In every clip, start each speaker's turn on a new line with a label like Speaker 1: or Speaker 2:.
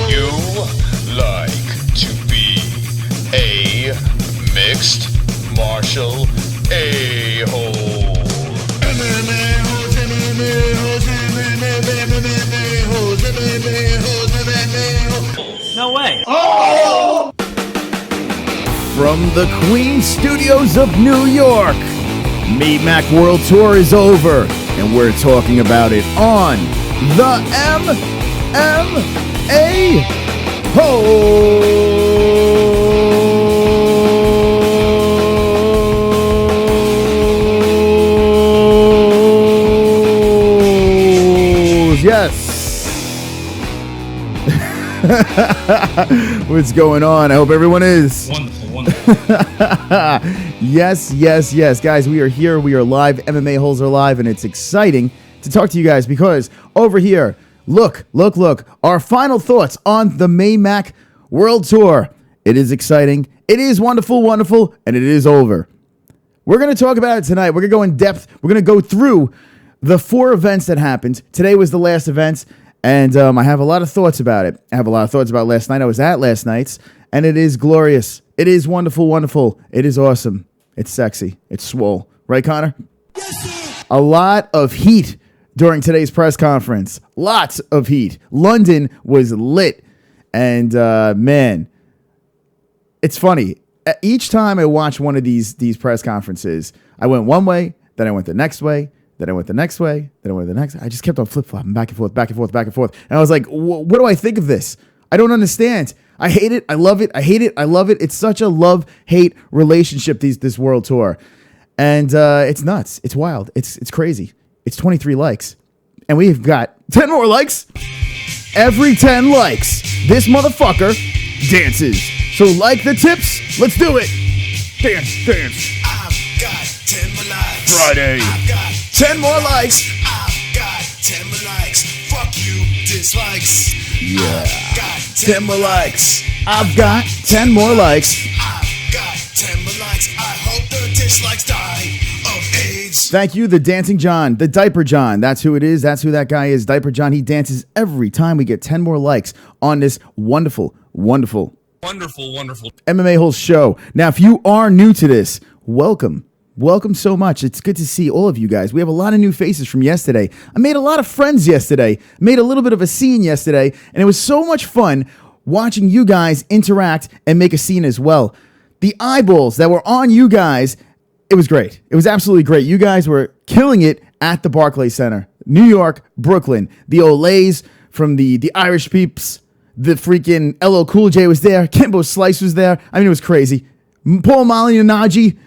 Speaker 1: You like to be a mixed martial a-hole.
Speaker 2: No way.
Speaker 3: Oh! From the Queen Studios of New York, MAYWEATHER World Tour is over, and we're talking about it on the MMA-Holes. Yes. What's going on? I hope everyone is.
Speaker 2: Wonderful.
Speaker 3: Yes. Guys, we are here. We are live. MMA Holes are live, and it's exciting to talk to you guys because over here, look. Our final thoughts on the MAYWEATHER World Tour. It is exciting. It is wonderful, and it is over. We're going to talk about it tonight. We're going to go in depth. We're going to go through the 4 events that happened. Today was the last event, and I have a lot of thoughts about it. I have a lot of thoughts about last night. I was at last night's, and it is glorious. It is wonderful. It is awesome. It's sexy. It's swole. Right, Conor? Yes, a lot of heat during today's press conference. Lots of heat. London was lit. And, man, it's funny. Each time I watch one of these press conferences, I went one way, then I went the next way, then I went the next way, then I went the next. I just kept on flip-flopping back and forth. And I was like, what do I think of this? I don't understand. I hate it. I love it. I hate it. I love it. It's such a love-hate relationship, this World Tour. And it's nuts. It's wild. It's crazy. It's 23 likes. And we've got 10 more likes. Every 10 likes, this motherfucker dances. So like the tips, let's do it. Dance.
Speaker 4: I've got 10 more likes.
Speaker 3: Friday.
Speaker 4: I've got
Speaker 3: 10 more likes.
Speaker 4: I've got 10 more likes. Fuck you, dislikes.
Speaker 3: Yeah.
Speaker 4: I've got
Speaker 3: 10 more likes. I've got 10 more likes.
Speaker 4: I've got 10 more likes. I hope the dislikes die of AIDS.
Speaker 3: Thank you, the Dancing John, the Diaper John. That's who it is. That's who that guy is. Diaper John. He dances every time we get 10 more likes on this wonderful MMA Holes show. Now, if you are new to this, welcome. Welcome so much. It's good to see all of you guys. We have a lot of new faces from yesterday. I made a lot of friends yesterday. Made a little bit of a scene yesterday, and it was so much fun watching you guys interact and make a scene as well. The eyeballs that were on you guys, it was great. It was absolutely great. You guys were killing it at the Barclays Center. New York, Brooklyn. The Olays from the Irish peeps. The freaking LL Cool J was there. Kimbo Slice was there. I mean, it was crazy. MARLYNN OMG,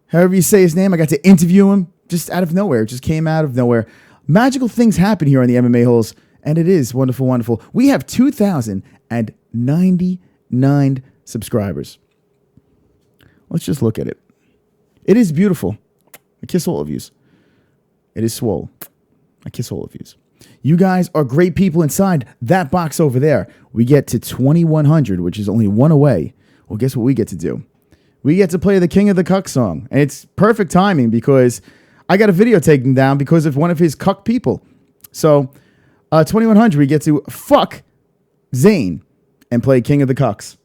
Speaker 3: however you say his name, I got to interview him just out of nowhere. It just came out of nowhere. Magical things happen here on the MMA Holes, and it is wonderful. We have 2,099 subscribers. Let's just look at it. It is beautiful. I kiss all of yous. It is swole. I kiss all of yous. You guys are great people inside that box over there. We get to 2,100, which is only one away. Well, guess what we get to do? We get to play the King of the Cuck song. And it's perfect timing because I got a video taken down because of one of his cuck people. So, 2,100, we get to fuck Zayn and play King of the Cucks,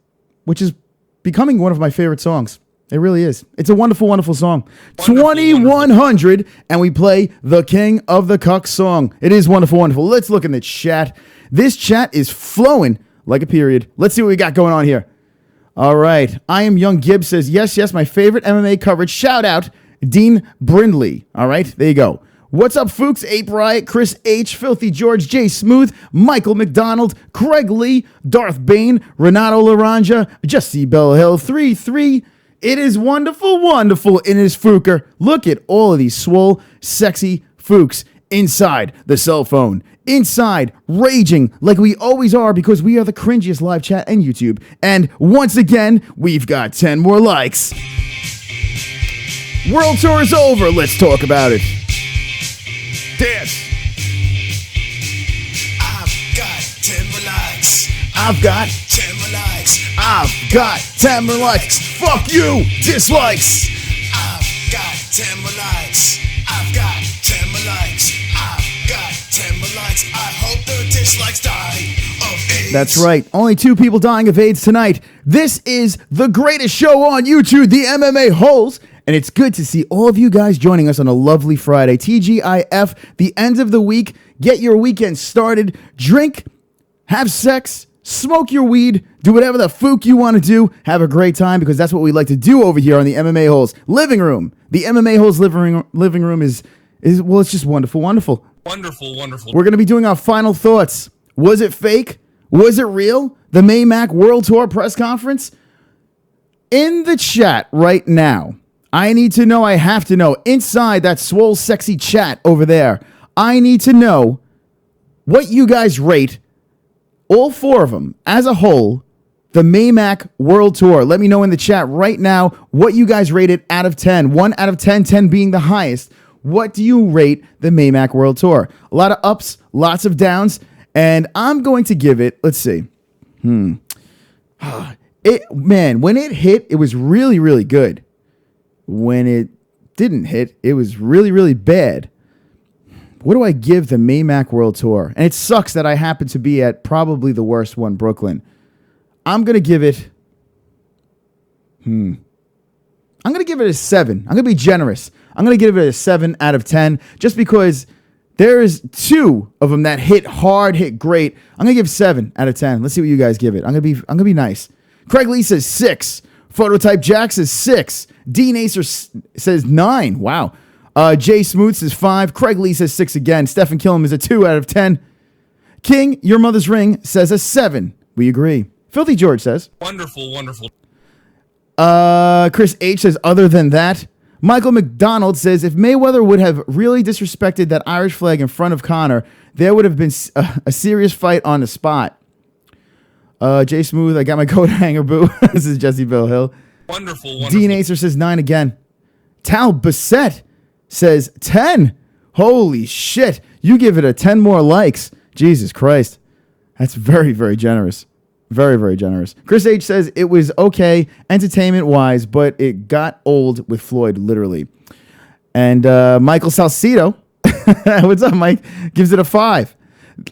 Speaker 3: which is becoming one of my favorite songs. It really is. It's a wonderful song. 2,100, and we play the King of the Cuck song. It is wonderful. Let's look in the chat. This chat is flowing like a period. Let's see what we got going on here. All right. I am Young Gibbs says, yes, my favorite MMA coverage. Shout out, Dean Brindley. All right, there you go. What's up, Fooks, Ape Riot, Chris H, Filthy George, J Smooth, Michael McDonald, Craig Lee, Darth Bane, Renato Laranja, Jesse Bell Hill, 3-3. It is wonderful. It is Fooker. Look at all of these swole, sexy Fooks inside the cell phone. Inside, raging like we always are because we are the cringiest live chat and YouTube. And once again, we've got 10 more likes. World Tour is over. Let's talk about it. Dance.
Speaker 4: I've got 10 more likes.
Speaker 3: I've got
Speaker 4: 10 more likes.
Speaker 3: I've got 10 more likes. Fuck you, dislikes.
Speaker 4: I've got 10 more likes. I've got 10 more likes. likes. I hope their dislikes die of AIDS.
Speaker 3: That's right. Only 2 people dying of AIDS tonight. This is the greatest show on YouTube, the MMA-Holes. And it's good to see all of you guys joining us on a lovely Friday. TGIF, the end of the week. Get your weekend started. Drink, have sex, smoke your weed, do whatever the fook you want to do. Have a great time, because that's what we like to do over here on the MMA-Holes living room. The MMA-Holes living room is well, it's just wonderful, wonderful.
Speaker 2: Wonderful, wonderful.
Speaker 3: We're going to be doing our final thoughts. Was it fake? Was it real? The MAYWEATHER World Tour press conference? In the chat right now, I need to know, I have to know, inside that swole sexy chat over there, I need to know what you guys rate, all 4 of them, as a whole, the MAYWEATHER World Tour. Let me know in the chat right now what you guys rate it out of 10. 1 out of 10, 10 being the highest. What do you rate the MAYWEATHER World Tour? A lot of ups, lots of downs, and I'm going to give it, let's see. Man, when it hit, it was really, really good. When it didn't hit, it was really, really bad. What do I give the MAYWEATHER World Tour? And it sucks that I happen to be at probably the worst one, Brooklyn. I'm going to give it... I'm going to give it a 7. I'm going to be generous. I'm going to give it a 7 out of 10, just because there's 2 of them that hit hard, hit great. I'm going to give 7 out of 10. Let's see what you guys give it. I'm going to be nice. Craig Lee says 6. Phototype Jack says 6. Dean Acer says 9. Wow. Jay Smooth says 5. Craig Lee says 6 again. Stephen Killam is a 2 out of 10. King, Your Mother's Ring, says a 7. We agree. Filthy George says
Speaker 2: Wonderful, wonderful.
Speaker 3: Chris H says other than that. Michael McDonald says if Mayweather would have really disrespected that Irish flag in front of Conor, there would have been a serious fight on the spot. Jay Smooth, I got my coat hanger, boo. This is Jesse Bill Hill.
Speaker 2: Wonderful, wonderful.
Speaker 3: Dean Acer says 9 again. Tal Bassett says 10. Holy shit. You give it a 10 more likes. Jesus Christ. That's very, very generous. Very, very generous. Chris H says it was okay entertainment-wise, but it got old with Floyd, literally. And Michael Salcido, what's up, Mike? Gives it a 5.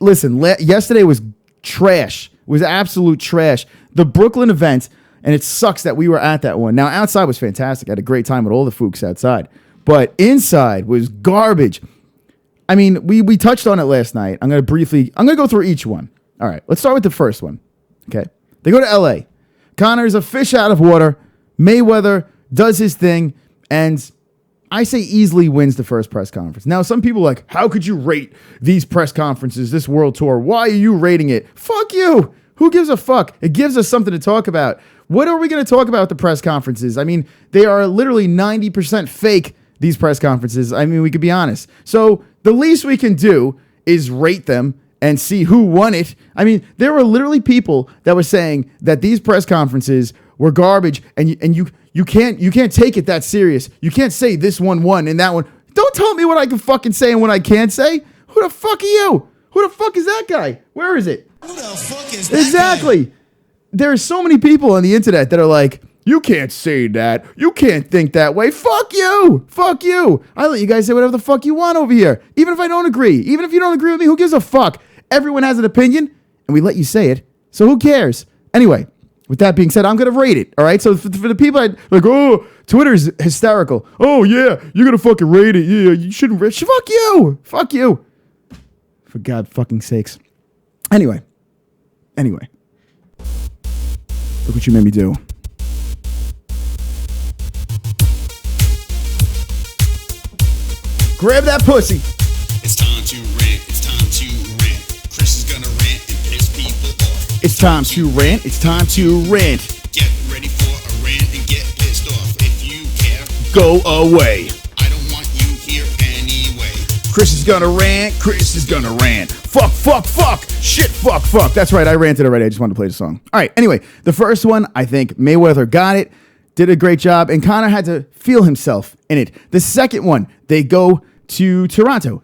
Speaker 3: Listen, yesterday was trash. It was absolute trash. The Brooklyn event, and it sucks that we were at that one. Now, outside was fantastic. I had a great time with all the Fooks outside. But inside was garbage. I mean, we touched on it last night. I'm going to go through each one. All right, let's start with the first one. Okay. They go to L.A. Conor's a fish out of water. Mayweather does his thing, and I say easily wins the first press conference. Now, some people are like, how could you rate these press conferences, this world tour? Why are you rating it? Fuck you. Who gives a fuck? It gives us something to talk about. What are we going to talk about at the press conferences? I mean, they are literally 90% fake, these press conferences. I mean, we could be honest. So the least we can do is rate them and see who won it. I mean, there were literally people that were saying that these press conferences were garbage, and you can't take it that serious. You can't say this one won and that one. Don't tell me what I can fucking say and what I can't say. Who the fuck are you? Who the fuck is that guy? Where is it?
Speaker 4: Who the fuck is that
Speaker 3: Exactly.
Speaker 4: guy?
Speaker 3: There are so many people on the internet that are like, you can't say that. You can't think that way. Fuck you. Fuck you. I let you guys say whatever the fuck you want over here. Even if I don't agree. Even if you don't agree with me, who gives a fuck? Everyone has an opinion, and we let you say it. So who cares? Anyway, with that being said, I'm going to rate it. All right. So for the people that like, oh, Twitter's hysterical. Oh, yeah. You're going to fucking rate it. Yeah. You shouldn't rate. Fuck you. Fuck you. For God fucking sakes. Anyway. Look what you made me do. Grab that pussy.
Speaker 4: It's time to rant. It's time to rant. Chris is gonna rant and piss people off.
Speaker 3: It's time to rant. It's time to rant.
Speaker 4: Get ready for a rant and get pissed off. If you care,
Speaker 3: Go away.
Speaker 4: I don't want you here anyway.
Speaker 3: Chris is gonna rant. Chris is gonna rant. Fuck. Shit, fuck. That's right. I ranted already. I just wanted to play the song. All right. Anyway, the first one, I think Mayweather got it. Did a great job. And Conor had to feel himself in it. The second one, they go to Toronto.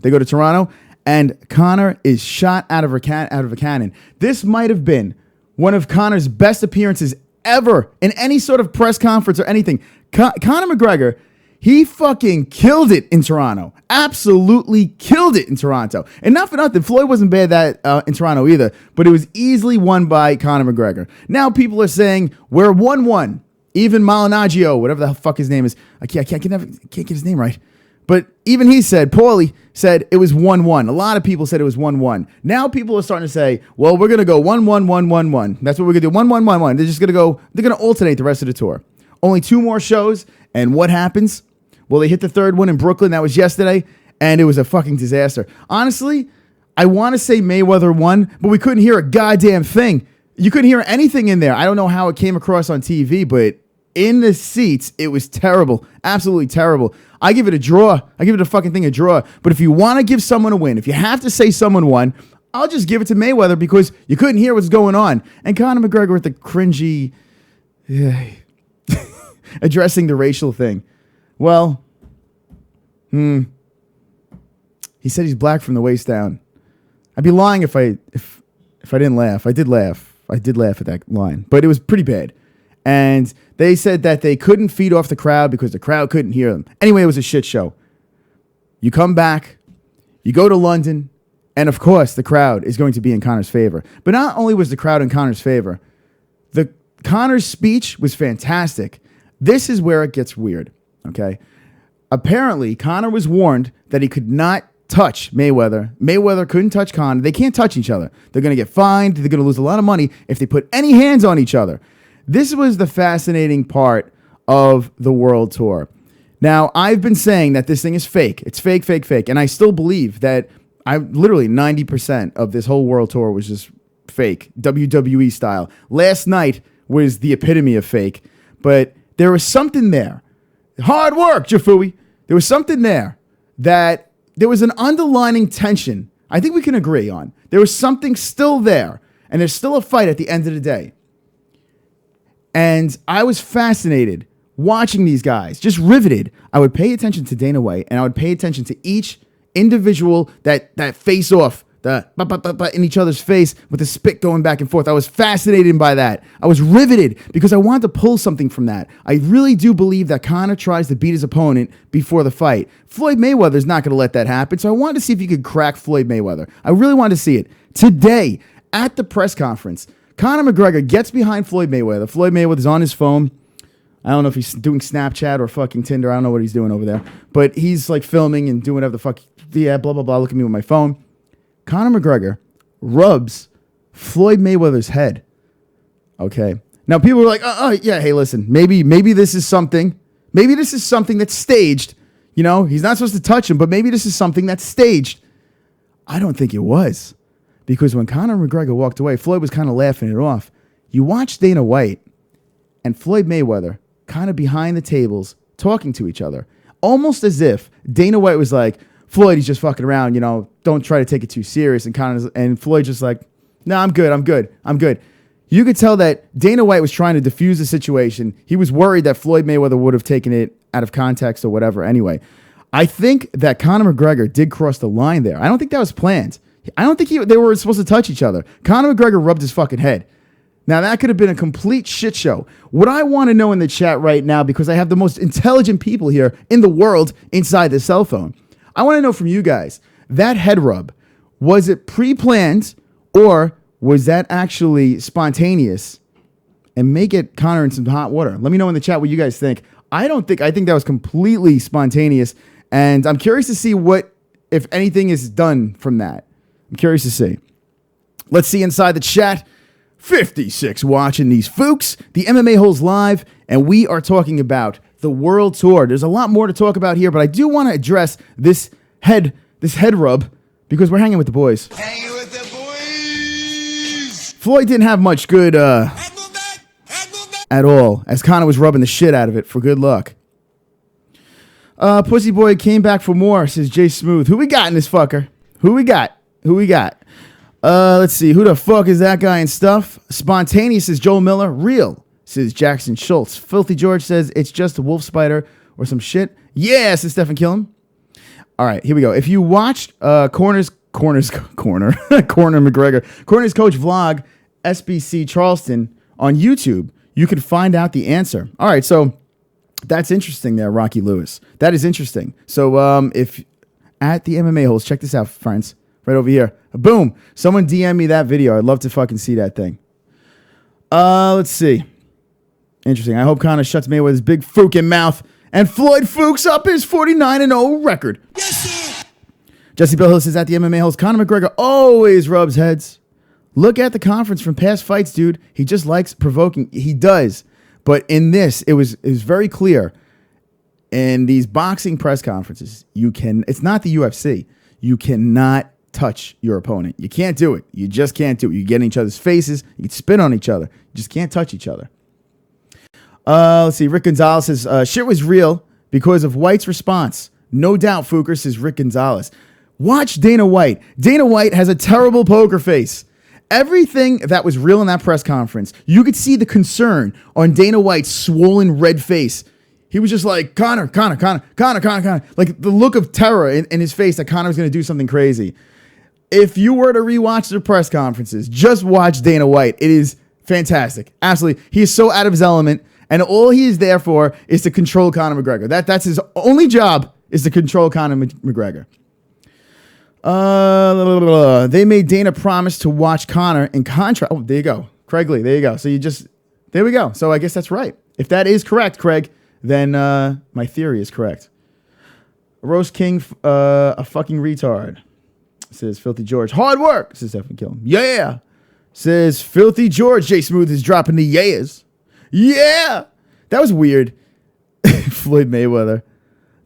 Speaker 3: And Conor is shot out of a cannon. This might have been one of Conor's best appearances ever in any sort of press conference or anything. Conor McGregor, He fucking killed it in Toronto. Absolutely killed it in Toronto. And not for nothing, Floyd wasn't bad that in Toronto either, but it was easily won by Conor McGregor. Now people are saying we're 1-1. Even MARLYNN OMG, whatever the fuck his name is, I can't get his name right. But even he said, Paulie said it was 1-1. A lot of people said it was 1-1. Now people are starting to say, well, we're going to go 1-1, 1-1-1. That's what we're going to do, 1-1, 1-1. They're just going to go, they're going to alternate the rest of the tour. Only 2 more shows, and what happens? Well, they hit the 3rd one in Brooklyn. That was yesterday, and it was a fucking disaster. Honestly, I want to say Mayweather won, but we couldn't hear a goddamn thing. You couldn't hear anything in there. I don't know how it came across on TV, but in the seats, it was terrible. Absolutely terrible. I give it a draw. I give it a fucking thing a draw. But if you want to give someone a win, if you have to say someone won, I'll just give it to Mayweather because you couldn't hear what's going on. And Conor McGregor with the cringy addressing the racial thing. Well, he said he's black from the waist down. I'd be lying if I didn't laugh. I did laugh. I did laugh at that line, but it was pretty bad. And they said that they couldn't feed off the crowd because the crowd couldn't hear them. Anyway, it was a shit show. You come back, you go to London, and of course, the crowd is going to be in Conor's favor. But not only was the crowd in Conor's favor, the Conor's speech was fantastic. This is where it gets weird, okay? Apparently, Conor was warned that he could not touch Mayweather. Mayweather couldn't touch Conor. They can't touch each other. They're going to get fined. They're going to lose a lot of money if they put any hands on each other. This was the fascinating part of the World Tour. Now, I've been saying that this thing is fake. It's fake, fake, fake. And I still believe that literally 90% of this whole World Tour was just fake, WWE style. Last night was the epitome of fake, but there was something there. Hard work, Jafui. There was something there that there was an underlining tension. I think we can agree on. There was something still there, and there's still a fight at the end of the day. And I was fascinated watching these guys, just riveted. I would pay attention to Dana White, and I would pay attention to each individual that face off, in each other's face with the spit going back and forth. I was fascinated by that. I was riveted because I wanted to pull something from that. I really do believe that Conor tries to beat his opponent before the fight. Floyd Mayweather's not going to let that happen, so I wanted to see if you could crack Floyd Mayweather. I really wanted to see it. Today, at the press conference, Conor McGregor gets behind Floyd Mayweather. Floyd Mayweather's on his phone. I don't know if he's doing Snapchat or fucking Tinder. I don't know what he's doing over there. But he's like filming and doing whatever the fuck. Yeah, blah, blah, blah. Look at me with my phone. Conor McGregor rubs Floyd Mayweather's head. Okay. Now people are like, yeah, hey, listen, maybe this is something. Maybe this is something that's staged. You know, he's not supposed to touch him, but maybe this is something that's staged. I don't think it was. Because when Conor McGregor walked away, Floyd was kind of laughing it off. You watch Dana White and Floyd Mayweather kind of behind the tables talking to each other. Almost as if Dana White was like, Floyd, he's just fucking around, you know, don't try to take it too serious. And Floyd just like, no, I'm good. You could tell that Dana White was trying to diffuse the situation. He was worried that Floyd Mayweather would have taken it out of context or whatever. Anyway, I think that Conor McGregor did cross the line there. I don't think that was planned. I don't think they were supposed to touch each other. Conor McGregor rubbed his fucking head. Now, that could have been a complete shit show. What I want to know in the chat right now, because I have the most intelligent people here in the world inside the cell phone, I want to know from you guys, that head rub, was it pre-planned or was that actually spontaneous? And may get Conor in some hot water. Let me know in the chat what you guys think. I think that was completely spontaneous. And I'm curious to see what, if anything, is done from that. I'm curious to see. Let's see inside the chat. 56 watching these Fooks, the MMA-Holes live, and we are talking about the World Tour. There's a lot more to talk about here, but I do want to address this head rub because we're hanging with the boys.
Speaker 4: Hanging with the boys.
Speaker 3: Floyd didn't have much good at all, as Conor was rubbing the shit out of it for good luck. Pussy Boy came back for more, says Jay Smooth. Who we got in this fucker? Who we got? Let's see. Who the fuck is that guy and stuff? Spontaneous says Joel Miller. Real says Jackson Schultz. Filthy George says it's just a wolf spider or some shit. Yeah, says Stephen Killam. All right, here we go. If you watched Corner McGregor, Corner's coach vlog, SBC Charleston on YouTube, you can find out the answer. All right, so That's interesting there, Rocky Lewis. That is interesting. So if at the MMA-Holes, check this out, friends. Right over here. Boom. Someone DM me that video. I'd love to fucking see that thing. Let's see. Interesting. I hope Conor shuts Mayweather's big FOOKIN mouth and Floyd FOOKS up his 49-0 record.
Speaker 4: Yes, sir.
Speaker 3: Jesse Bill Hill says at the MMA-Holes, Conor McGregor always rubs heads. Look at the conference from past fights, dude. He just likes provoking. He does. But in this, it was very clear. In these boxing press conferences, it's not the UFC. You cannot touch your opponent. You can't do it. You just can't do it. You get in each other's faces. You can spit on each other. You just can't touch each other. Let's see. Rick Gonzalez says, shit was real because of White's response. No doubt, Fooker, says Rick Gonzalez. Watch Dana White. Dana White has a terrible poker face. Everything that was real in that press conference, you could see the concern on Dana White's swollen red face. He was just like, Conor. Like the look of terror in his face that Conor was going to do something crazy. If you were to rewatch the press conferences, just watch Dana White. It is fantastic. Absolutely. He is so out of his element, and all he is there for is to control Conor McGregor. That's his only job, is to control Conor McGregor. They made Dana promise to watch Conor in contrast. Oh, there you go. Craig Lee, there you go. So there we go. So I guess that's right. If that is correct, Craig, then my theory is correct. Roast King, a fucking retard. Says Filthy George. Hard work. Says Stephen Kill him. Yeah. Says Filthy George. J Smooth is dropping the yeahs. Yeah. That was weird. Floyd Mayweather.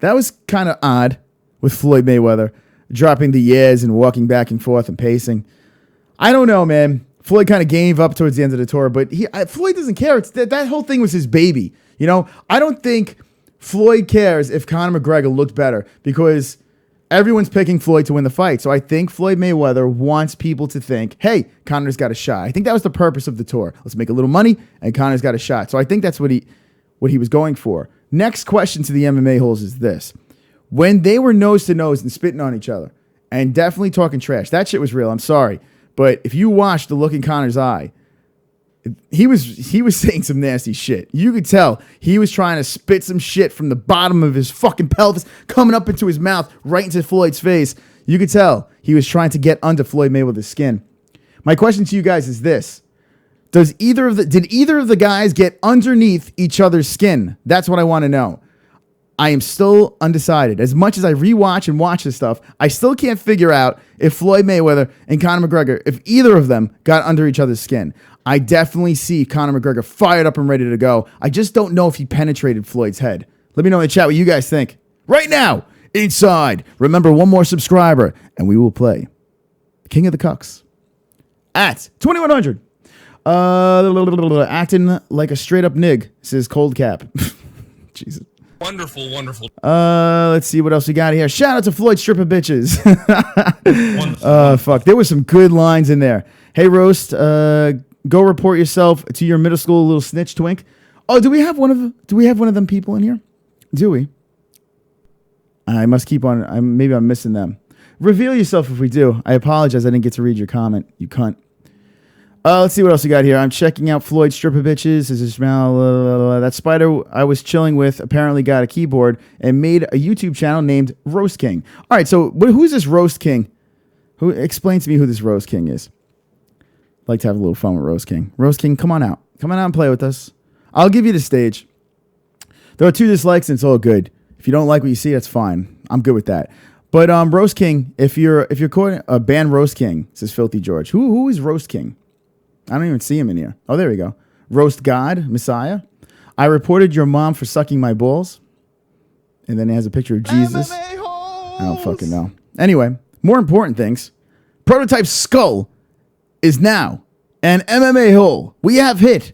Speaker 3: That was kind of odd with Floyd Mayweather dropping the yeahs and walking back and forth and pacing. I don't know, man. Floyd kind of gave up towards the end of the tour, but Floyd doesn't care. It's that whole thing was his baby. You know, I don't think Floyd cares if Conor McGregor looked better because everyone's picking Floyd to win the fight. So I think Floyd Mayweather wants people to think, hey, Conor's got a shot. I think that was the purpose of the tour. Let's make a little money, and Conor's got a shot. So I think that's what he was going for. Next question to the MMA-Holes is this. When they were nose to nose and spitting on each other and definitely talking trash, that shit was real. I'm sorry. But if you watch the look in Conor's eye, he was saying some nasty shit. You could tell he was trying to spit some shit from the bottom of his fucking pelvis coming up into his mouth right into Floyd's face. You could tell he was trying to get under Floyd Mayweather's skin. My question to you guys is this. Did either of the guys get underneath each other's skin? That's what I want to know. I am still undecided. As much as I rewatch and watch this stuff, I still can't figure out if Floyd Mayweather and Conor McGregor, if either of them got under each other's skin. I definitely see Conor McGregor fired up and ready to go. I just don't know if he penetrated Floyd's head. Let me know in the chat what you guys think. Right now, inside. Remember, one more subscriber, and we will play King of the Cucks at 2100. Acting like a straight up nig, says Cold Cap. Jesus.
Speaker 2: Wonderful.
Speaker 3: Let's see what else we got here. Shout out to Floyd Stripper Bitches. Fuck. There was some good lines in there. Hey, Roast, go report yourself to your middle school little snitch twink. Oh, do we have one of them people in here? Do we? I must keep on. Maybe I'm missing them. Reveal yourself if we do. I apologize. I didn't get to read your comment. You cunt. Let's see what else we got here. I'm checking out Floyd Stripper Bitches. This is that spider I was chilling with apparently got a keyboard and made a YouTube channel named Roast King. All right, so who's this Roast King? Explain to me who this Roast King is. I'd like to have a little fun with Roast King. Roast King, come on out. Come on out and play with us. I'll give you the stage. There are 2 dislikes and it's all good. If you don't like what you see, that's fine. I'm good with that. But Roast King, if you're calling a band Roast King, says Filthy George. Who is Roast King? I don't even see him in here. Oh, there we go. Roast God, Messiah. I reported your mom for sucking my balls. And then it has a picture of Jesus. I don't fucking know. Anyway, more important things. Prototype Skull is now an MMA hole. We have hit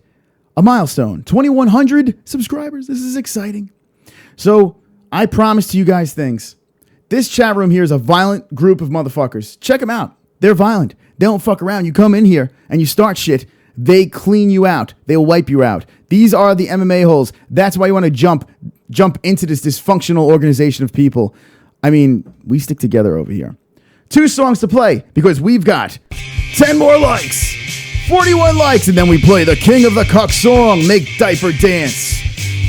Speaker 3: a milestone. 2,100 subscribers. This is exciting. So I promised you guys things. This chat room here is a violent group of motherfuckers. Check them out. They're violent. They don't fuck around. You come in here and you start shit. They clean you out. They'll wipe you out. These are the MMA holes. That's why you want to jump into this dysfunctional organization of people. I mean, we stick together over here. 2 songs to play because we've got 10 more likes, 41 likes, and then we play the King of the Cuck song, Make Diaper Dance.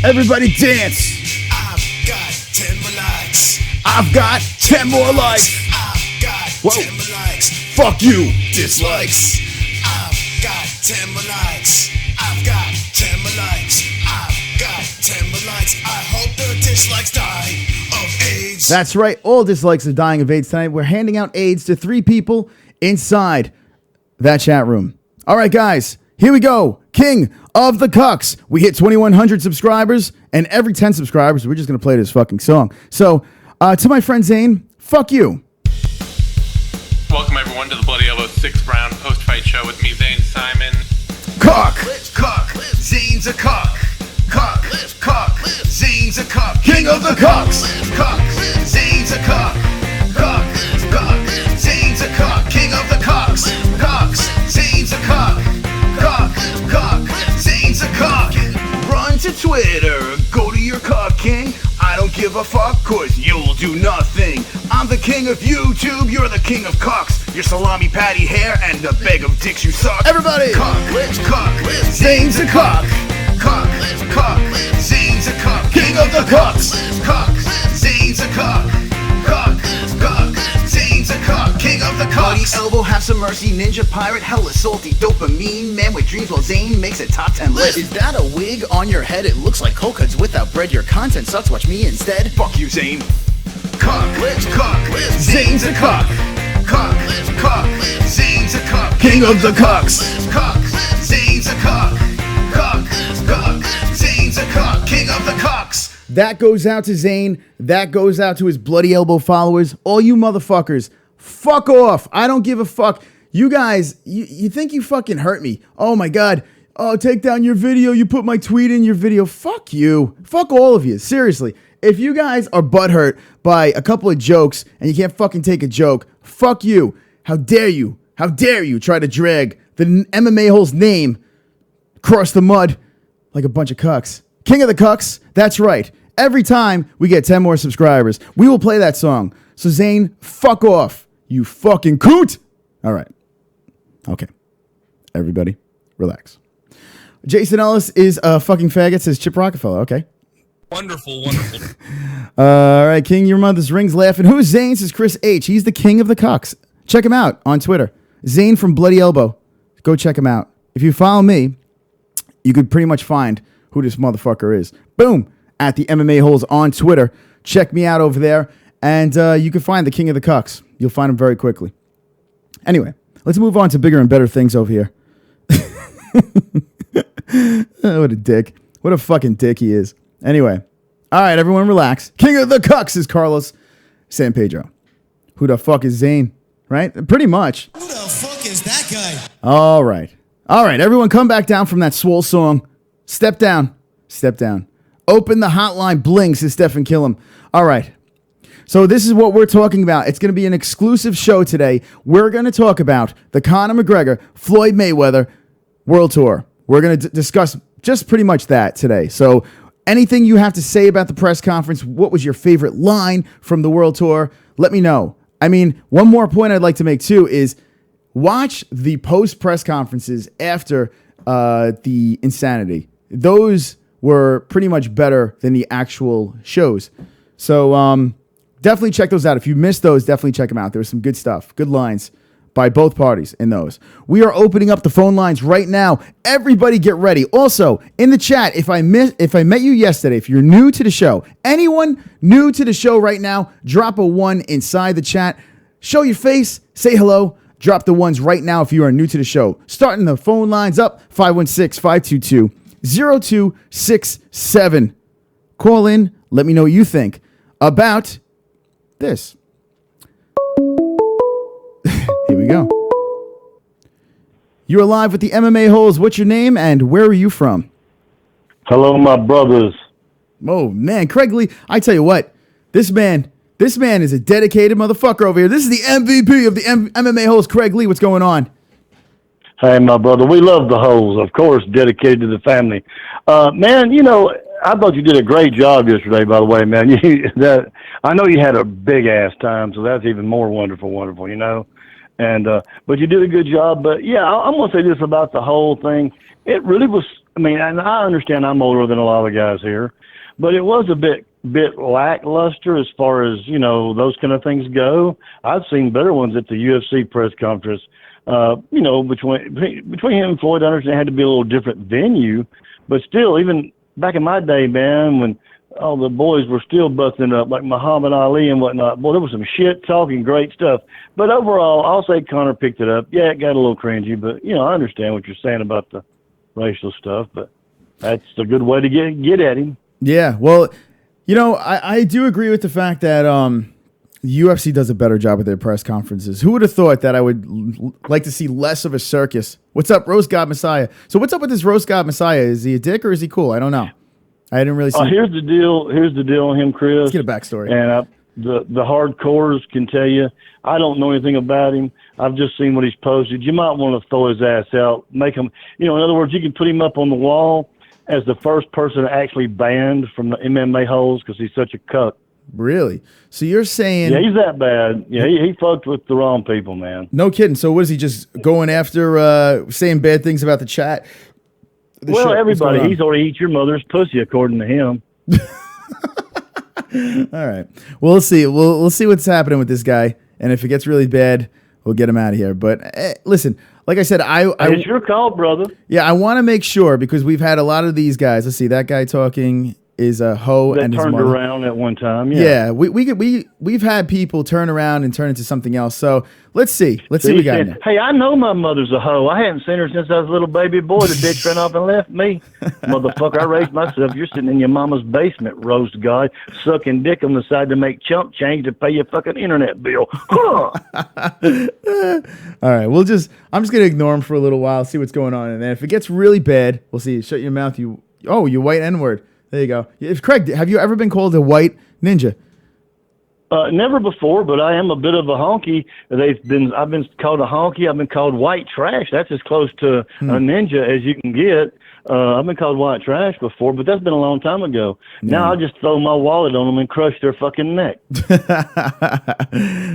Speaker 3: Everybody dance.
Speaker 4: I've got 10 more likes.
Speaker 3: I've got 10 more likes.
Speaker 4: I've got
Speaker 3: Whoa.
Speaker 4: 10 more likes.
Speaker 3: Fuck you.
Speaker 4: Dislikes. I've got 10 more likes. I've got 10 more likes. I've got 10 more likes. I hope the dislikes die of AIDS.
Speaker 3: That's right. All dislikes are dying of AIDS tonight. We're handing out AIDS to 3 people inside that chat room. All right, guys. Here we go. King of the Cucks. We hit 2,100 subscribers, and every 10 subscribers, we're just going to play this fucking song. So, to my friend Zane, fuck you.
Speaker 5: Welcome everyone to the Bloody Elbow 6th round post-fight show with me, Zane Simon.
Speaker 3: Cock.
Speaker 4: Cock. Zane's a cock. Cock. Cock. Zane's a cock.
Speaker 3: King of the Cucks.
Speaker 4: Cock. Zane's a cock. Cock. Cock. Zane's a cock. King of the cocks. Cocks. Zane's a cock. Cock. Cock. Zane's a cock. Run to Twitter. Go to your cock king. I don't give a fuck, cause you'll do nothing. I'm the king of YouTube. You're the king of cocks. Your salami patty hair and the bag of dicks you suck.
Speaker 3: Everybody.
Speaker 4: Cock. Cock. Zane's a cock. Cock. Cock. Zane's a cock.
Speaker 3: King of the Cucks.
Speaker 4: Cock. Zane's a cock. Cock. Cock. Zane's a cock. King of the cocks. Bloody elbow, have some mercy. Ninja pirate, hella salty. Dopamine, man with dreams while Zane makes a top 10 list.
Speaker 6: Is that a wig on your head? It looks like coke cuts without bread. Your content sucks. Watch me instead.
Speaker 4: Fuck you, Zane. Cock. Cock. Zane's a cock. Cock. Cock. Zane's a cock.
Speaker 3: King of the Cucks.
Speaker 4: Cock. Zane's a cock. Cock. Cock. Zane's a cock. King of the cocks.
Speaker 3: That goes out to Zane. That goes out to his Bloody Elbow followers. All you motherfuckers, fuck off. I don't give a fuck. You guys, you think you fucking hurt me. Oh my God. Oh, take down your video. You put my tweet in your video. Fuck you. Fuck all of you. Seriously. If you guys are butthurt by a couple of jokes and you can't fucking take a joke, fuck you. How dare you? How dare you try to drag the MMA-Holes name across the mud like a bunch of cucks. King of the Cucks. That's right. Every time we get 10 more subscribers, we will play that song. So Zane, fuck off. You fucking coot. All right. Okay. Everybody, relax. Jason Ellis is a fucking faggot, says Chip Rockefeller. Okay.
Speaker 2: Wonderful, wonderful.
Speaker 3: All right, King, your mother's rings laughing. Who's Zane? Says Chris H. He's the king of the cucks. Check him out on Twitter. Zane from Bloody Elbow. Go check him out. If you follow me, you could pretty much find who this motherfucker is. Boom. At the MMA-Holes on Twitter. Check me out over there. And you can find the king of the cucks. You'll find him very quickly. Anyway, let's move on to bigger and better things over here. What a dick. What a fucking dick he is. Anyway. All right, everyone relax. King of the cucks is Carlos San Pedro. Who the fuck is Zane? Right? Pretty much.
Speaker 4: Who the fuck is that guy?
Speaker 3: All right. All right, everyone come back down from that swole song. Step down. Step down. Open the hotline bling, says Stephen Killam. All right. So this is what we're talking about. It's going to be an exclusive show today. We're going to talk about the Conor McGregor, Floyd Mayweather World Tour. We're going to discuss just pretty much that today. So anything you have to say about the press conference, what was your favorite line from the World Tour? Let me know. I mean, one more point I'd like to make too is watch the post-press conferences after the Insanity. Those were pretty much better than the actual shows. So definitely check those out. If you missed those, definitely check them out. There was some good stuff, good lines by both parties in those. We are opening up the phone lines right now. Everybody get ready. Also, in the chat, if I met you yesterday, if you're new to the show, anyone new to the show right now, drop a 1 inside the chat. Show your face, say hello. Drop the ones right now if you are new to the show. Starting the phone lines up, 516-522-0267. Call in, let me know what you think about this. Here we go. You're live with the MMA-Holes. What's your name and where are you from?
Speaker 7: Hello, my brothers.
Speaker 3: Oh, man. Craig Lee, I tell you what, this man is a dedicated motherfucker over here. This is the MVP of the MMA-Holes, Craig Lee. What's going on?
Speaker 7: Hey, my brother. We love the Holes, of course, dedicated to the family. Man, you know, I thought you did a great job yesterday, by the way, man. I know you had a big-ass time, so that's even more wonderful, you know. And but you did a good job. But, yeah, I'm going to say this about the whole thing. It really was I mean, and I understand I'm older than a lot of the guys here, but it was a bit lackluster as far as, you know, those kind of things go. I've seen better ones at the UFC press conference. You know, between him and Floyd, I understand it had to be a little different venue, but still, even back in my day, man, when all the boys were still busting up like Muhammad Ali and whatnot, boy, there was some shit talking, great stuff. But overall, I'll say Conor picked it up. Yeah, it got a little cringy, but, you know, I understand what you're saying about the racial stuff, but that's a good way to get at him.
Speaker 3: Yeah, well, you know, I do agree with the fact that UFC does a better job with their press conferences. Who would have thought that I would like to see less of a circus? What's up, Roast God Messiah? So what's up with this Roast God Messiah? Is he a dick or is he cool? I don't know. I didn't really see.
Speaker 7: Here's the deal. Here's the deal on him, Chris.
Speaker 3: Let's get a backstory.
Speaker 7: And the hardcores can tell you, I don't know anything about him. I've just seen what he's posted. You might want to throw his ass out, make him, you know, in other words, you can put him up on the wall as the first person actually banned from the MMA-Holes because he's such a cuck.
Speaker 3: Really? So you're saying...
Speaker 7: Yeah, he's that bad. Yeah, he fucked with the wrong people, man.
Speaker 3: No kidding. So what is he, just going after saying bad things about the chat?
Speaker 7: Well, everybody. He's already eat your mother's pussy, according to him.
Speaker 3: All right. Well, we'll see. We'll see what's happening with this guy. And if it gets really bad, we'll get him out of here. But listen, like I said,
Speaker 7: it's your call, brother.
Speaker 3: Yeah, I want to make sure because we've had a lot of these guys. Let's see, that guy talking is a hoe
Speaker 7: that
Speaker 3: and his
Speaker 7: turned
Speaker 3: mother.
Speaker 7: Around at one time.
Speaker 3: Yeah, we've had people turn around and turn into something else. So let's see. Let's see what we got now.
Speaker 7: Hey, I know my mother's a hoe. I hadn't seen her since I was a little baby boy. The bitch ran off and left me. Motherfucker, I raised myself. You're sitting in your mama's basement, roast guy, sucking dick on the side to make chump change to pay your fucking internet bill. All
Speaker 3: right, I'm just gonna ignore him for a little while, see what's going on, and then if it gets really bad, we'll see. Shut your mouth, you white N-word. There you go. If Craig, have you ever been called a white ninja?
Speaker 7: Never before, but I am a bit of a honky. I've been called a honky. I've been called white trash. That's as close to a ninja as you can get. I've been called white trash before, but that's been a long time ago. Now I just throw my wallet on them and crush their fucking neck.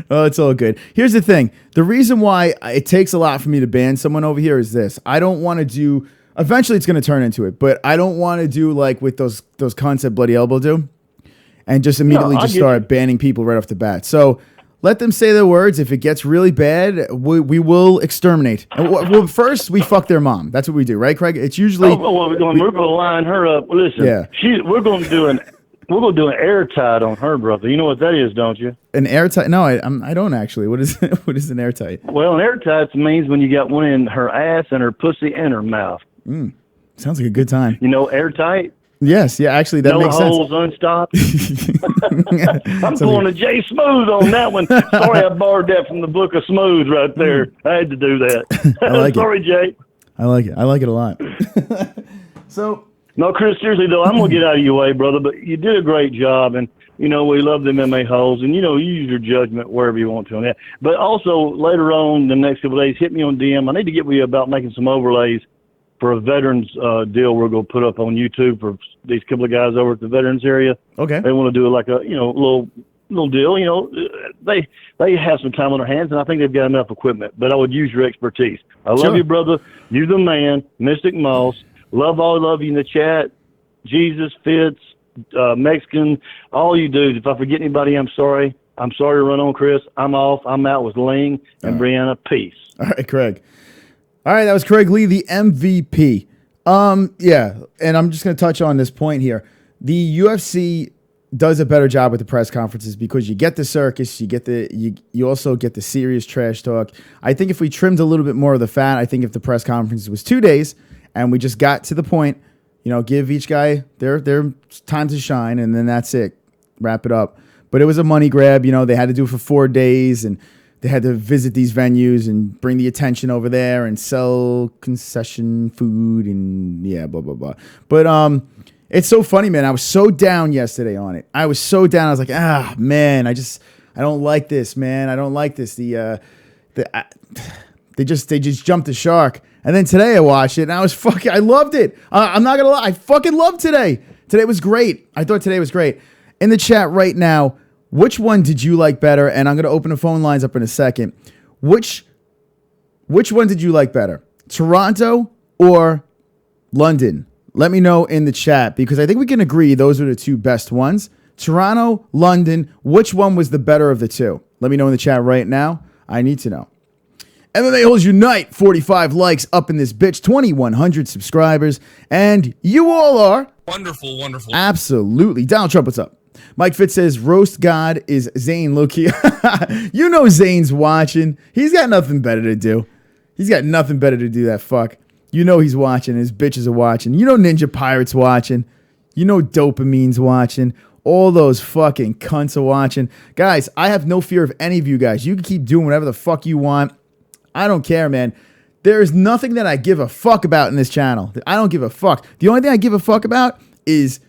Speaker 3: Well, it's all good. Here's the thing. The reason why it takes a lot for me to ban someone over here is this. I don't want to do... Eventually, it's going to turn into it, but I don't want to do like with those cunts at Bloody Elbow do, and just immediately start banning people right off the bat. So let them say their words. If it gets really bad, we will exterminate. Well, first we fuck their mom. That's what we do, right, Craig? It's usually
Speaker 7: we're going to line her up. Listen, we're going to do an airtight on her, brother. You know what that is, don't you?
Speaker 3: An airtight? No, I don't actually. What is an airtight?
Speaker 7: Well, an airtight means when you got one in her ass and her pussy and her mouth.
Speaker 3: Sounds like a good time.
Speaker 7: You know, airtight?
Speaker 3: Yes, yeah, actually, that makes sense.
Speaker 7: No holes unstopped. I'm pulling a J Smooth on that one. Sorry, I borrowed that from the book of Smooth right there. I had to do that.
Speaker 3: I like
Speaker 7: Sorry, Jay.
Speaker 3: I like it. I like it a lot. So...
Speaker 7: No, Chris, seriously, though, I'm going to get out of your way, brother, but you did a great job, and, you know, we love the MMA-Holes, and, you know, you use your judgment wherever you want to on that. But also, later on, the next couple of days, hit me on DM. I need to get with you about making some overlays for a veterans deal we're going to put up on YouTube for these couple of guys over at the veterans area. Okay. They want to do like a, you know, little deal. You know, they have some time on their hands, and I think they've got enough equipment, but I would use your expertise. I love you, brother. You the man, Mystic Moss. Love you in the chat. Jesus, Fitz, Mexican, all you dudes. If I forget anybody, I'm sorry. I'm sorry to run on, Chris. I'm off. I'm out with Ling and Brianna. Peace.
Speaker 3: All right, Craig. All right, that was Craig Lee, the MVP. Yeah, and I'm just going to touch on this point here. The UFC does a better job with the press conferences because you get the circus, you also get the serious trash talk. I think if we trimmed a little bit more of the fat, I think if the press conference was 2 days and we just got to the point, you know, give each guy their time to shine, and then that's it. Wrap it up. But it was a money grab. You know, they had to do it for 4 days, and they had to visit these venues and bring the attention over there and sell concession food and yeah, blah, blah, blah. But it's so funny, man. I was so down yesterday on it. I was so down. I was like, man, I don't like this, man. I don't like this. They just jumped the shark. And then today I watched it and I loved it. I'm not going to lie. I fucking loved today. Today was great. I thought today was great. In the chat right now, which one did you like better? And I'm going to open the phone lines up in a second. Which one did you like better? Toronto or London? Let me know in the chat, because I think we can agree those are the two best ones. Toronto, London, which one was the better of the two? Let me know in the chat right now. I need to know. MMA Holes Unite, 45 likes up in this bitch, 2,100 subscribers, and you all are
Speaker 2: Wonderful, wonderful.
Speaker 3: absolutely. Donald Trump, what's up? Mike Fitz says, roast God is Zane Loki. You know Zane's watching. He's got nothing better to do. He's got nothing better to do, that fuck. You know he's watching. His bitches are watching. You know Ninja Pirate's watching. You know Dopamine's watching. All those fucking cunts are watching. Guys, I have no fear of any of you guys. You can keep doing whatever the fuck you want. I don't care, man. There is nothing that I give a fuck about in this channel. I don't give a fuck. The only thing I give a fuck about is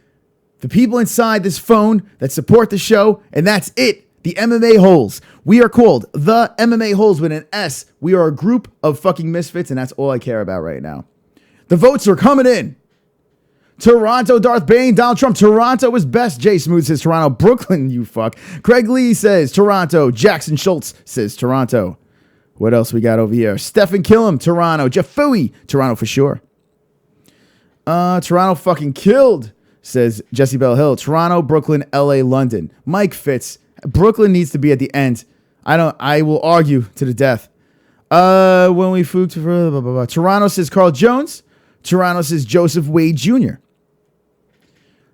Speaker 3: the people inside this phone that support the show, and that's it. The MMA Holes. We are called the MMA Holes with an S. We are a group of fucking misfits, and that's all I care about right now. The votes are coming in. Toronto, Darth Bane, Donald Trump. Toronto is best. Jay Smooth says Toronto. Brooklyn, you fuck. Craig Lee says Toronto. Jackson Schultz says Toronto. What else we got over here? Stephen Killam, Toronto. Jeff Fooey, Toronto for sure. Toronto fucking killed, says Jesse Bell Hill. Toronto, Brooklyn, LA, London. Mike Fitz. Brooklyn needs to be at the end. I will argue to the death. When we fooked for blah, blah, blah. Toronto says Carl Jones. Toronto says Joseph Wade Jr.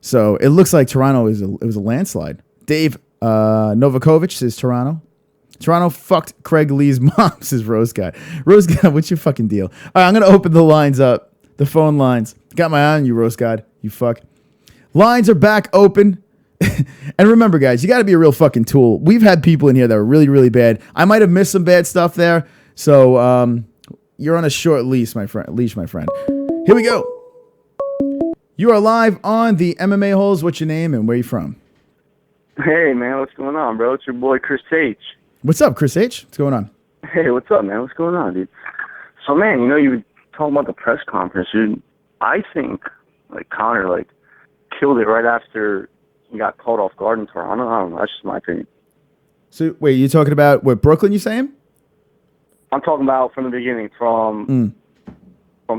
Speaker 3: So it looks like Toronto it was a landslide. Dave Novakovic says Toronto. Toronto fucked Craig Lee's mom, says Rose Guy. Rose Guy, what's your fucking deal? All right, I'm going to open the lines up. The phone lines. Got my eye on you, Rose God. You fuck. Lines are back open. And remember, guys, you got to be a real fucking tool. We've had people in here that were really, really bad. I might have missed some bad stuff there. So you're on a short leash, my friend. Here we go. You are live on the MMA Holes. What's your name and where you from?
Speaker 8: Hey, man, what's going on, bro? It's your boy, Chris H.
Speaker 3: What's up, Chris H? What's going on?
Speaker 8: Hey, what's up, man? What's going on, dude? So, man, you know, you were talking about the press conference, dude. I think, Conor, killed it right after he got caught off guard in Toronto. I don't know. That's just my opinion.
Speaker 3: So, wait, you're talking about what, Brooklyn, you saying?
Speaker 8: I'm talking about from the beginning, from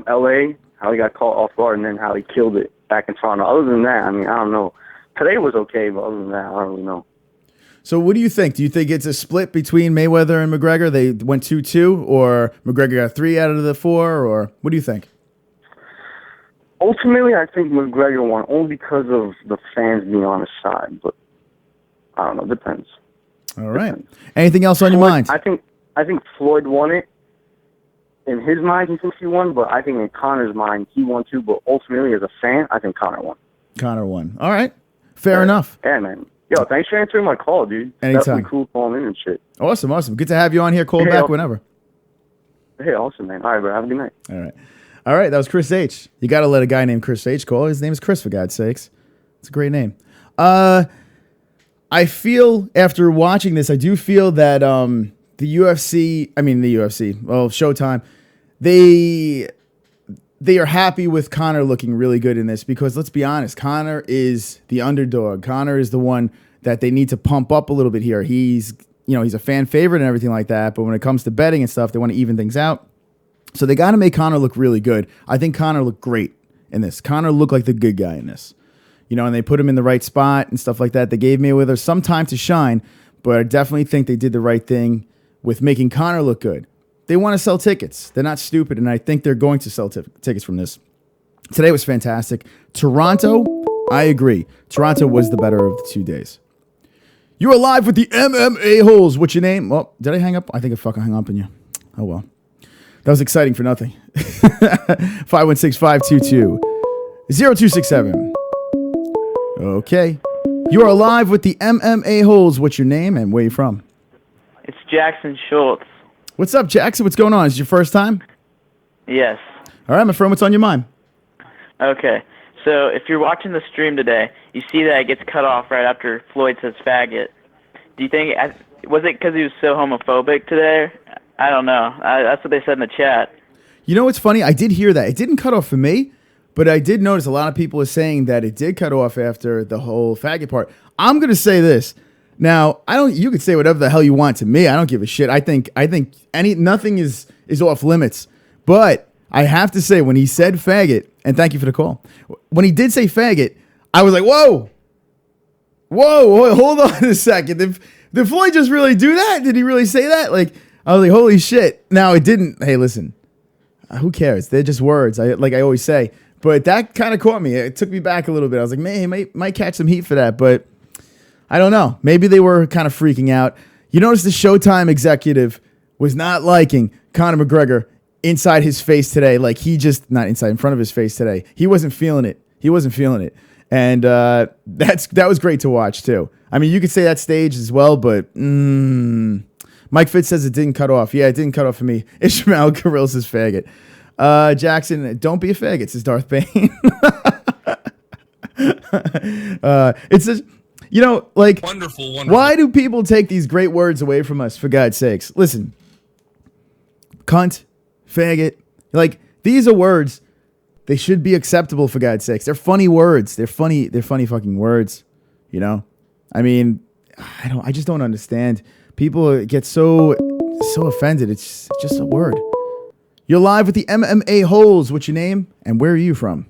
Speaker 8: L.A., how he got caught off guard, and then how he killed it back in Toronto. Other than that, I mean, I don't know. Today was okay, but other than that, I don't really know.
Speaker 3: So what do you think? Do you think it's a split between Mayweather and McGregor? They went 2-2, or McGregor got 3 out of the 4, or what do you think?
Speaker 8: Ultimately, I think McGregor won only because of the fans being on his side, but I don't know. Depends.
Speaker 3: All right. Anything else on your mind?
Speaker 8: I think Floyd won it. In his mind, he thinks he won, but I think in Conor's mind, he won too. But ultimately, as a fan, I think Conor won.
Speaker 3: Conor won. All right. Fair enough.
Speaker 8: Yeah, man. Yo, thanks for answering my call, dude.
Speaker 3: Anytime.
Speaker 8: Definitely cool calling in and shit.
Speaker 3: Awesome. Good to have you on here. Call back whenever.
Speaker 8: Hey, awesome, man. All right, bro. Have a good night.
Speaker 3: All right. That was Chris H. You got to let a guy named Chris H call. His name is Chris, for God's sakes. It's a great name. I feel, after watching this, I do feel that the UFC, well, Showtime, they are happy with Conor looking really good in this, because let's be honest, Conor is the underdog. Conor is the one that they need to pump up a little bit here. He's a fan favorite and everything like that, but when it comes to betting and stuff, they want to even things out. So they got to make Conor look really good. I think Conor looked great in this. Conor looked like the good guy in this. And they put him in the right spot and stuff like that. They gave Mayweather some time to shine, but I definitely think they did the right thing with making Conor look good. They want to sell tickets. They're not stupid, and I think they're going to sell tickets from this. Today was fantastic. Toronto, I agree. Toronto was the better of the 2 days. You are live with the MMA Holes. What's your name? Well, did I hang up? I think I fucking hung up on you. Oh, well. That was exciting for nothing. 516-522-0267. Okay. You are live with the MMA Holes. What's your name and where you from?
Speaker 9: It's Jackson Schultz.
Speaker 3: What's up, Jackson? What's going on? Is it your first time?
Speaker 9: Yes.
Speaker 3: All right, my friend. What's on your mind?
Speaker 9: Okay. So if you're watching the stream today, you see that it gets cut off right after Floyd says faggot. Do you think, was it because he was so homophobic today? I don't know. That's what they said in the chat.
Speaker 3: You know what's funny? I did hear that. It didn't cut off for me, but I did notice a lot of people are saying that it did cut off after the whole faggot part. I'm going to say this. Now, you could say whatever the hell you want to me. I don't give a shit. I think nothing is off limits. But I have to say, when he said faggot, and thank you for the call, when he did say faggot, I was like, whoa, hold on a second. Did Floyd just really do that? Did he really say that? Like, I was like, holy shit. Now, it didn't. Hey, listen, who cares? They're just words, like I always say. But that kind of caught me. It took me back a little bit. I was like, man, he might catch some heat for that. But I don't know. Maybe they were kind of freaking out. You notice the Showtime executive was not liking Conor McGregor inside his face today. Like, he just, not inside, in front of his face today. He wasn't feeling it. And that was great to watch, too. I mean, you could say that stage as well, but Mike Fitz says it didn't cut off. Yeah, it didn't cut off for me. Ishmael Kirill says faggot. Jackson, don't be a faggot, says Darth Bane. It's just, you know, like,
Speaker 2: Wonderful.
Speaker 3: why do people take these great words away from us, for God's sakes? Listen, cunt, faggot, like, these are words. They should be acceptable, for God's sakes. They're funny words. They're funny fucking words, you know? I mean, I just don't understand. People get so offended. It's just a word. You're live with the MMA-Holes. What's your name? And where are you from?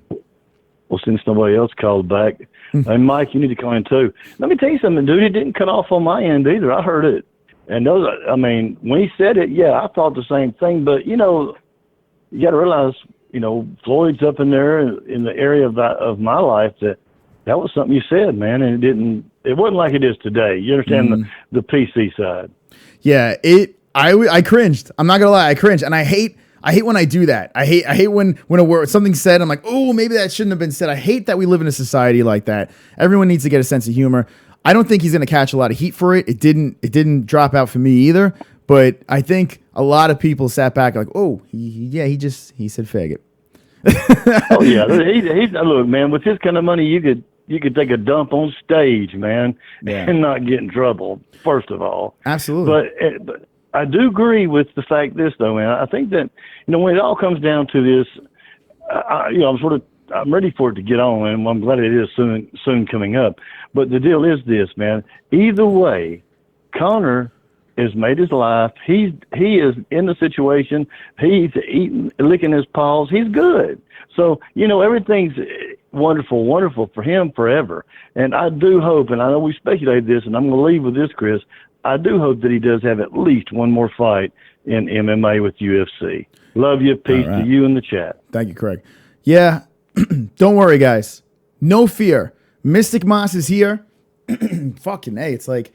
Speaker 7: Well, since nobody else called back, hey, Mike, you need to call in too. Let me tell you something, dude. It didn't cut off on my end either. I heard it. And those, I mean, when he said it, yeah, I thought the same thing. But, you know, you got to realize, you know, Floyd's up in there in the area of my life that was something you said, man. And it wasn't like it is today. You understand the PC side. Yeah, I cringed. I'm not going to lie. I cringed. And I hate when I do that. I hate when a word, something's said, I'm like, oh, maybe that shouldn't have been said. I hate that we live in a society like that. Everyone needs to get a sense of humor. I don't think he's going to catch a lot of heat for it. It didn't drop out for me either. But I think a lot of people sat back like, oh, he said faggot. Oh yeah, look, man. With his kind of money, you could take a dump on stage, man, and not get in trouble. First of all,
Speaker 3: absolutely.
Speaker 7: But I do agree with the fact this though, man. I think that, you know, when it all comes down to this, I'm ready for it to get on, and I'm glad it is soon coming up. But the deal is this, man. Either way, Conor has made his life. He is in the situation. He's licking his paws. He's good. So, you know, everything's wonderful for him forever. And I do hope, and I know we speculated this, and I'm going to leave with this, Chris. I do hope that he does have at least one more fight in MMA with UFC. Love you. Peace to you in the chat.
Speaker 3: Thank you, Craig. Yeah, don't worry, guys. No fear. Mystic Moss is here. Fucking A. It's like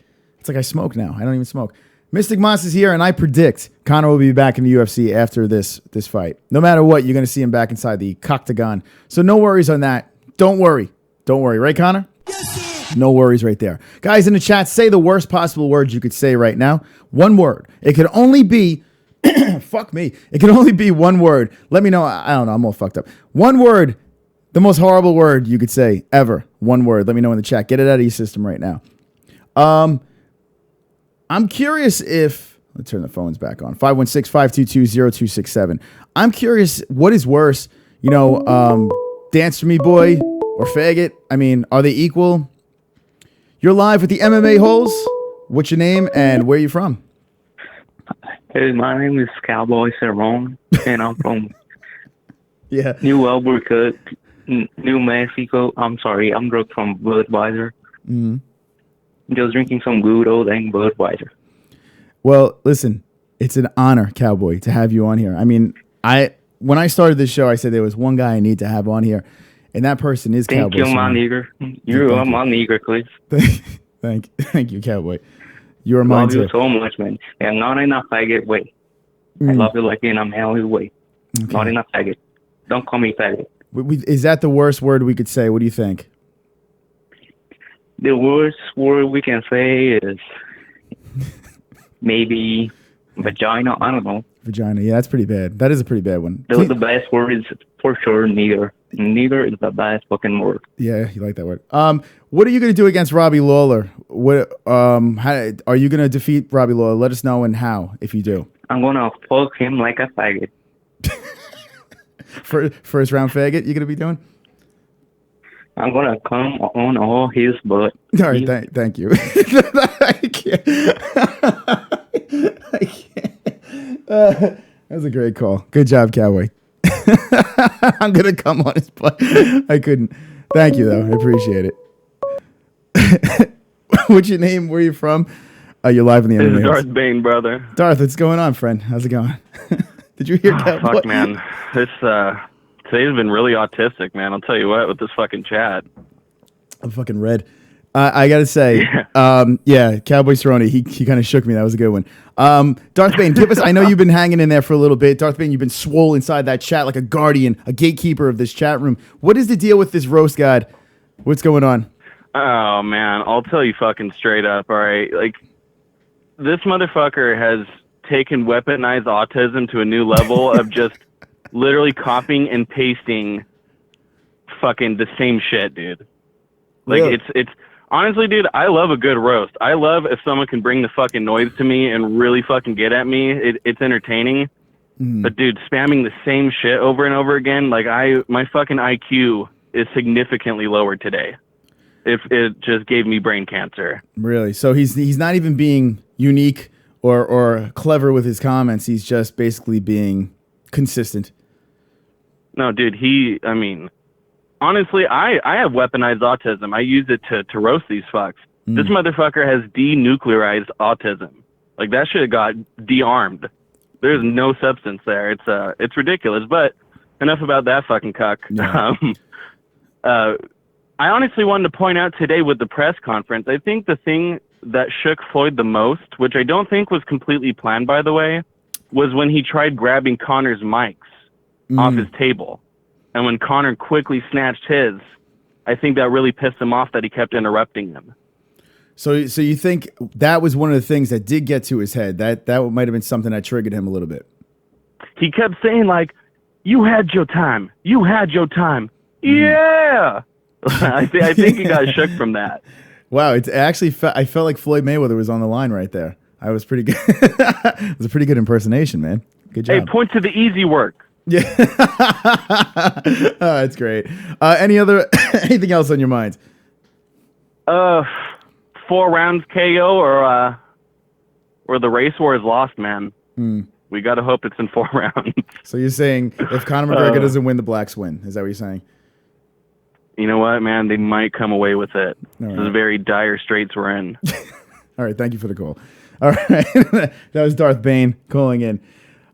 Speaker 3: I smoke now. I don't even smoke. Mystic Moss is here, and I predict Conor will be back in the UFC after this fight. No matter what, you're going to see him back inside the octagon. So no worries on that. Don't worry. Right, Conor? Yes, sir. No worries right there. Guys in the chat, say the worst possible words you could say right now. One word. It could only be, fuck me. It could only be one word. Let me know. I don't know. I'm all fucked up. One word. The most horrible word you could say ever. One word. Let me know in the chat. Get it out of your system right now. I'm curious if, let's turn the phones back on. 516-522-0267. I'm curious what is worse, you know, dance for me, boy, or faggot. I mean, are they equal? You're live with the MMA-Holes. What's your name and where are you from?
Speaker 10: Hey, my name is Cowboy Cerrone, and I'm from
Speaker 3: Yeah.
Speaker 10: New Albuquerque, New Mexico. I'm sorry, I'm drunk from Budweiser.
Speaker 3: Mm-hmm.
Speaker 10: Just drinking some good old dang Budweiser.
Speaker 3: Well, listen, it's an honor, Cowboy, to have you on here. I mean, when I started this show, I said there was one guy I need to have on here, and that person is Cowboy.
Speaker 10: Thank you, my nigger. You are my nigger, please.
Speaker 3: Thank you, Cowboy. You are mine
Speaker 10: love
Speaker 3: too.
Speaker 10: You so much, man. And not in a faggot way. I love you like in a manly way. Okay. Not in a faggot. Don't call me faggot.
Speaker 3: Is that the worst word we could say? What do you think?
Speaker 10: The worst word we can say is maybe vagina. I don't know.
Speaker 3: Vagina. Yeah, that's pretty bad. That is a pretty bad one.
Speaker 10: The best word is for sure neither. Neither is the best fucking word.
Speaker 3: Yeah, you like that word. What are you going to do against Robbie Lawler? What? How are you going to defeat Robbie Lawler? Let us know and how if you do.
Speaker 10: I'm gonna fuck him like a faggot.
Speaker 3: First round faggot. You're going to be doing.
Speaker 10: I'm gonna come on all his butt.
Speaker 3: All right, thank you. I can't. That was a great call. Good job, Cowboy. I'm gonna come on his butt. I couldn't. Thank you though. I appreciate it. What's your name? Where are you from? You're live in the
Speaker 11: This
Speaker 3: MMA.
Speaker 11: is Darth Bane, brother.
Speaker 3: Darth, what's going on, friend? How's it going? Did you hear that?
Speaker 11: Fuck, man. This today's been really autistic, man. I'll tell you what, with this fucking chat.
Speaker 3: I'm fucking red. I gotta say, Cowboy Cerrone, he kind of shook me. That was a good one. Darth Bane, give us. I know you've been hanging in there for a little bit. Darth Bane, you've been swole inside that chat like a guardian, a gatekeeper of this chat room. What is the deal with this roast god? What's going on?
Speaker 11: Oh man, I'll tell you fucking straight up. All right, like this motherfucker has taken weaponized autism to a new level of just literally copying and pasting fucking the same shit, dude. Like
Speaker 3: Really?
Speaker 11: it's honestly, dude, I love a good roast. I love if someone can bring the fucking noise to me and really fucking get at me. It's entertaining. But dude, spamming the same shit over and over again, like my fucking IQ is significantly lower today. If it just gave me brain cancer.
Speaker 3: Really? So he's not even being unique or clever with his comments. He's just basically being consistent.
Speaker 11: No, dude, I mean, honestly, I have weaponized autism. I use it to roast these fucks. This motherfucker has denuclearized autism. Like, that shit got de-armed. There's no substance there. It's ridiculous. But enough about that fucking cuck.
Speaker 3: Yeah.
Speaker 11: I honestly wanted to point out today with the press conference, I think the thing that shook Floyd the most, which I don't think was completely planned, by the way, was when he tried grabbing Conor's mics off his table. And when Conor quickly snatched his, I think that really pissed him off that he kept interrupting him.
Speaker 3: So you think that was one of the things that did get to his head? That might have been something that triggered him a little bit.
Speaker 11: He kept saying, like, you had your time. You had your time. Yeah! I think he got shook from that.
Speaker 3: Wow, it actually I felt like Floyd Mayweather was on the line right there. I was pretty good. It was a pretty good impersonation, man. Good job.
Speaker 11: Hey, point to the easy work.
Speaker 3: Yeah, oh, that's great. Anything else on your mind?
Speaker 11: 4 rounds KO or the race war is lost, man. We got to hope it's in 4 rounds.
Speaker 3: So you're saying if Conor McGregor doesn't win, the blacks win? Is that what you're saying?
Speaker 11: You know what, man? They might come away with it.
Speaker 3: All
Speaker 11: This
Speaker 3: right.
Speaker 11: is very dire straits we're in.
Speaker 3: All right, thank you for the call. All right, that was Darth Bane calling in.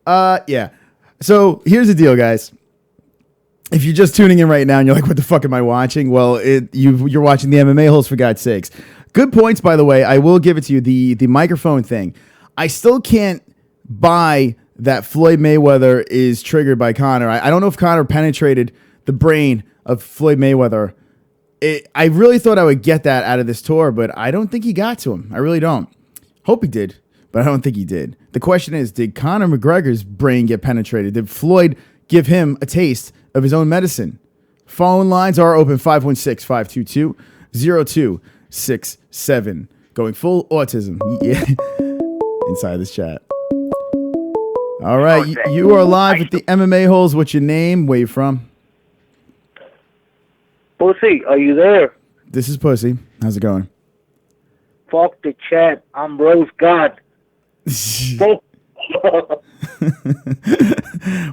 Speaker 3: Yeah. So here's the deal, guys. If you're just tuning in right now and you're like, what the fuck am I watching? Well, you're watching the MMA-Holes, for God's sakes. Good points, by the way. I will give it to you. The microphone thing. I still can't buy that Floyd Mayweather is triggered by Conor. I don't know if Conor penetrated the brain of Floyd Mayweather. I really thought I would get that out of this tour, but I don't think he got to him. I really don't. Hope he did, but I don't think he did. The question is, did Conor McGregor's brain get penetrated? Did Floyd give him a taste of his own medicine? Phone lines are open, 516-522-0267. Going full autism. Yeah. Inside this chat. All right, you are live with the MMA-Holes. What's your name? Where you from?
Speaker 12: Pussy, are you there?
Speaker 3: This is Pussy. How's it going?
Speaker 12: Fuck the chat. I'm Rose God.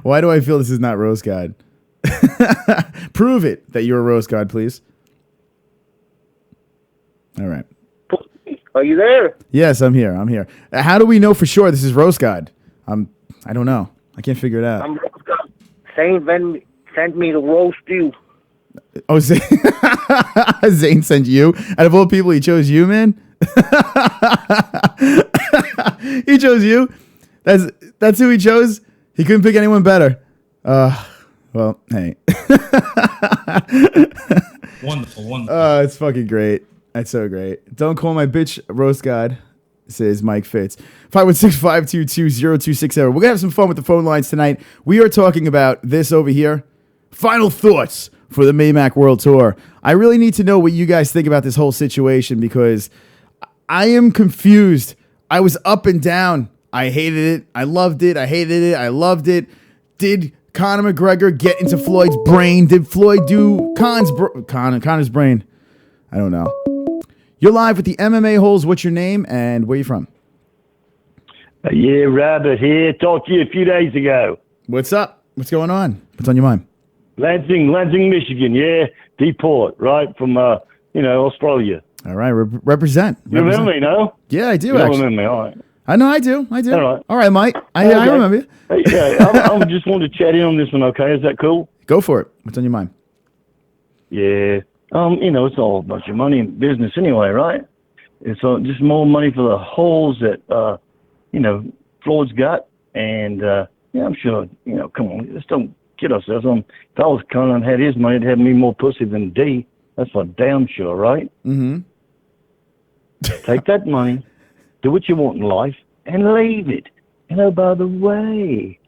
Speaker 3: Why do I feel this is not Rose God? Prove it that you're a Rose God, please. All right.
Speaker 12: Pussy, are you there?
Speaker 3: Yes, I'm here. I'm here. How do we know for sure this is Rose God? I don't know. I can't figure it out.
Speaker 12: I'm Rose God. Zane sent me to roast you.
Speaker 3: Oh, Zane, Zane sent you? Out of all people, he chose you, man? He chose you? That's who he chose? He couldn't pick anyone better. Well, hey.
Speaker 2: Wonderful.
Speaker 3: Oh, it's fucking great. That's so great. Don't call my bitch Roast God, says Mike Fitz. 516-522-0260. We're going to have some fun with the phone lines tonight. We are talking about this over here. Final thoughts for the Maymac World Tour. I really need to know what you guys think about this whole situation because I am confused. I was up and down. I hated it. I loved it. I hated it. I loved it. Did Conor McGregor get into Floyd's brain? Did Floyd do Conor's brain? I don't know. You're live with the MMA-Holes. What's your name and where you from?
Speaker 7: Yeah, Robert here. Talked to you a few days ago.
Speaker 3: What's up? What's going on? What's on your mind?
Speaker 7: Lansing, Michigan. Yeah, deport, right, from, Australia.
Speaker 3: All right, represent.
Speaker 7: You remember me, no?
Speaker 3: Yeah, I do,
Speaker 7: You don't
Speaker 3: actually.
Speaker 7: remember me, all right.
Speaker 3: I know, I do. All right, Mike. I remember you.
Speaker 7: Hey, yeah, I just wanted to chat in on this one, okay? Is that cool?
Speaker 3: Go for it. What's on your mind?
Speaker 7: Yeah. It's all a bunch of money in business anyway, right? It's just more money for the holes that, Floyd's got. And, I'm sure, come on, let's don't kid ourselves. If I was Conor and had his money, it'd have me more pussy than D. That's for damn sure, right?
Speaker 3: Mm-hmm.
Speaker 7: Take that money, do what you want in life, and leave it. And oh, by the way,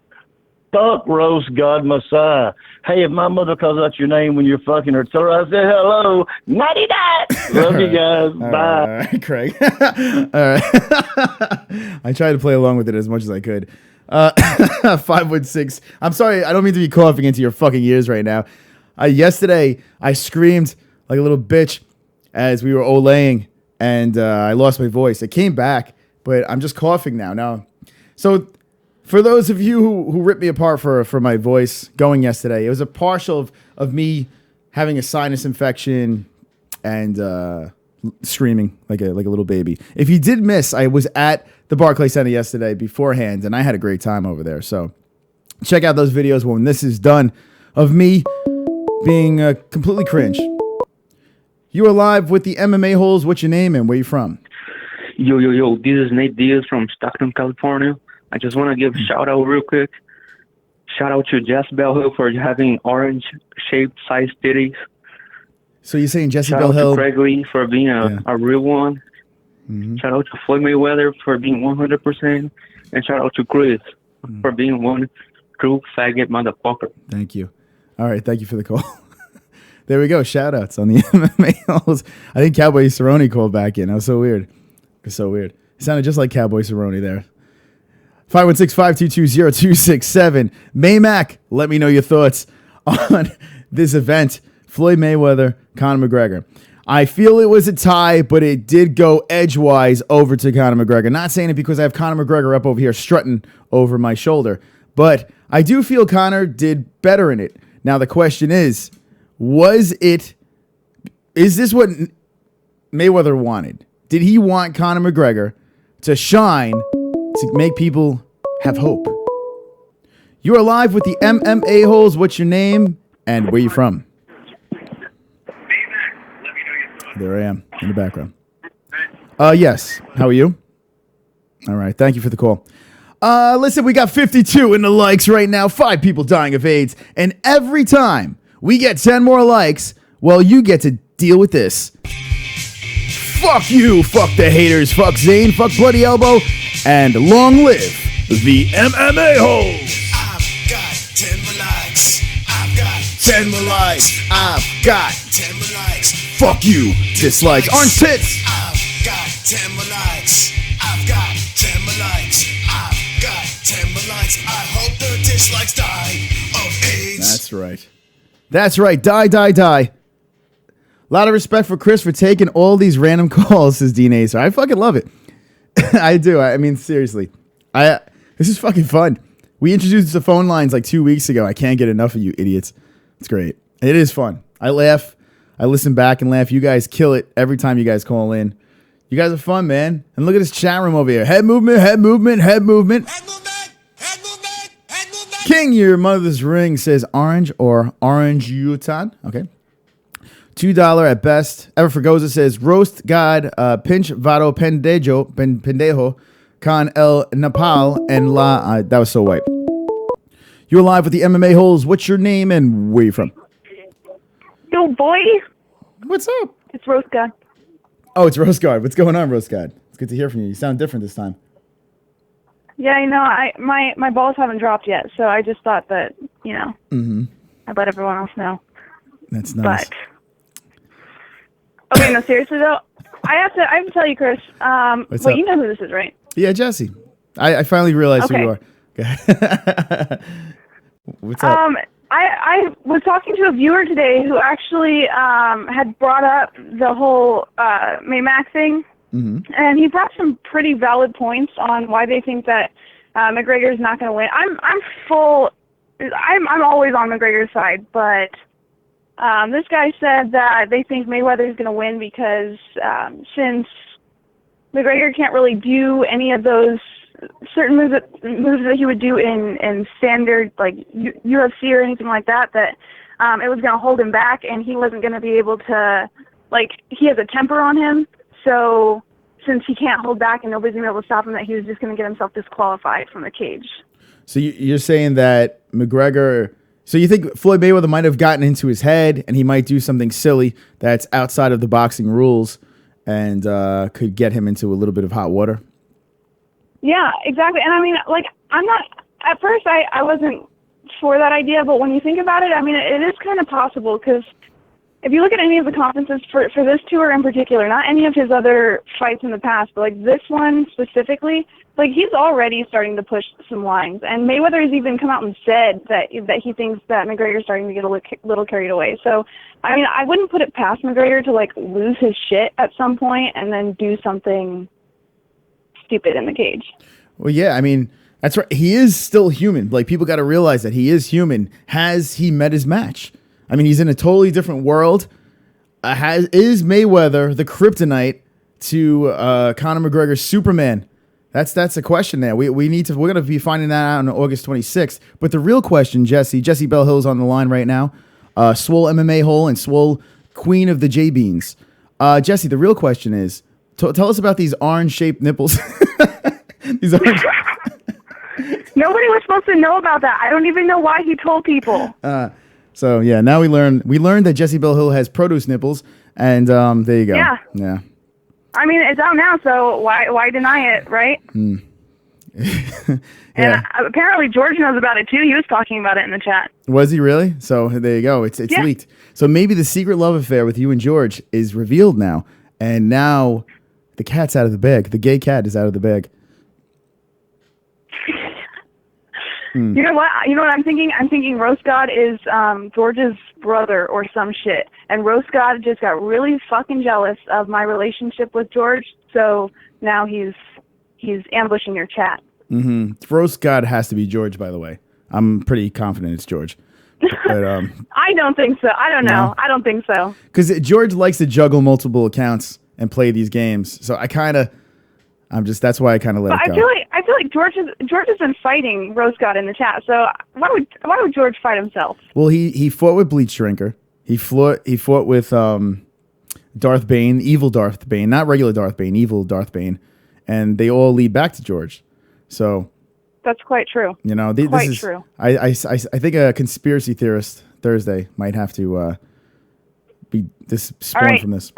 Speaker 7: fuck Roast God Messiah. Hey, if my mother calls out your name when you're fucking her, tell her I said hello. Nighty night. Love you guys. Bye.
Speaker 3: All right, Craig. All right. I tried to play along with it as much as I could. 516. I'm sorry. I don't mean to be coughing into your fucking ears right now. Yesterday, I screamed like a little bitch as we were olaying, and I lost my voice. It came back, but I'm just coughing now. So for those of you who ripped me apart for my voice going yesterday, it was a partial of me having a sinus infection and screaming like a little baby. If you did miss, I was at the Barclays Center yesterday beforehand, and I had a great time over there. So check out those videos when this is done of me being completely cringe. You are live with the MMA-Holes. What's your name and where you from?
Speaker 10: Yo, this is Nate Diaz from Stockton, California. I just want to give a shout out real quick. Shout out to Jess Bellhill for having orange-shaped size titties.
Speaker 3: So you're saying Jesse
Speaker 10: Shout
Speaker 3: Bellhill?
Speaker 10: out to Gregory for being a real one.
Speaker 3: Mm-hmm.
Speaker 10: Shout out to Floyd Mayweather for being 100%. And shout out to Chris for being one true faggot motherfucker.
Speaker 3: Thank you. All right, thank you for the call. There we go. Shout outs on the MMA-Holes. I think Cowboy Cerrone called back in. That was so weird. It was so weird. It sounded just like Cowboy Cerrone there. 516-522-0267. Maymac, let me know your thoughts on this event. Floyd Mayweather, Conor McGregor. I feel it was a tie, but it did go edgewise over to Conor McGregor. Not saying it because I have Conor McGregor up over here strutting over my shoulder, but I do feel Conor did better in it. Now the question is this what Mayweather wanted? Did he want Conor McGregor to shine to make people have hope? You are live with the MMA-Holes. What's your name and where you from? There I am in the background. Yes. How are you? All right. Thank you for the call. Listen, we got 52 in the likes right now. 5 people dying of AIDS. And every time we get 10 more likes, well, you get to deal with this. Fuck you. Fuck the haters. Fuck Zane. Fuck Bloody Elbow. And long live the MMA-Holes.
Speaker 4: I've got 10 more likes. I've got
Speaker 3: 10 more likes. I've got
Speaker 4: 10 more likes.
Speaker 3: Fuck you. Dislikes. Orange tits.
Speaker 4: I've got 10 more likes. I've got 10 more likes. I've got 10 more likes. I hope the dislikes die of AIDS.
Speaker 3: That's right. That's right. Die. A lot of respect for Chris for taking all these random calls, says Dean Acer. I fucking love it. I do. I mean, seriously. This is fucking fun. We introduced the phone lines like 2 weeks ago. I can't get enough of you idiots. It's great. It is fun. I laugh. I listen back and laugh. You guys kill it every time you guys call in. You guys are fun, man. And look at this chat room over here. Head movement, head movement, head movement.
Speaker 4: Head movement, head movement, head movement.
Speaker 3: King, your mother's ring says orange or orange Yutan. Okay. $2 at best. Ever Forgoza says roast god pinch vado pendejo con el Nepal and la. That was so white. You're live with the MMA-Holes. What's your name and where you from?
Speaker 13: Yo, boy.
Speaker 3: What's up?
Speaker 13: It's Roast God.
Speaker 3: Oh, it's Roast God. What's going on, Roast God? It's good to hear from you. You sound different this time.
Speaker 13: Yeah, I know. My balls haven't dropped yet, so I just thought that,
Speaker 3: Mm-hmm.
Speaker 13: I'd let everyone else know.
Speaker 3: That's nice.
Speaker 13: But okay, no, seriously though, I have to tell you, Chris.
Speaker 3: What's
Speaker 13: wait,
Speaker 3: up?
Speaker 13: you know who this is, right?
Speaker 3: Yeah, Jesse. I finally realized who
Speaker 13: Okay.
Speaker 3: you are. What's up?
Speaker 13: I was talking to a viewer today who actually had brought up the whole Maymac thing, and he brought some pretty valid points on why they think that McGregor's not going to win. I'm full I'm always on McGregor's side, but this guy said that they think Mayweather is going to win because since McGregor can't really do any of those certain moves that he would do in standard like UFC or anything like that, that it was going to hold him back, and he wasn't going to be able to, like, he has a temper on him, so since he can't hold back and nobody's going to be able to stop him, that he was just going to get himself disqualified from the cage.
Speaker 3: So you're saying that McGregor... So you think Floyd Mayweather might have gotten into his head and he might do something silly that's outside of the boxing rules and could get him into a little bit of hot water?
Speaker 13: Yeah, exactly. And I mean, like, I'm not... At first, I wasn't for that idea, but when you think about it, I mean, it is kind of possible, because if you look at any of the conferences for this tour in particular, not any of his other fights in the past, but like this one specifically, like, he's already starting to push some lines. And Mayweather has even come out and said that he thinks that McGregor's starting to get a little carried away. So, I mean, I wouldn't put it past McGregor to, like, lose his shit at some point and then do something stupid in the cage.
Speaker 3: Well, yeah, I mean, that's right. He is still human. Like, people got to realize that he is human. Has he met his match? I mean, he's in a totally different world. Is Mayweather the kryptonite to Conor McGregor's Superman? That's a question there. We're going to be finding that out on August 26th. But the real question, Jesse Bell Hill's on the line right now. Swole MMA-Hole and Swole Queen of the J-Beans. Jesse, the real question is, tell us about these orange-shaped nipples. These orange...
Speaker 13: Nobody was supposed to know about that. I don't even know why he told people.
Speaker 3: So yeah, now we learned that Jesse Bell Hill has produce nipples, and there you go. Yeah.
Speaker 13: I mean, it's out now, so why deny it, right?
Speaker 3: Yeah.
Speaker 13: And apparently George knows about it too. He was talking about it in the chat.
Speaker 3: Was he really? So there you go. It's leaked. So maybe the secret love affair with you and George is revealed now, and now the cat's out of the bag. The gay cat is out of the bag.
Speaker 13: You know what? You know what I'm thinking? I'm thinking Roast God is George's brother or some shit. And Roast God just got really fucking jealous of my relationship with George, so now he's ambushing your chat.
Speaker 3: Roast God has to be George, by the way. I'm pretty confident it's George. But,
Speaker 13: I don't think so. I don't know. I don't think so.
Speaker 3: Because George likes to juggle multiple accounts and play these games. So that's why I kind of let it go.
Speaker 13: I feel like George has been fighting Rose God in the chat. So why would George fight himself?
Speaker 3: Well, he fought with Bleach Drinker. He fought with Darth Bane, evil Darth Bane, not regular Darth Bane, evil Darth Bane, and they all lead back to George. So
Speaker 13: that's quite true.
Speaker 3: You know,
Speaker 13: quite
Speaker 3: this is
Speaker 13: true.
Speaker 3: I think a conspiracy theorist Thursday might have to be spawned from this.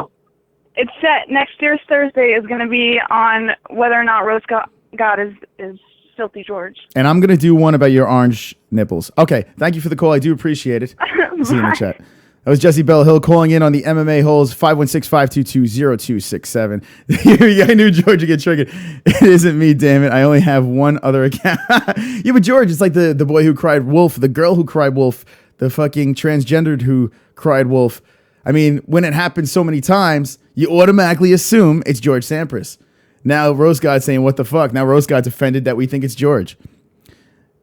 Speaker 13: It's set. Next year's Thursday is going to be on whether or not Rose God is Filthy George.
Speaker 3: And I'm going to do one about your orange nipples. Okay, thank you for the call. I do appreciate it. See you in the chat. That was Jesse Bell Hill calling in on the MMA-Holes, 516-522-0267. I knew George would get triggered. It isn't me, damn it. I only have one other account. Yeah, but George, it's like the boy who cried wolf, the girl who cried wolf, the fucking transgendered who cried wolf. I mean, when it happens so many times, you automatically assume it's George Sampras. Now Rose God's saying, what the fuck? Now Rose God's offended that we think it's George.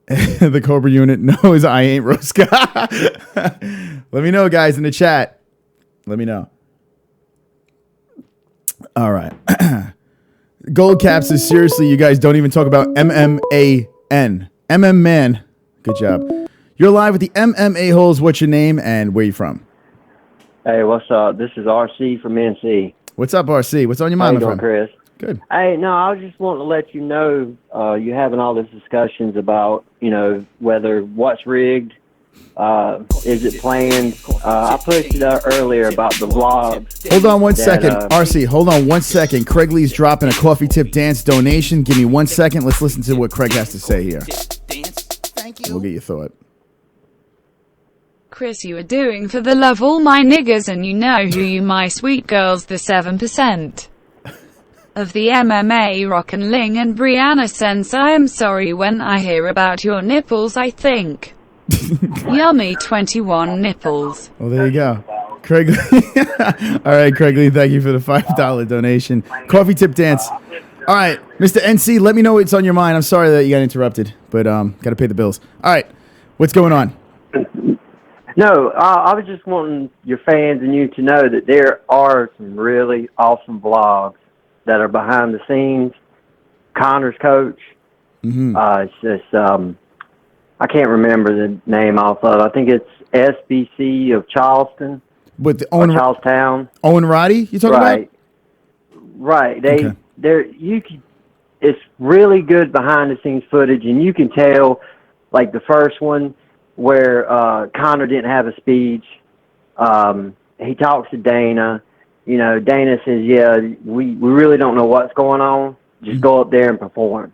Speaker 3: The Cobra unit knows I ain't Rose God. Let me know, guys, in the chat. Let me know. All right. Gold Caps is seriously, you guys don't even talk about MMA-N. MM-Man. Good job. You're live with the MMA-Holes. What's your name and where you from?
Speaker 14: Hey, what's up? This is RC from NC.
Speaker 3: What's up, RC? What's on your mind,
Speaker 14: my
Speaker 3: friend?
Speaker 14: Chris?
Speaker 3: Good.
Speaker 14: Hey, no, I was just wanting to let you know you're having all these discussions about, whether what's rigged, is it planned? I posted out earlier about the vlog.
Speaker 3: Hold on one second. RC, hold on one second. Craig Lee's dropping a coffee tip dance donation. Give me 1 second. Let's listen to what Craig has to say here. We'll get your thought.
Speaker 15: Chris, you are doing for the love all my niggas, and you know who you my sweet girls, the 7% of the MMA rock and Ling and Brianna sense. I am sorry when I hear about your nipples, I think yummy 21 nipples.
Speaker 3: Well, there you go. Craig Lee. All right, Craig Lee, thank you for the $5 donation. Coffee tip dance. All right, Mr. NC, let me know what's on your mind. I'm sorry that you got interrupted, but got to pay the bills. All right. What's going on?
Speaker 14: No, I was just wanting your fans and you to know that there are some really awesome vlogs that are behind the scenes. Conor's coach. It's just I can't remember the name off of. I think it's SBC of Charleston.
Speaker 3: With the
Speaker 14: Charlestown.
Speaker 3: Owen Roddy, you talking about?
Speaker 14: Right.
Speaker 3: Okay.
Speaker 14: It's really good behind the scenes footage, and you can tell, like the first one where Conor didn't have a speech. He talks to Dana. You know, Dana says, "Yeah, we really don't know what's going on. Just go up there and perform."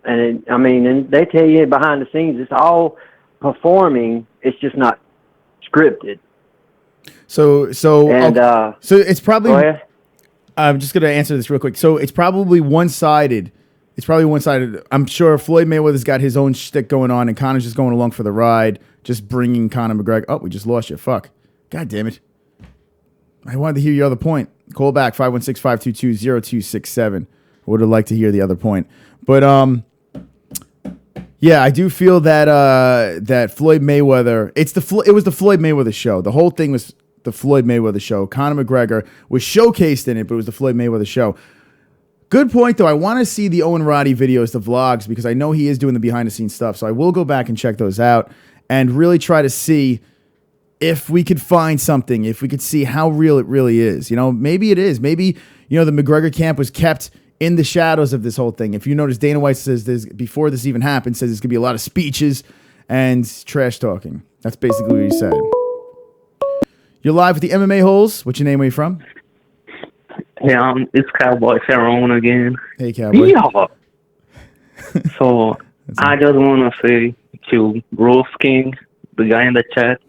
Speaker 14: And and they tell you behind the scenes, it's all performing. It's just not scripted.
Speaker 3: So it's probably.
Speaker 14: Go ahead.
Speaker 3: I'm just gonna answer this real quick. So it's probably one-sided. I'm sure Floyd Mayweather's got his own shtick going on, and Conor's just going along for the ride, just bringing Conor McGregor. Oh, we just lost you. Fuck. God damn it. I wanted to hear your other point. Call back 516-522-0267. I would have liked to hear the other point, but yeah, I do feel that that Floyd Mayweather. It was the Floyd Mayweather show. The whole thing was the Floyd Mayweather show. Conor McGregor was showcased in it, but it was the Floyd Mayweather show. Good point, though. I want to see the Owen Roddy videos, the vlogs, because I know he is doing the behind-the-scenes stuff. So I will go back and check those out and really try to see if we could find something, if we could see how real it really is. You know, maybe it is. Maybe, you know, the McGregor camp was kept in the shadows of this whole thing. If you notice, Dana White says before this even happened, says there's going to be a lot of speeches and trash talking. That's basically what he said. You're live with the MMA-Holes. What's your name? Where you from?
Speaker 10: Yeah, it's Cowboy Pharaoh again.
Speaker 3: Hey, Cowboy.
Speaker 10: Yeah. So I just want to say to Rose King, the guy in the chat,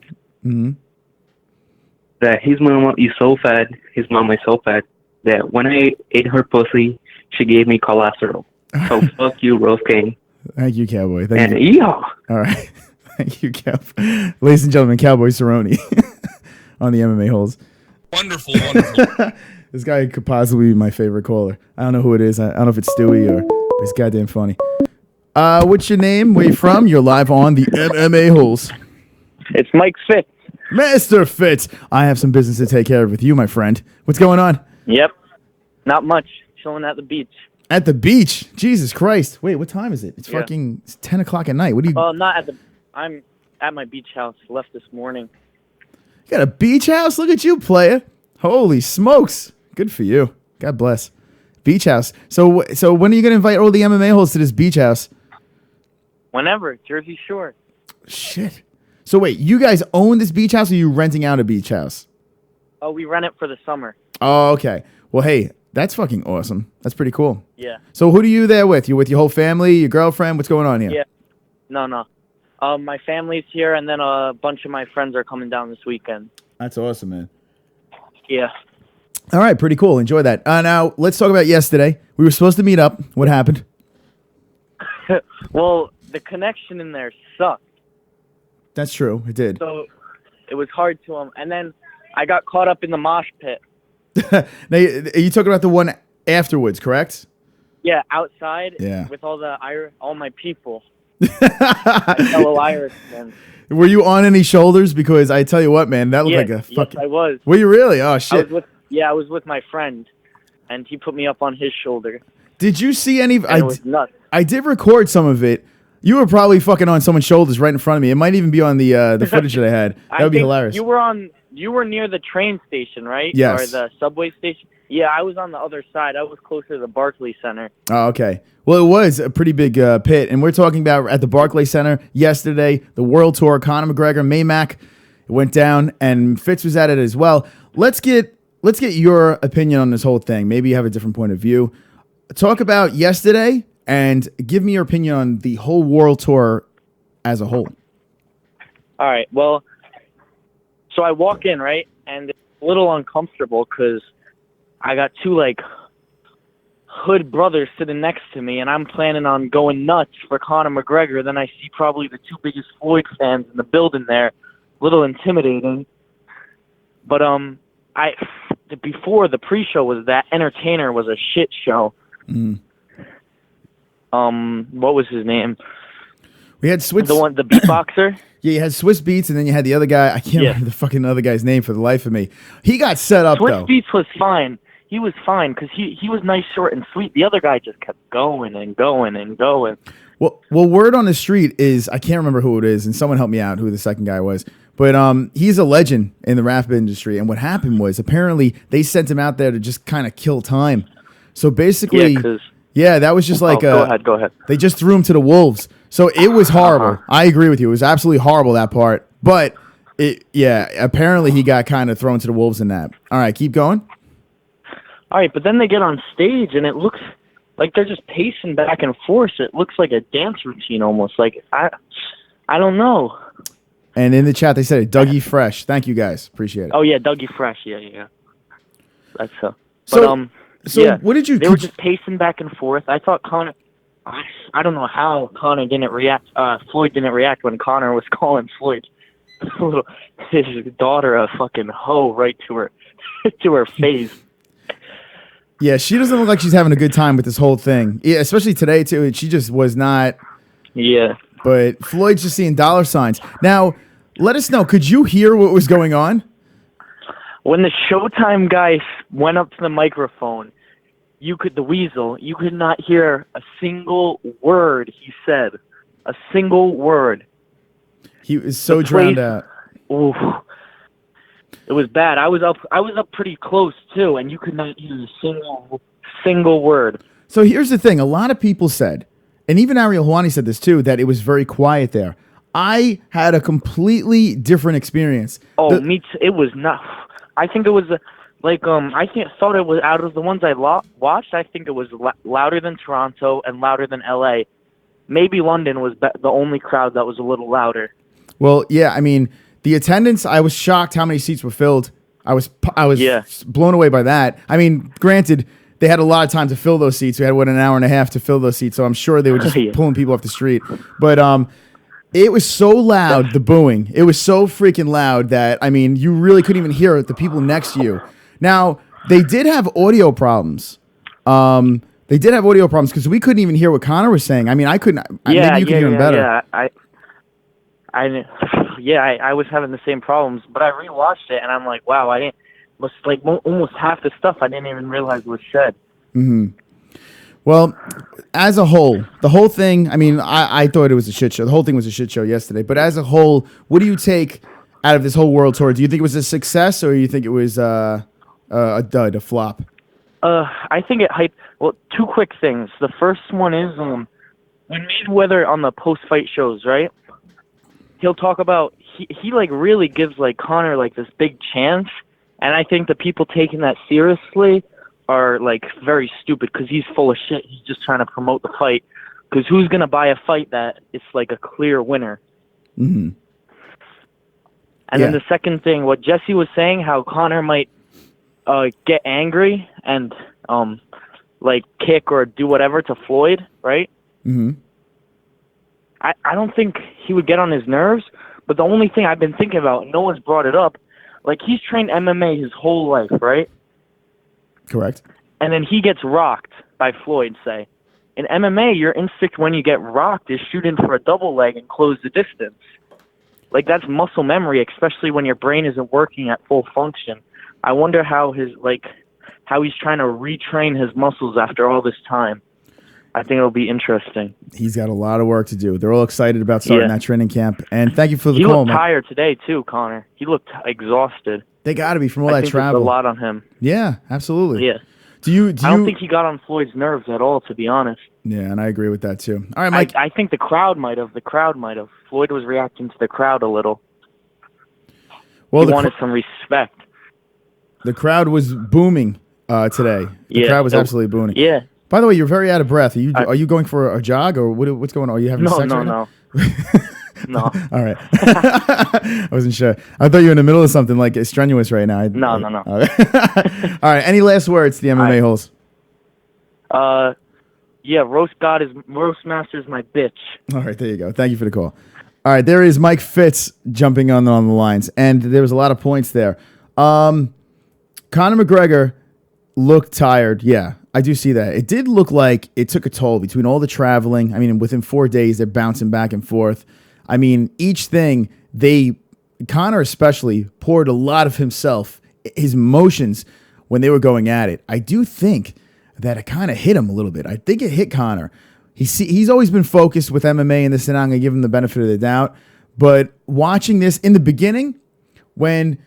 Speaker 10: that his mama is so fat. His mama is so fat that when I ate her pussy, she gave me cholesterol. So fuck you, Rose King.
Speaker 3: Thank you, Cowboy. Thank
Speaker 10: and
Speaker 3: you.
Speaker 10: Yeehaw.
Speaker 3: All right. Thank you, Cowboy. Ladies and gentlemen, Cowboy Cerrone on the MMA-Holes.
Speaker 2: Wonderful, wonderful.
Speaker 3: This guy could possibly be my favorite caller. I don't know who it is. I don't know if it's Stewie or he's goddamn funny. What's your name? Where you from? You're live on the MMA-Holes.
Speaker 16: It's Mike Fitz.
Speaker 3: Mr. Fitz. I have some business to take care of with you, my friend. What's going on?
Speaker 16: Yep. Not much. Chilling at the beach.
Speaker 3: At the beach? Jesus Christ. Wait, what time is it? It's
Speaker 16: Yeah.
Speaker 3: fucking 10 o'clock at night. What do you...
Speaker 16: Well, not at the... I'm at my beach house. Left this morning.
Speaker 3: You got a beach house? Look at you, player. Holy smokes. Good for you. God bless. Beach house. So when are you going to invite all the MMA-Holes to this beach house?
Speaker 16: Whenever. Jersey Shore.
Speaker 3: Shit. So wait, you guys own this beach house or are you renting out a beach house?
Speaker 16: Oh, we rent it for the summer.
Speaker 3: Oh, okay. Well, hey, that's fucking awesome. That's pretty cool.
Speaker 16: Yeah.
Speaker 3: So who are you there with? You with your whole family, your girlfriend? What's going on here?
Speaker 16: Yeah. No. My family's here, and then a bunch of my friends are coming down this weekend.
Speaker 3: That's awesome, man.
Speaker 16: Yeah.
Speaker 3: All right, pretty cool. Enjoy that. Now, let's talk about yesterday. We were supposed to meet up. What happened?
Speaker 16: Well, the connection in there sucked.
Speaker 3: That's true. It did.
Speaker 16: So it was hard to and then I got caught up in the mosh pit.
Speaker 3: Now, you talking about the one afterwards, correct?
Speaker 16: Yeah, outside.
Speaker 3: Yeah.
Speaker 16: With all my people, my fellow Irishmen.
Speaker 3: Were you on any shoulders? Because I tell you what, man, that looked like a fucking...
Speaker 16: Yes, I was.
Speaker 3: Were you really? Oh, shit.
Speaker 16: I was with my friend, and he put me up on his shoulder.
Speaker 3: Did you see any...
Speaker 16: It was nuts.
Speaker 3: I did record some of it. You were probably fucking on someone's shoulders right in front of me. It might even be on the footage that I had. That would be hilarious.
Speaker 16: You were near the train station, right?
Speaker 3: Yes.
Speaker 16: Or the subway station. Yeah, I was on the other side. I was closer to the Barclays Center.
Speaker 3: Oh, okay. Well, it was a pretty big pit, and we're talking about at the Barclays Center yesterday, the World Tour, Conor McGregor, Maymac went down, and Fitz was at it as well. Let's get your opinion on this whole thing. Maybe you have a different point of view. Talk about yesterday, and give me your opinion on the whole World Tour as a whole.
Speaker 16: All right. Well, so I walk in, right, and it's a little uncomfortable because I got two, hood brothers sitting next to me, and I'm planning on going nuts for Conor McGregor. Then I see probably the two biggest Floyd fans in the building there. A little intimidating. But before the pre-show was that entertainer was a shit show. What was his name?
Speaker 3: We had Swiss.
Speaker 16: The beatboxer.
Speaker 3: Yeah, you had Swiss Beats, and then you had the other guy. I can't remember the fucking other guy's name for the life of me. He got set up
Speaker 16: Swiss
Speaker 3: though.
Speaker 16: Beats was fine. He was fine because he was nice, short, and sweet. The other guy just kept going and going and going.
Speaker 3: Well, word on the street is I can't remember who it is, and someone help me out who the second guy was. But he's a legend in the rap industry, and what happened was apparently they sent him out there to just kind of kill time. So basically, that was just like
Speaker 16: go ahead.
Speaker 3: They just threw him to the wolves. So it was horrible. I agree with you. It was absolutely horrible, that part. But apparently he got kind of thrown to the wolves in that. All right, keep going.
Speaker 16: All right, but then they get on stage and it looks like they're just pacing back and forth. It looks like a dance routine almost. Like I don't know.
Speaker 3: And in the chat they said it, Dougie Fresh. Thank you guys, appreciate it.
Speaker 16: Oh yeah, Dougie Fresh. Yeah. That's so.
Speaker 3: So what did you?
Speaker 16: They were just pacing back and forth. I thought Conor. I don't know how Conor didn't react. Floyd didn't react when Conor was calling Floyd his daughter a fucking hoe right to her face.
Speaker 3: Yeah, she doesn't look like she's having a good time with this whole thing. Yeah, especially today too. She just was not.
Speaker 16: Yeah.
Speaker 3: But Floyd's just seeing dollar signs. Now, let us know. Could you hear what was going on?
Speaker 16: When the Showtime guy went up to the microphone, the Weasel, you could not hear a single word he said. A single word. He was
Speaker 3: so drowned out.
Speaker 16: Oof. It was bad. I was up pretty close too, and you could not hear a single word.
Speaker 3: So here's the thing. A lot of people said, and even Ariel Helwani said this too, that it was very quiet there. I had a completely different experience.
Speaker 16: Oh, me too. It was not. I think it was thought it was out of the ones I watched. I think it was louder than Toronto and louder than LA. Maybe London was the only crowd that was a little louder.
Speaker 3: Well, yeah. I mean, the attendance. I was shocked how many seats were filled. I was blown away by that. I mean, granted, they had a lot of time to fill those seats. We had an hour and a half to fill those seats, so I'm sure they were just pulling people off the street. But it was so loud, the booing. It was so freaking loud that, I mean, you really couldn't even hear the people next to you. Now, they did have audio problems. They did have audio problems because we couldn't even hear what Conor was saying. I mean, I couldn't. Maybe you could hear him better.
Speaker 16: Yeah, I was having the same problems, but I rewatched it and I'm like, wow, almost half the stuff I didn't even realize was said.
Speaker 3: Mm-hmm. Well, as a whole, the whole thing, I mean, I thought it was a shit show. The whole thing was a shit show yesterday. But as a whole, what do you take out of this whole world tour? Do you think it was a success or do you think it was a dud, a flop?
Speaker 16: I think it hyped. Well, two quick things. The first one is when Mayweather on the post-fight shows, right? He'll talk about he like really gives like Conor like this big chance, and I think the people taking that seriously are like very stupid because he's full of shit. He's just trying to promote the fight because who's gonna buy a fight that it's like a clear winner?
Speaker 3: Mm-hmm.
Speaker 16: And then the second thing, what Jesse was saying, how Conor might get angry and like kick or do whatever to Floyd, right?
Speaker 3: Mm-hmm.
Speaker 16: I don't think he would get on his nerves, but the only thing I've been thinking about, no one's brought it up, like he's trained MMA his whole life, right?
Speaker 3: Correct.
Speaker 16: And then he gets rocked by Floyd, say. In MMA, your instinct when you get rocked is shoot in for a double leg and close the distance. Like that's muscle memory, especially when your brain isn't working at full function. I wonder how he's trying to retrain his muscles after all this time. I think it'll be interesting.
Speaker 3: He's got a lot of work to do. They're all excited about starting that training camp. And thank you for the
Speaker 16: he
Speaker 3: call,
Speaker 16: looked
Speaker 3: man.
Speaker 16: tired today too, Conor. He looked exhausted.
Speaker 3: They got to be from all
Speaker 16: I
Speaker 3: that
Speaker 16: think
Speaker 3: travel.
Speaker 16: There's a lot on him.
Speaker 3: Yeah, absolutely.
Speaker 16: Yeah.
Speaker 3: I
Speaker 16: don't think he got on Floyd's nerves at all, to be honest.
Speaker 3: Yeah, and I agree with that too. All right, Mike.
Speaker 16: I think the crowd might have. Floyd was reacting to the crowd a little.
Speaker 3: Well,
Speaker 16: he wanted some respect.
Speaker 3: The crowd was booming today. The crowd was absolutely booming.
Speaker 16: Yeah.
Speaker 3: By the way, you're very out of breath. Are you going for a jog or what's going on? Are you having sex right now?
Speaker 16: No.
Speaker 3: All right. I wasn't sure. I thought you were in the middle of something like strenuous right now.
Speaker 16: No.
Speaker 3: All right. Any last words to the MMA holes?
Speaker 16: Yeah. Roast Master's my bitch.
Speaker 3: All right. There you go. Thank you for the call. All right. There is Mike Fitz jumping on the lines, and there was a lot of points there. Conor McGregor looked tired. Yeah, I do see that. It did look like it took a toll between all the traveling. I mean, within 4 days, they're bouncing back and forth. I mean, each thing, Conor especially poured a lot of himself, his emotions when they were going at it. I do think that it kind of hit him a little bit. I think it hit Conor. He's always been focused with MMA and this, and I'm going to give him the benefit of the doubt. But watching this in the beginning, when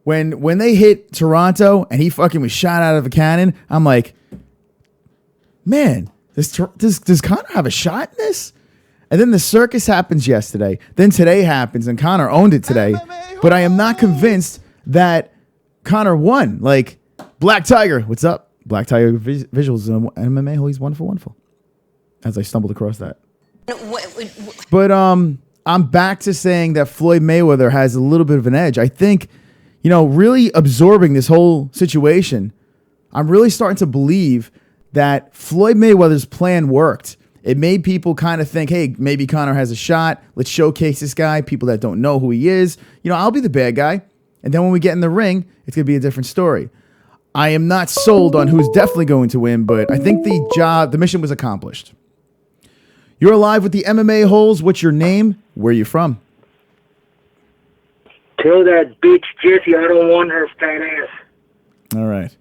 Speaker 3: they hit Toronto and he fucking was shot out of a cannon, I'm like, man, does Conor have a shot in this? And then the circus happens yesterday. Then today happens, and Conor owned it today. But I am not convinced that Conor won. Like, Black Tiger, what's up? Black Tiger visuals, MMA, he's wonderful, wonderful. As I stumbled across that. But I'm back to saying that Floyd Mayweather has a little bit of an edge. I think, really absorbing this whole situation, I'm really starting to believe that Floyd Mayweather's plan worked. It made people kind of think, hey, maybe Conor has a shot. Let's showcase this guy. People that don't know who he is. I'll be the bad guy. And then when we get in the ring, it's going to be a different story. I am not sold on who's definitely going to win, but I think the mission was accomplished. You're live with the MMA-Holes. What's your name? Where are you from?
Speaker 12: Tell that bitch Jessie I don't want her fat ass.
Speaker 3: All right.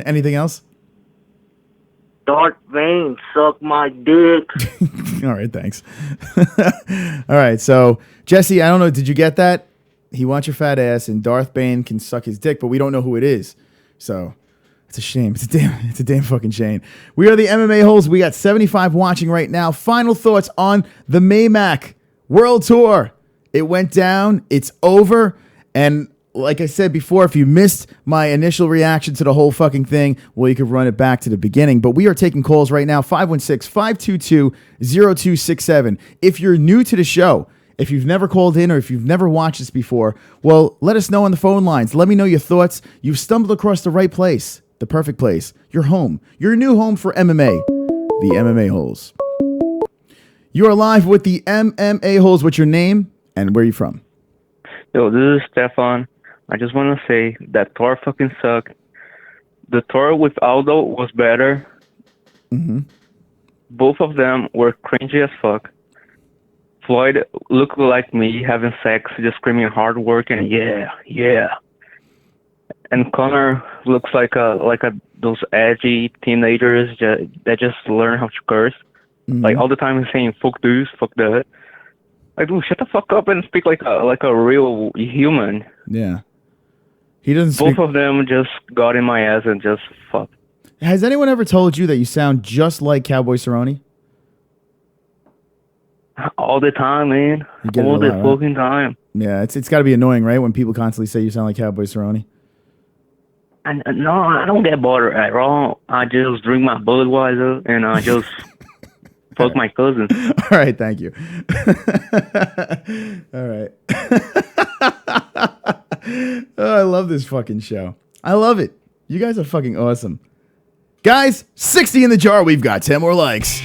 Speaker 3: Anything else?
Speaker 12: Dark vein, suck my dick.
Speaker 3: All right, thanks. All right, so Jesse, I don't know, did you get that? He wants your fat ass, and Darth Bane can suck his dick, but we don't know who it is. So it's a shame. It's a damn fucking shame. We are the MMA-Holes. We got 75 watching right now. Final thoughts on the Maymac World Tour. It went down. It's over. And like I said before, if you missed my initial reaction to the whole fucking thing, well, you could run it back to the beginning. But we are taking calls right now, 516-522-0267. If you're new to the show, if you've never called in or if you've never watched this before, well, let us know on the phone lines. Let me know your thoughts. You've stumbled across the right place, the perfect place, your home, your new home for MMA, the MMA-Holes. You are live with the MMA-Holes. What's your name and where are you from?
Speaker 10: Yo, this is Stefan. I just want to say that Thor fucking sucked. The Thor with Aldo was better.
Speaker 3: Mm-hmm.
Speaker 10: Both of them were cringy as fuck. Floyd looked like me having sex, just screaming hard work and yeah. And Conor looks like those edgy teenagers that just learn how to curse.
Speaker 3: Mm-hmm.
Speaker 10: Like all the time he's saying fuck this, fuck that. Like, dude, shut the fuck up and speak like a real human.
Speaker 3: Yeah. He doesn't
Speaker 10: Both of them just got in my ass and just fuck.
Speaker 3: Has anyone ever told you that you sound just like Cowboy Cerrone?
Speaker 10: All the time, man. All the fucking time.
Speaker 3: Yeah, it's got to be annoying, right? When people constantly say you sound like Cowboy Cerrone.
Speaker 10: No, I don't get bothered at all. I just drink my Budweiser and I just fuck my cousin.
Speaker 3: All right, thank you. All right. Oh, I love this fucking show. I love it. You guys are fucking awesome. Guys, 60 in the jar. We've got 10 more likes.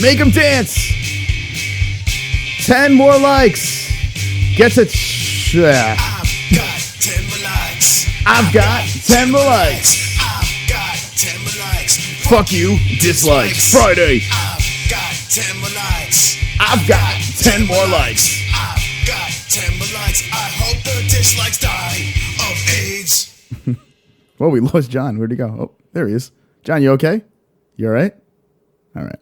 Speaker 3: Make them dance. 10 more likes. Get to... I've got 10 more likes. Fuck you, dislikes. Friday.
Speaker 4: I've got 10 more likes.
Speaker 3: I've got 10 more likes.
Speaker 4: I've got 10 more likes. I hope the dislikes die of AIDS.
Speaker 3: Well, we lost John. Where'd he go? Oh, there he is. John, you okay? You all right? All right.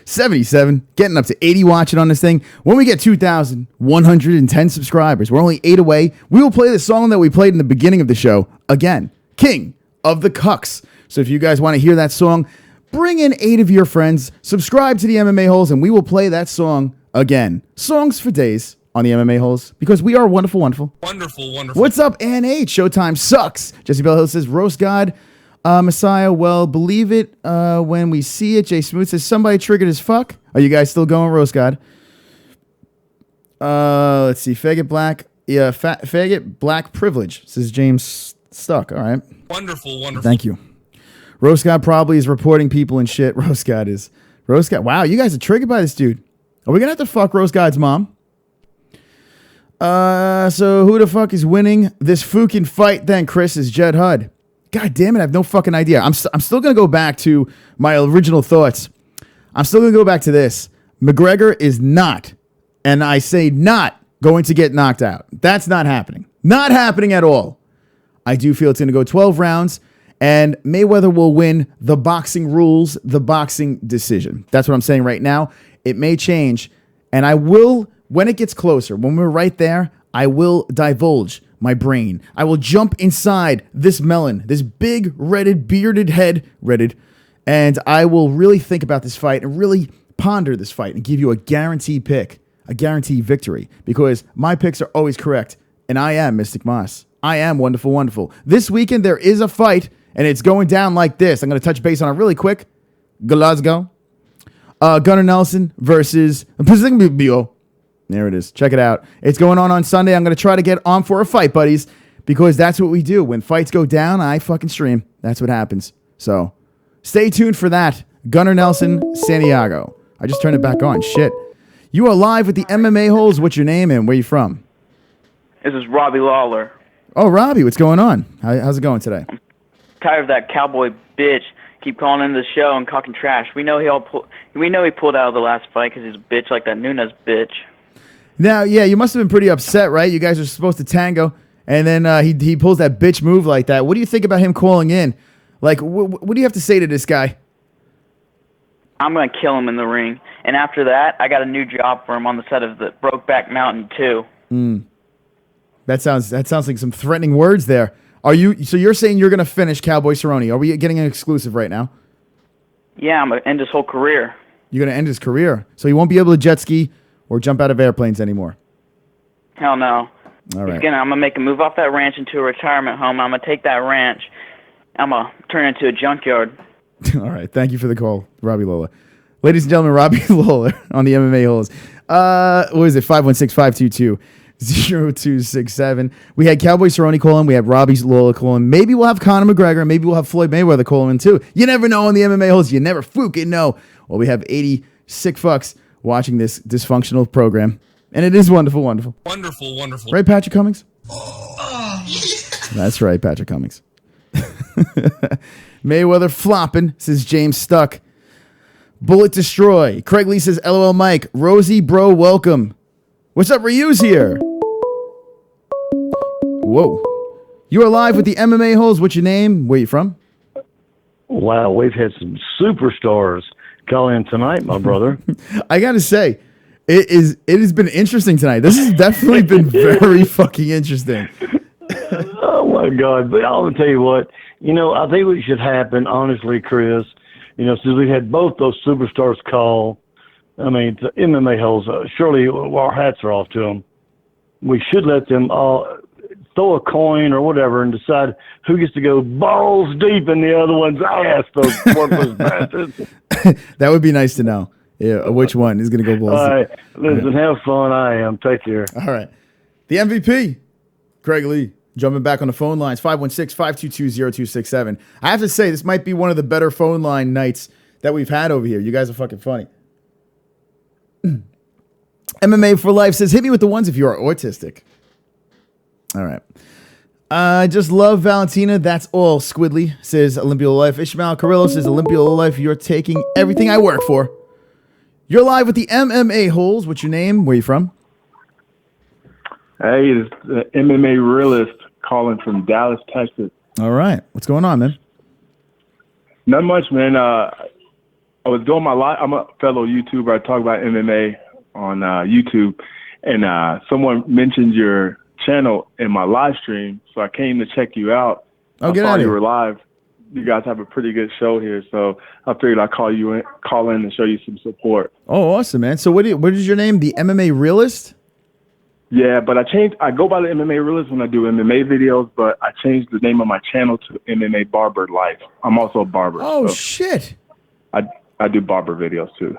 Speaker 3: 77, getting up to 80 watching on this thing. When we get 2,110 subscribers, we're only 8 away. We will play the song that we played in the beginning of the show again. King of the Cucks. So if you guys want to hear that song, bring in 8 of your friends, subscribe to the MMA-Holes, and we will play that song again. Songs for days on the MMA-Holes because we are wonderful, wonderful.
Speaker 2: Wonderful, wonderful.
Speaker 3: What's up, Ann H? Showtime sucks. Jesse Bell Hill says, Roast God. Messiah, well, believe it when we see it. Jay Smooth says, somebody triggered as fuck. Are you guys still going, Roast God? Let's see. Faggot Black. Yeah, Faggot Black Privilege, says James Stuck. All right.
Speaker 2: Wonderful, wonderful.
Speaker 3: Thank you. Roast God probably is reporting people and shit. Roast God. Wow, you guys are triggered by this dude. Are we going to have to fuck Roast God's mom? So who the fuck is winning this FOOKIN fight then, Chris? Is Jed Hudd. God damn it, I have no fucking idea. I'm still going to go back to my original thoughts. I'm still going to go back to this. McGregor is not, and I say not, going to get knocked out. That's not happening. Not happening at all. I do feel it's going to go 12 rounds, and Mayweather will win the boxing rules, the boxing decision. That's what I'm saying right now. It may change, and I will, when it gets closer, when we're right there, I will divulge my brain. I will jump inside this melon, this big, reddited, bearded head, and I will really think about this fight and really ponder this fight and give you a guaranteed pick, a guaranteed victory, because my picks are always correct, and I am Mystic Moss. I am Wonderful Wonderful. This weekend, there is a fight, and it's going down like this. I'm going to touch base on it really quick. Glasgow. Gunnar Nelson versus Bio. There it is. Check it out. It's going on Sunday. I'm going to try to get on for a fight, buddies, because that's what we do. When fights go down, I fucking stream. That's what happens. So stay tuned for that. Gunnar Nelson, Santiago. I just turned it back on. Shit. You are live with the MMA-Holes. What's your name and where you from?
Speaker 9: This is Robbie Lawler.
Speaker 3: Oh, Robbie, what's going on? How's it going today?
Speaker 9: Tired of that cowboy bitch. Keep calling into the show and talking trash. We know he pulled out of the last fight because he's a bitch like that Nunes bitch.
Speaker 3: Now, yeah, you must have been pretty upset, right? You guys are supposed to tango, and then he pulls that bitch move like that. What do you think about him calling in? Like, what do you have to say to this guy?
Speaker 9: I'm going to kill him in the ring. And after that, I got a new job for him on the set of the Brokeback Mountain 2.
Speaker 3: That sounds like some threatening words there. So you're saying you're going to finish Cowboy Cerrone? Are we getting an exclusive right now?
Speaker 9: Yeah, I'm going to end his whole career.
Speaker 3: You're going to end his career. So he won't be able to jet ski or jump out of airplanes anymore.
Speaker 9: Hell no.
Speaker 3: All right.
Speaker 9: I'm going to make him move off that ranch into a retirement home. I'm going to take that ranch. I'm going to turn it into a junkyard.
Speaker 3: All right. Thank you for the call, Robbie Lola. Ladies and gentlemen, Robbie Lola on the MMA-Holes. What is it? 516-522-0267. We had Cowboy Cerrone calling. We had Robbie Lola calling. Maybe we'll have Conor McGregor. Maybe we'll have Floyd Mayweather calling too. You never know on the MMA-Holes. You never fucking know. Well, we have 80 sick fucks watching this dysfunctional program. And it is wonderful, wonderful.
Speaker 2: Wonderful, wonderful.
Speaker 3: Right, Patrick Cummings? That's right, Patrick Cummings. Mayweather flopping, says James Stuck. Bullet Destroy. Craig Lee says, LOL Mike. Rosie, bro, welcome. What's up, Ryu's here? Whoa. You are live with the MMA-Holes. What's your name? Where you from?
Speaker 7: Wow, we've had some superstars call in tonight, my brother.
Speaker 3: I got to say, it has been interesting tonight. This has definitely been very fucking interesting.
Speaker 7: Oh, my God. But I'll tell you what, I think what should happen, honestly, Chris, since we had both those superstars call, I mean, the MMA-Holes, surely our hats are off to them. We should let them all throw a coin or whatever and decide who gets to go balls deep in the other one's ass, those worthless bastards.
Speaker 3: That would be nice to know. Yeah, which one is going to go balls
Speaker 7: All
Speaker 3: deep.
Speaker 7: right. Listen, have fun. I am. Take care.
Speaker 3: All right. The MVP, Craig Lee, jumping back on the phone lines, 516-522-0267. I have to say, this might be one of the better phone line nights that we've had over here. You guys are fucking funny. MMA for Life says, hit me with the ones if you are autistic. All right. I just love Valentina. That's all. Squidly says Olympia Life. Ishmael Carrillo says Olympia Life. You're taking everything I work for. You're live with the MMA-Holes. What's your name? Where you from?
Speaker 17: Hey, it's the MMA Realist calling from Dallas, Texas.
Speaker 3: All right. What's going on, man?
Speaker 17: Not much, man. I was doing my live. I'm a fellow YouTuber. I talk about MMA on YouTube, and someone mentioned your channel in my live stream, so I came to check you out.
Speaker 3: Oh, get
Speaker 17: I
Speaker 3: out
Speaker 17: saw
Speaker 3: of
Speaker 17: you
Speaker 3: here.
Speaker 17: were live. You guys have a pretty good show here, so I figured I'd call in and show you some support.
Speaker 3: Oh, awesome, man. So what is your name? The MMA Realist?
Speaker 17: Yeah, but I go by the MMA Realist when I do MMA videos, but I changed the name of my channel to MMA Barber Life. I'm also a barber.
Speaker 3: Oh,
Speaker 17: so
Speaker 3: shit.
Speaker 17: I do barber videos too.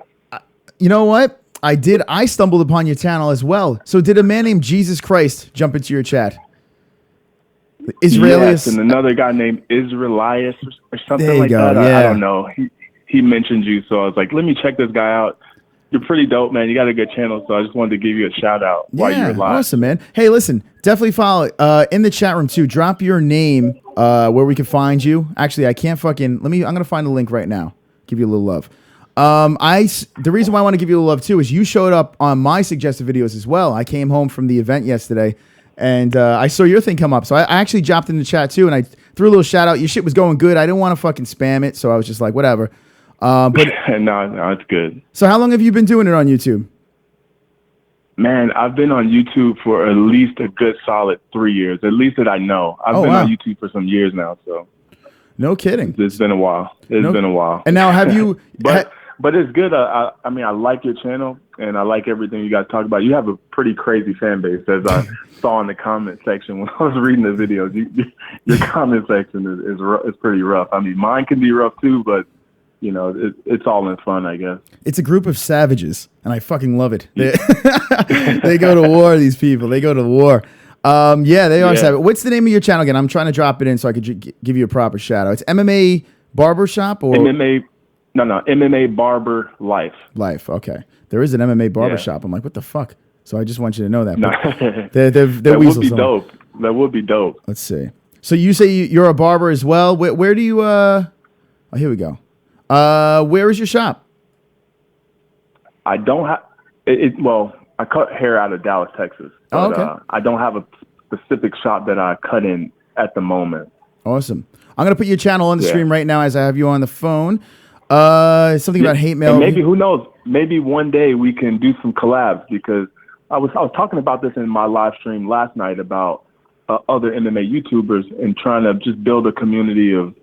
Speaker 3: You know what? I stumbled upon your channel as well. So did a man named Jesus Christ jump into your chat?
Speaker 17: Yes, and another guy named Israelias or something
Speaker 3: There you
Speaker 17: like
Speaker 3: go,
Speaker 17: that.
Speaker 3: yeah.
Speaker 17: I don't know. He mentioned you, so I was like, let me check this guy out. you're pretty dope, man. You got a good channel, so I just wanted to give you a shout out while you were live.
Speaker 3: Awesome, man. Hey, listen, definitely follow in the chat room too. Drop your name where we can find you. Actually, I can't fucking I'm gonna find the link right now. Give you a little love. The reason why I want to give you a little love too is you showed up on my suggested videos as well. I came home from the event yesterday and I saw your thing come up. So I actually dropped in the chat too and I threw a little shout out. Your shit was going good. I didn't want to fucking spam it, so I was just like, whatever. But
Speaker 17: no, it's good.
Speaker 3: So how long have you been doing it on YouTube?
Speaker 17: Man, I've been on YouTube for at least a good solid 3 years, at least that I know. I've been on YouTube for some years now, so.
Speaker 3: No kidding.
Speaker 17: It's been a while. It's been a while.
Speaker 3: And now have you...
Speaker 17: But it's good. I mean, I like your channel, and I like everything you guys talk about. You have a pretty crazy fan base, as I saw in the comment section when I was reading the videos. Your comment section is pretty rough. I mean, mine can be rough too, but you know, it's all in fun, I guess.
Speaker 3: It's a group of savages, and I fucking love it. They go to war, these people. They go to war. Yeah, they are savage. What's the name of your channel again? I'm trying to drop it in so I could give you a proper shout out. It's MMA Barbershop or
Speaker 17: MMA? No, MMA Barber Life.
Speaker 3: Life, okay. There is an MMA Barbershop. I'm like, what the fuck? So I just want you to know that.
Speaker 17: No.
Speaker 3: They're
Speaker 17: that would be dope. That would be dope.
Speaker 3: Let's see. So you say you're a barber as well. Where do you? Oh, here we go. Where is your shop?
Speaker 17: I don't have it. Well, I cut hair out of Dallas, Texas. But,
Speaker 3: okay.
Speaker 17: I don't have a specific shop that I cut in at the moment.
Speaker 3: Awesome. I'm gonna put your channel on the stream right now as I have you on the phone. Something about hate mail.
Speaker 17: And maybe, who knows? Maybe one day we can do some collabs, because I was talking about this in my live stream last night about other MMA YouTubers and trying to just build a community of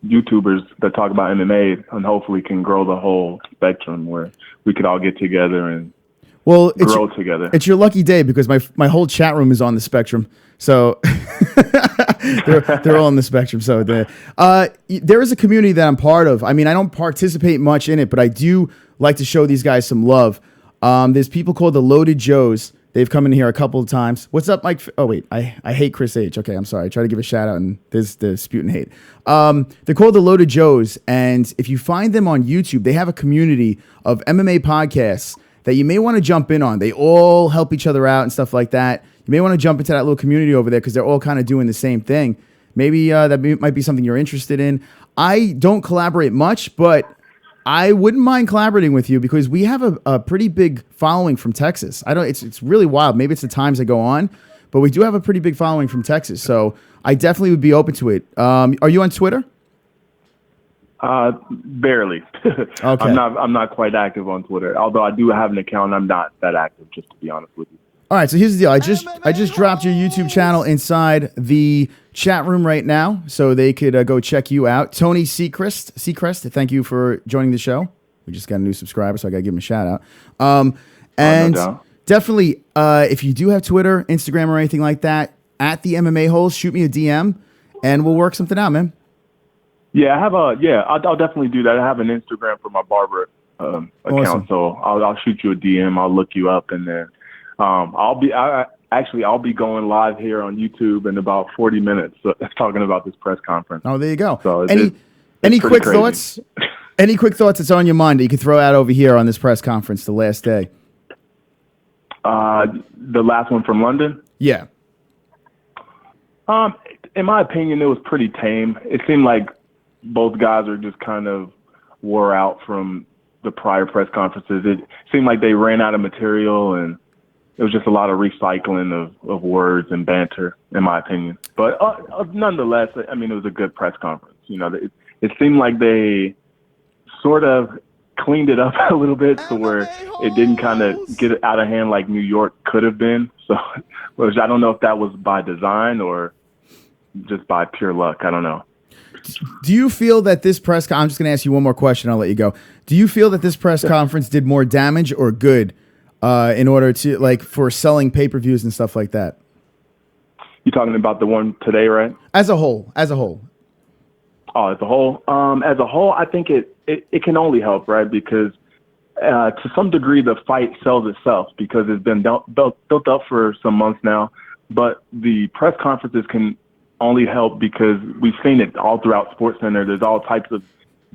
Speaker 17: YouTubers that talk about MMA, and hopefully can grow the whole spectrum where we could all get together and grow together.
Speaker 3: It's your lucky day, because my whole chat room is on the spectrum. So they're all on the spectrum. So there is a community that I'm part of. I mean, I don't participate much in it, but I do like to show these guys some love. There's people called the Loaded Joes. They've come in here a couple of times. What's up, Mike? Oh, wait. I hate Chris H. Okay, I'm sorry. I try to give a shout out, and there's sputing hate. They're called the Loaded Joes, and if you find them on YouTube, they have a community of MMA podcasts that you may want to jump in on. They all help each other out and stuff like that. You may want to jump into that little community over there because they're all kind of doing the same thing. Maybe might be something you're interested in. I don't collaborate much, but I wouldn't mind collaborating with you because we have a pretty big following from Texas. It's really wild. Maybe it's the times that go on, but we do have a pretty big following from Texas. So I definitely would be open to it. Are you on Twitter?
Speaker 17: Barely.
Speaker 3: Okay.
Speaker 17: I'm not quite active on Twitter. Although I do have an account, I'm not that active, just to be honest with you.
Speaker 3: All right, so here's the deal. I just dropped your YouTube channel inside the chat room right now, so they could go check you out. Tony Seacrest, thank you for joining the show. We just got a new subscriber, so I got to give him a shout out. And definitely, if you do have Twitter, Instagram, or anything like that, at the MMA-Holes, shoot me a DM, and we'll work something out, man.
Speaker 17: Yeah, I'll definitely do that. I have an Instagram for my barber account,
Speaker 3: Awesome.
Speaker 17: so I'll shoot you a DM. I'll look you up, and then I'll be going live here on YouTube in about 40 minutes talking about this press conference.
Speaker 3: Oh, there you go.
Speaker 17: So
Speaker 3: any quick thoughts? Any quick thoughts that's on your mind that you can throw out over here on this press conference, the last day?
Speaker 17: The last one from London?
Speaker 3: Yeah.
Speaker 17: In my opinion, it was pretty tame. It seemed like both guys are just kind of wore out from the prior press conferences. It seemed like they ran out of material, and it was just a lot of recycling of words and banter, in my opinion. But nonetheless, I mean, it was a good press conference. You know, it seemed like they sort of cleaned it up a little bit to where it didn't kind of get out of hand like New York could have been. So, which I don't know if that was by design or just by pure luck. I don't know.
Speaker 3: Do you feel that this press I'm just going to ask you one more question. I'll let you go. Do you feel that this press conference did more damage or good in order to, like, for selling pay-per-views and stuff like that?
Speaker 17: You talking about the one today, right?
Speaker 3: As a whole.
Speaker 17: Oh, as a whole. As a whole, I think it can only help, right? Because to some degree, the fight sells itself because it's been built up for some months now. But the press conferences can only help because we've seen it all throughout SportsCenter. There's all types of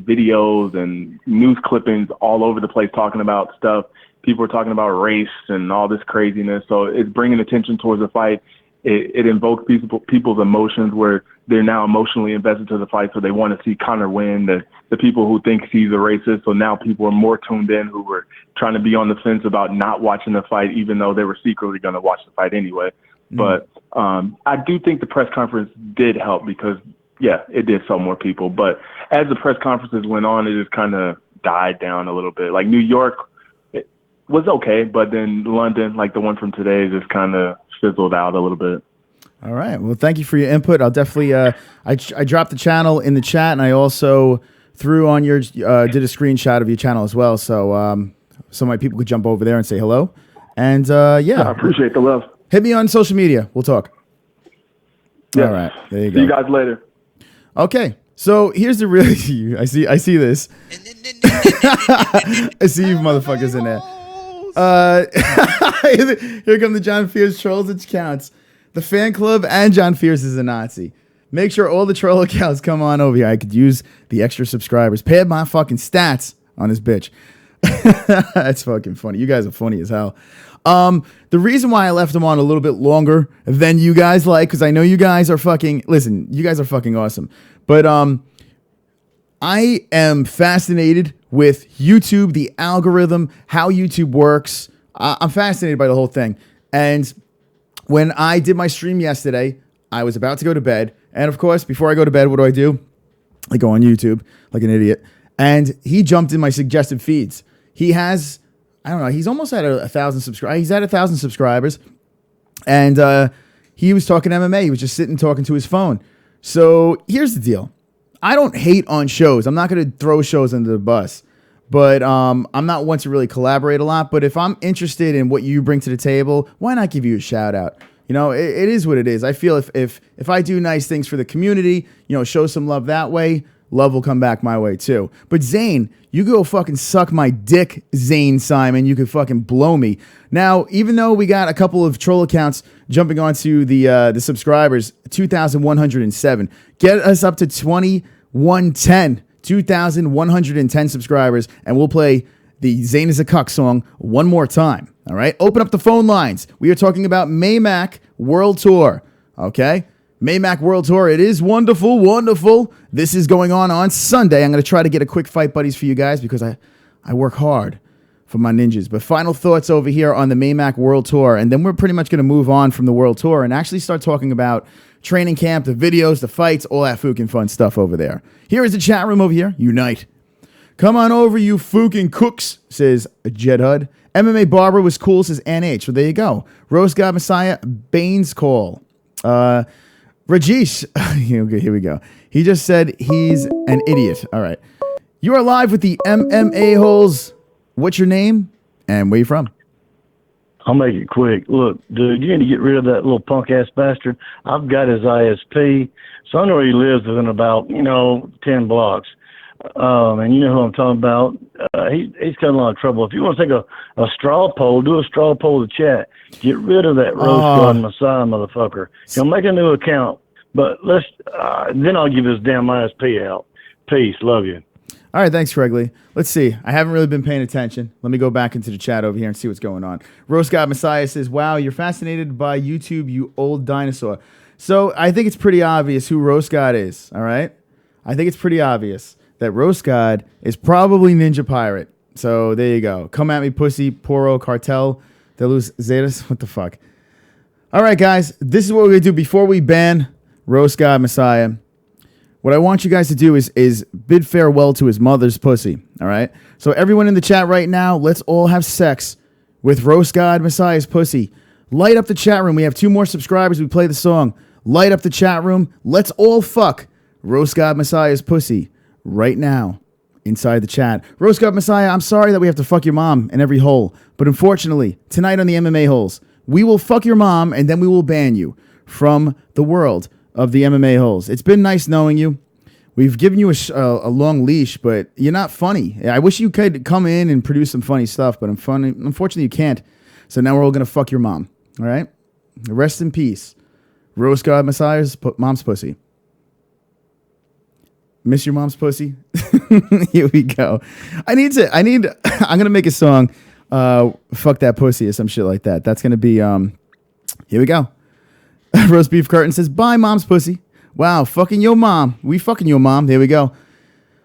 Speaker 17: videos and news clippings all over the place talking about stuff. People are talking about race and all this craziness. So it's bringing attention towards the fight. It invokes people's emotions where they're now emotionally invested to the fight. So they want to see Conor win. The people who think he's a racist. So now people are more tuned in who were trying to be on the fence about not watching the fight, even though they were secretly going to watch the fight anyway. But I do think the press conference did help because, yeah, it did sell more people. But as the press conferences went on, it just kind of died down a little bit. Like New York, it was okay, but then London, like the one from today, just kind of fizzled out a little bit.
Speaker 3: All right. Well, thank you for your input. I'll definitely, I dropped the channel in the chat, and I also threw on your, did a screenshot of your channel as well. So some of my people could jump over there and say hello. And yeah.
Speaker 17: I appreciate the love.
Speaker 3: Hit me on social media. We'll talk.
Speaker 17: Yeah.
Speaker 3: All right. There you go.
Speaker 17: See you guys later. Okay.
Speaker 3: So here's the real I see this. I see you motherfuckers in there. Here come the John Fierce trolls, which counts. The fan club and John Fierce is a Nazi. Make sure all the troll accounts come on over here. I could use the extra subscribers. Pad my fucking stats on this bitch. That's fucking funny. You guys are funny as hell. The reason why I left them on a little bit longer than you guys like, because I know you guys are fucking, listen, you guys are fucking awesome. But I am fascinated with YouTube, the algorithm, how YouTube works. I'm fascinated by the whole thing. And when I did my stream yesterday, I was about to go to bed. And of course, before I go to bed, what do? I go on YouTube like an idiot. And he jumped in my suggested feeds. He has, I don't know, he's almost at 1,000 subscribers. He's at 1,000 subscribers. And he was talking MMA. He was just sitting talking to his phone. So here's the deal. I don't hate on shows. I'm not going to throw shows under the bus. But I'm not one to really collaborate a lot. But if I'm interested in what you bring to the table, why not give you a shout out? You know, it is what it is. I feel if I do nice things for the community, you know, show some love that way, love will come back my way too. But Zane, you go fucking suck my dick, Zane Simon. You could fucking blow me. Now, even though we got a couple of troll accounts jumping onto the subscribers, 2,107. Get us up to 2,110. 2,110 subscribers, and we'll play the Zane is a Cuck song one more time. All right? Open up the phone lines. We are talking about Maymac World Tour. Okay? Maymac World Tour. It is wonderful, wonderful. This is going on Sunday. I'm going to try to get a quick fight buddies for you guys because I work hard for my ninjas. But final thoughts over here on the Maymac World Tour, and then we're pretty much going to move on from the World Tour and actually start talking about training camp, the videos, the fights, all that FOOKIN fun stuff over there. Here is the chat room over here. Unite. Come on over, you FOOKIN cooks, says Jed Hud. MMA Barber was cool, says NH. So there you go. Rose God Messiah, Baines call. Rajesh, here we go. He just said he's an idiot. All right. You are live with the MMA-Holes. What's your name and where you from?
Speaker 7: I'll make it quick. Look, dude, you need to get rid of that little punk-ass bastard. I've got his ISP, so I know where he lives within about, 10 blocks. And you know who I'm talking about. He's got a lot of trouble. If you want to take a straw poll, do a straw poll to chat. Get rid of that Rose God Messiah motherfucker. He'll make a new account. But then I'll give his damn ISP out. Peace. Love you.
Speaker 3: All right, thanks, Gregley. Let's see. I haven't really been paying attention. Let me go back into the chat over here and see what's going on. Roast God Messiah says, wow, you're fascinated by YouTube, you old dinosaur. So I think it's pretty obvious who Roast God is, all right? I think it's pretty obvious that Roast God is probably Ninja Pirate. So there you go. Come at me, pussy, poro, cartel, de los Zetas. What the fuck? All right, guys. This is what we're going to do before we ban Roast God Messiah. What I want you guys to do is bid farewell to his mother's pussy, all right? So everyone in the chat right now, let's all have sex with Roast God Messiah's pussy. Light up the chat room. We have 2 more subscribers. We play the song. Light up the chat room. Let's all fuck Roast God Messiah's pussy right now inside the chat. Roast God Messiah, I'm sorry that we have to fuck your mom in every hole, but unfortunately, tonight on the MMA-Holes, we will fuck your mom and then we will ban you from the world of the MMA-Holes. It's been nice knowing you. We've given you a long leash, but you're not funny. I wish you could come in and produce some funny stuff, but unfortunately you can't. So now we're all going to fuck your mom. All right? Rest in peace. Roast God Messiah's mom's pussy. Miss your mom's pussy. Here we go. I'm going to make a song. Fuck that pussy or some shit like that. That's going to be, here we go. Roast Beef Curtain says, bye mom's pussy. Wow. Fucking your mom. We fucking your mom. There we go.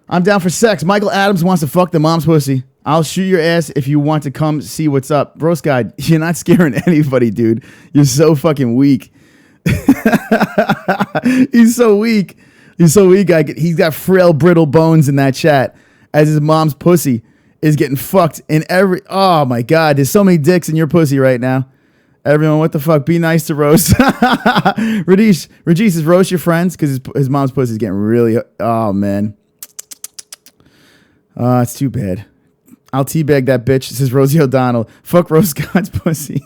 Speaker 3: I'm down for sex. Michael Adams wants to fuck the mom's pussy. I'll shoot your ass if you want to come see what's up. Roast God, you're not scaring anybody, dude. You're so fucking weak. He's so weak. He's so weak. He's got frail, brittle bones in that chat as his mom's pussy is getting fucked in every... Oh, my God. There's so many dicks in your pussy right now. Everyone, what the fuck? Be nice to Roast. Rajesh says, roast your friends because his mom's pussy is getting really... Oh, man. It's too bad. I'll teabag that bitch, says Rosie O'Donnell. Fuck Roast God's pussy.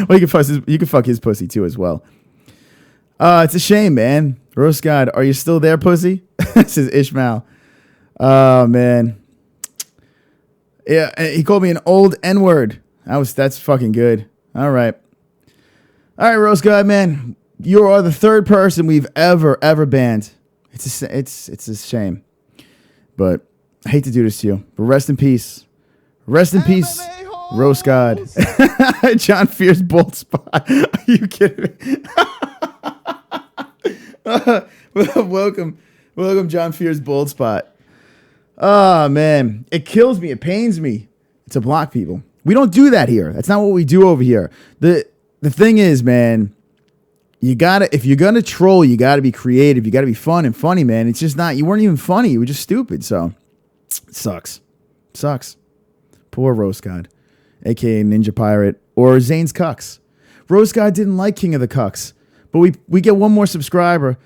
Speaker 3: Well, you can fuck his pussy too as well. It's a shame, man. Roast God, are you still there, pussy? Says Ishmael. Oh, man. Yeah, he called me an old N-word. That's fucking good. All right. All right, Roast God, man. You are the third person we've ever banned. It's a shame. But I hate to do this to you. But rest in peace. Rest in peace, Roast God. John Fear's Bolt Spot. Are you kidding me? Welcome, John Fear's Bold Spot. Oh, man. It kills me. It pains me to block people. We don't do that here. That's not what we do over here. The thing is, man, if you're going to troll, you got to be creative. You got to be fun and funny, man. It's just not, you weren't even funny. You were just stupid. So it sucks. Poor Roast God, a.k.a. Ninja Pirate, or Zane's Cucks. Roast God didn't like King of the Cucks, but we get one more subscriber.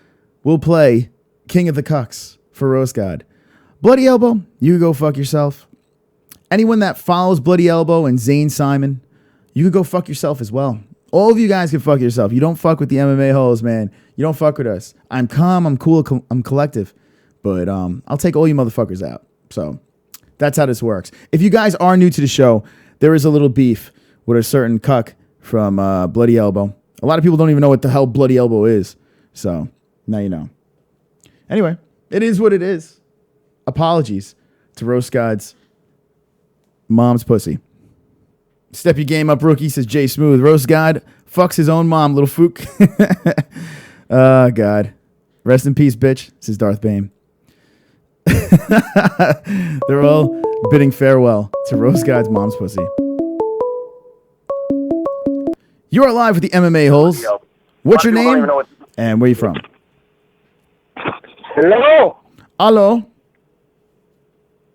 Speaker 3: We'll play King of the Cucks for Roast God. Bloody Elbow, you can go fuck yourself. Anyone that follows Bloody Elbow and Zane Simon, you can go fuck yourself as well. All of you guys can fuck yourself. You don't fuck with the MMA-Holes, man. You don't fuck with us. I'm calm, I'm cool, I'm collective. But I'll take all you motherfuckers out. So... that's how this works. If you guys are new to the show, there is a little beef with a certain cuck from Bloody Elbow. A lot of people don't even know what the hell Bloody Elbow is. So, now you know. Anyway, it is what it is. Apologies to Roast God's mom's pussy. Step your game up, rookie, says Jay Smooth. Roast God fucks his own mom, little fook. Oh, God. Rest in peace, bitch, says Darth Bane. They're all bidding farewell to Roast God's mom's pussy. You are live with the MMA-Holes. What's your name? And where you from?
Speaker 12: Hello.
Speaker 3: Hello.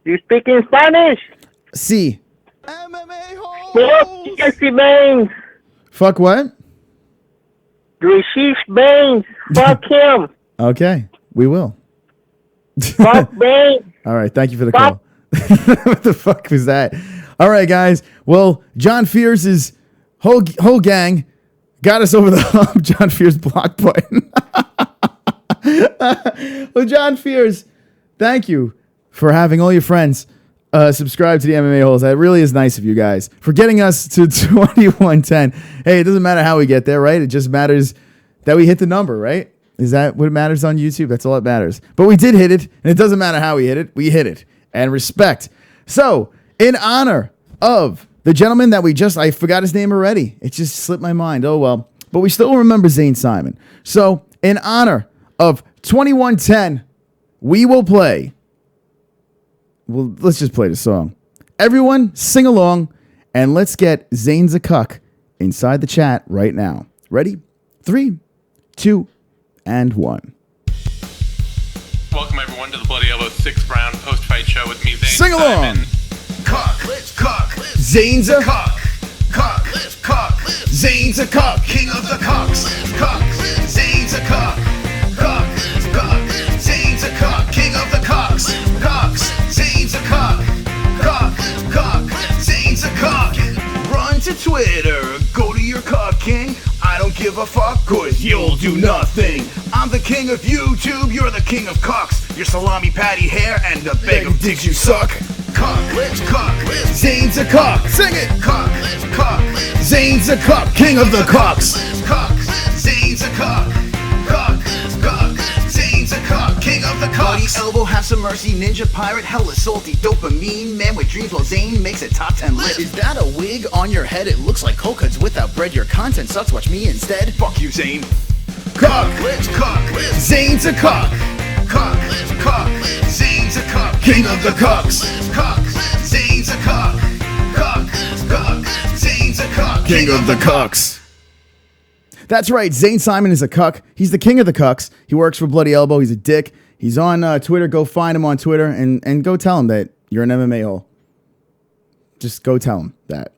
Speaker 12: You speak in Spanish?
Speaker 3: Si.
Speaker 12: Fuck Jesse Baines.
Speaker 3: Fuck what?
Speaker 12: Rashid Baines. Fuck him.
Speaker 3: Okay, we will.
Speaker 12: Fuck Baines.
Speaker 3: All right, thank you for the call. What the fuck was that? All right, guys. Well, John Fears' whole gang got us over the hump. John Fears' block button. Well, John Fears, thank you for having all your friends subscribe to the MMA-Holes. That really is nice of you guys for getting us to 2110. Hey, it doesn't matter how we get there, right? It just matters that we hit the number, right? Is that what matters on YouTube? That's all that matters. But we did hit it, and it doesn't matter how we hit it. We hit it. And respect. So, in honor of the gentleman that I forgot his name already. It just slipped my mind. Oh, well. But we still remember Zane Simon. So, in honor of 2110, we will play. Well, let's just play the song. Everyone, sing along, and let's get Zane's a Cuck inside the chat right now. Ready? 3, 2, and 1.
Speaker 5: Welcome everyone to the Bloody Elbow 6th round post-fight show with me, Zane
Speaker 3: Sing along.
Speaker 5: Simon.
Speaker 4: Cuck, let's cuck. Zane's a cuck. Cuck, let's cuck. Zane's a cuck. King of the cucks. Cuck, Zane's a cuck. Cuck, cuck. Zane's a cuck. King of the cucks. Cucks, Zane's a cuck. Cuck, cuck. Zane's a cuck. Run to Twitter. Go to your cuck king. I don't give a fuck, cause you'll do nothing. I'm the king of YouTube, you're the king of cucks. Your salami patty hair and the bag of dicks you suck. Cuck, let's cuck. Zane's a cuck. Sing it. Cuck, let's cuck. Zane's a cuck. King of the cucks. Cuck, Zane's a cuck. Cuck, cuck. Zane's a cuck. King of the cucks.
Speaker 6: Bloody elbow, have some mercy, ninja pirate, hella salty, dopamine, man with dreams while Zane makes a top 10 list. Is that a wig on your head? It looks like cold cuts without bread. Your content sucks, watch me instead.
Speaker 4: Fuck you, Zane.
Speaker 6: Cock,
Speaker 4: Zane's a cock. Cock, Zane's a cock. King of the cocks. Cock, Zane's a cock. Cock, Zane's a cock.
Speaker 3: King of the cucks. That's right, Zane Simon is a cuck. He's the king of the cucks. He works for Bloody Elbow. He's a dick. He's on Twitter. Go find him on Twitter and go tell him that you're an MMA hole. Just go tell him that.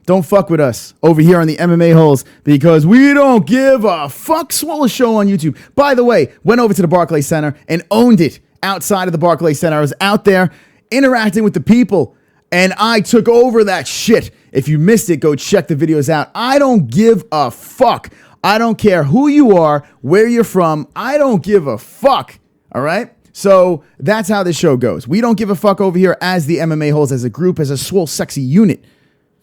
Speaker 3: Don't fuck with us over here on the MMA Holes because we don't give a fuck. Swallow Show on YouTube. By the way, went over to the Barclays Center and owned it outside of the Barclays Center. I was out there interacting with the people and I took over that shit. If you missed it, go check the videos out. I don't give a fuck. I don't care who you are, where you're from. I don't give a fuck. All right? So that's how this show goes. We don't give a fuck over here as the MMA Holes, as a group, as a swole, sexy unit.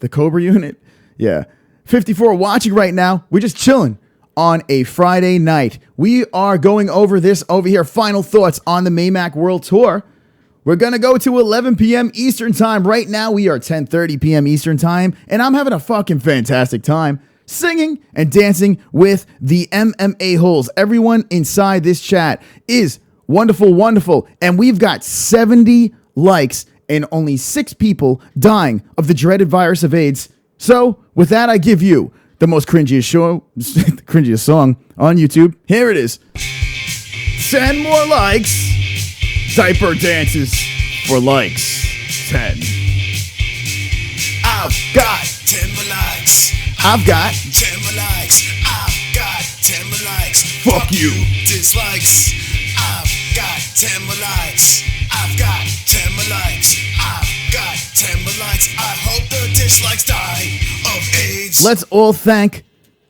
Speaker 3: The Cobra unit? Yeah. 54 watching right now. We're just chilling on a Friday night. We are going over this over here. Final thoughts on the Maymac World Tour. We're going to go to 11 p.m. Eastern Time. Right now, we are 10:30 p.m. Eastern Time, and I'm having a fucking fantastic time singing and dancing with the MMA Holes. Everyone inside this chat is wonderful, wonderful, and we've got 70 likes and only 6 people dying of the dreaded virus of AIDS. So, with that, I give you the most cringiest show, the cringiest song on YouTube. Here it is. 10 more likes. Diaper dances for likes. 10.
Speaker 4: I've got 10 more likes.
Speaker 3: I've got
Speaker 4: 10 more likes. I've got 10 more likes.
Speaker 3: Fuck you.
Speaker 4: Dislikes. I've got 10 more likes. I've got 10 more likes. I've got 10 more likes. I hope the dislikes die of AIDS.
Speaker 3: Let's all thank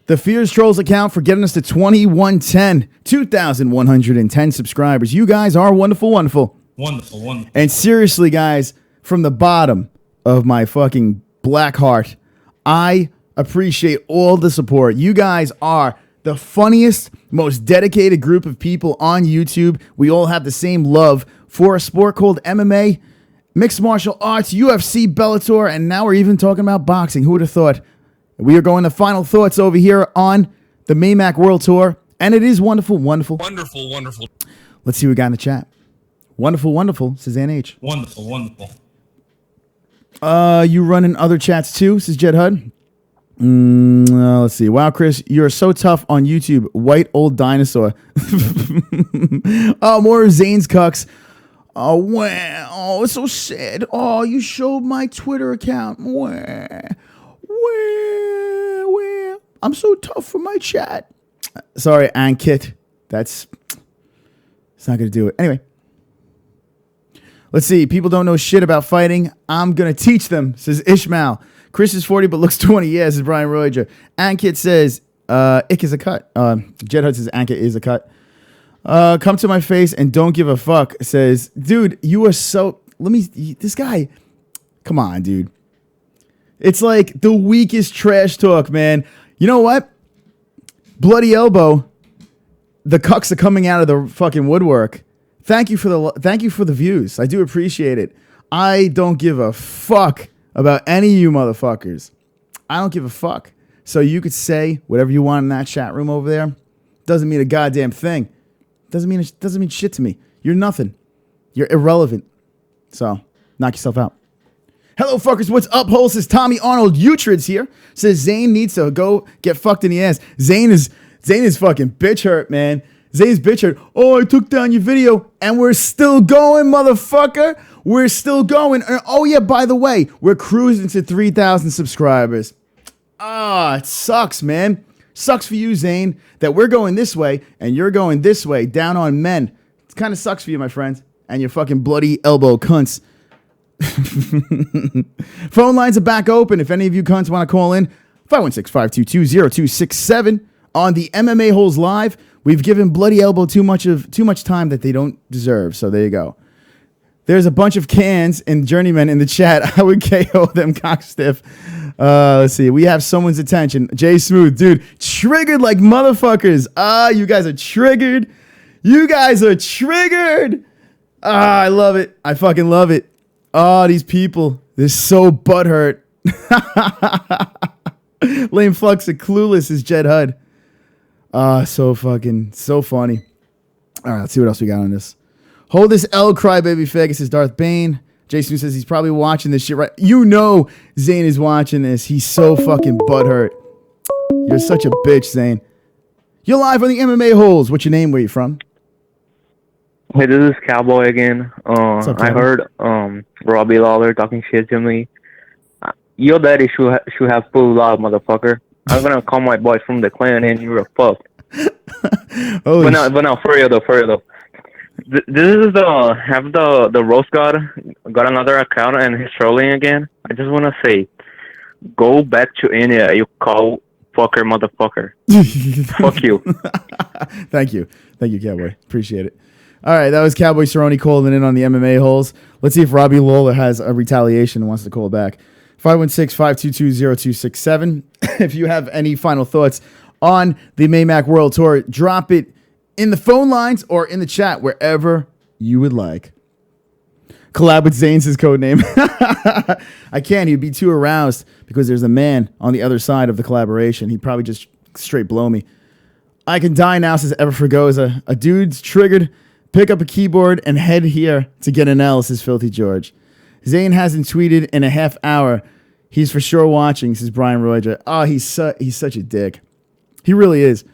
Speaker 3: the Fears Trolls account for getting us to 2110, 2,110 subscribers. You guys are wonderful, wonderful.
Speaker 2: Wonderful, wonderful.
Speaker 3: And seriously, guys, from the bottom of my fucking black heart, I appreciate all the support. You guys are the funniest, most dedicated group of people on YouTube. We all have the same love for a sport called MMA, mixed martial arts, UFC, Bellator, and now we're even talking about boxing. Who would have thought? We are going to final thoughts over here on the Maymac World Tour, and it is wonderful, wonderful.
Speaker 2: Wonderful, wonderful.
Speaker 3: Let's see what we got in the chat. Wonderful, wonderful, says Ann H.
Speaker 2: Wonderful, wonderful.
Speaker 3: You running other chats too, says Jed Hud. Let's see. Wow, Chris, you're so tough on YouTube. White old dinosaur. Oh, more of Zane's cucks. Oh, wow. Oh, it's so sad. Oh, you showed my Twitter account. Where? I'm so tough for my chat. Sorry, Ankit. It's not going to do it. Anyway. Let's see. People don't know shit about fighting. I'm going to teach them, says Ishmael. Chris is 40 but looks 20. Yeah, says Brian Roger. Ankit says, Ick is a cut. Jed Hud says, Ankit is a cut. Come to my face and don't give a fuck, says, dude, you are so... This guy... Come on, dude. It's like the weakest trash talk, man. You know what? Bloody Elbow, the cucks are coming out of the fucking woodwork. Thank you for the views. I do appreciate it. I don't give a fuck about any of you motherfuckers. I don't give a fuck. So you could say whatever you want in that chat room over there. Doesn't mean a goddamn thing. Doesn't mean shit to me. You're nothing. You're irrelevant. So knock yourself out. Hello, fuckers. What's up, holes? Says Tommy Arnold Utrid's here. Says Zane needs to go get fucked in the ass. Zane is fucking bitch hurt, man. Zane's bitch hurt. Oh, I took down your video, and we're still going, motherfucker. We're still going. Oh, yeah, by the way, we're cruising to 3,000 subscribers. Ah, it sucks, man. Sucks for you, Zane, that we're going this way, and you're going this way, down on men. It kind of sucks for you, my friend, and your fucking bloody elbow cunts. Phone lines are back open. If any of you cunts want to call in, 516-522-0267 on the MMA Holes Live. We've given Bloody Elbow too much time that they don't deserve. So there you go. There's a bunch of cans and journeymen in the chat. I would KO them cockstiff. Let's see. We have someone's attention. Jay Smooth, dude, triggered like motherfuckers. You guys are triggered. You guys are triggered. Ah, I love it. I fucking love it. Oh, these people. They're so butthurt. Lame Flux and Clueless is Jed Hud. Ah, so fucking, so funny. All right, let's see what else we got on this. Hold this L, Crybaby Fegus is Darth Bane. Jason says he's probably watching this shit right. You know Zane is watching this. He's so fucking butthurt. You're such a bitch, Zane. You're live on the MMA-Holes. What's your name? Where you from?
Speaker 10: Hey, this is Cowboy again.
Speaker 3: up,
Speaker 10: I
Speaker 3: Cowboy?
Speaker 10: heard Robbie Lawler talking shit to me. Your daddy should have pulled out, motherfucker. I'm gonna call my boys from the clan and you're a fuck. but now, for real though. This is the Roast God got another account and he's trolling again. I just wanna say, go back to India, you cow fucker motherfucker. Fuck you.
Speaker 3: Thank you, Cowboy. Appreciate it. All right, that was Cowboy Cerrone calling in on the MMA-Holes. Let's see if Robbie Lawler has a retaliation and wants to call back. 516-522-0267. If you have any final thoughts on the Maymac World Tour, drop it in the phone lines or in the chat, wherever you would like. Collab with Zane's his code name. I can't. He'd be too aroused because there's a man on the other side of the collaboration. He'd probably just straight blow me. I can die now, says Ever Fregoza. A dude's triggered. Pick up a keyboard and head here to get an L, says Filthy George. Zane hasn't tweeted in a half hour. He's for sure watching, says Brian Roydra. Oh, he's such a dick. He really is.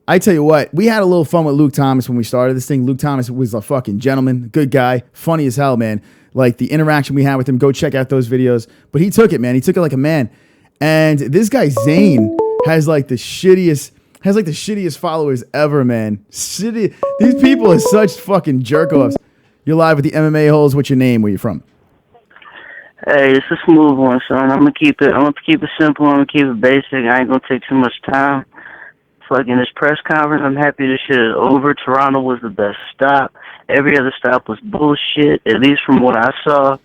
Speaker 3: I tell you what, we had a little fun with Luke Thomas when we started this thing. Luke Thomas was a fucking gentleman, good guy, funny as hell, man. Like the interaction we had with him, go check out those videos. But he took it, man. He took it like a man. And this guy Zane has like the shittiest followers ever, man. These people are such fucking jerk-offs. You're live with the MMA-Holes. What's your name? Where you from?
Speaker 18: Hey, it's a smooth one, son. I'm gonna keep it simple. I'm gonna keep it basic. I ain't gonna take too much time. Fucking this press conference, I'm happy this shit is over. Toronto was the best stop. Every other stop was bullshit, at least from what I saw.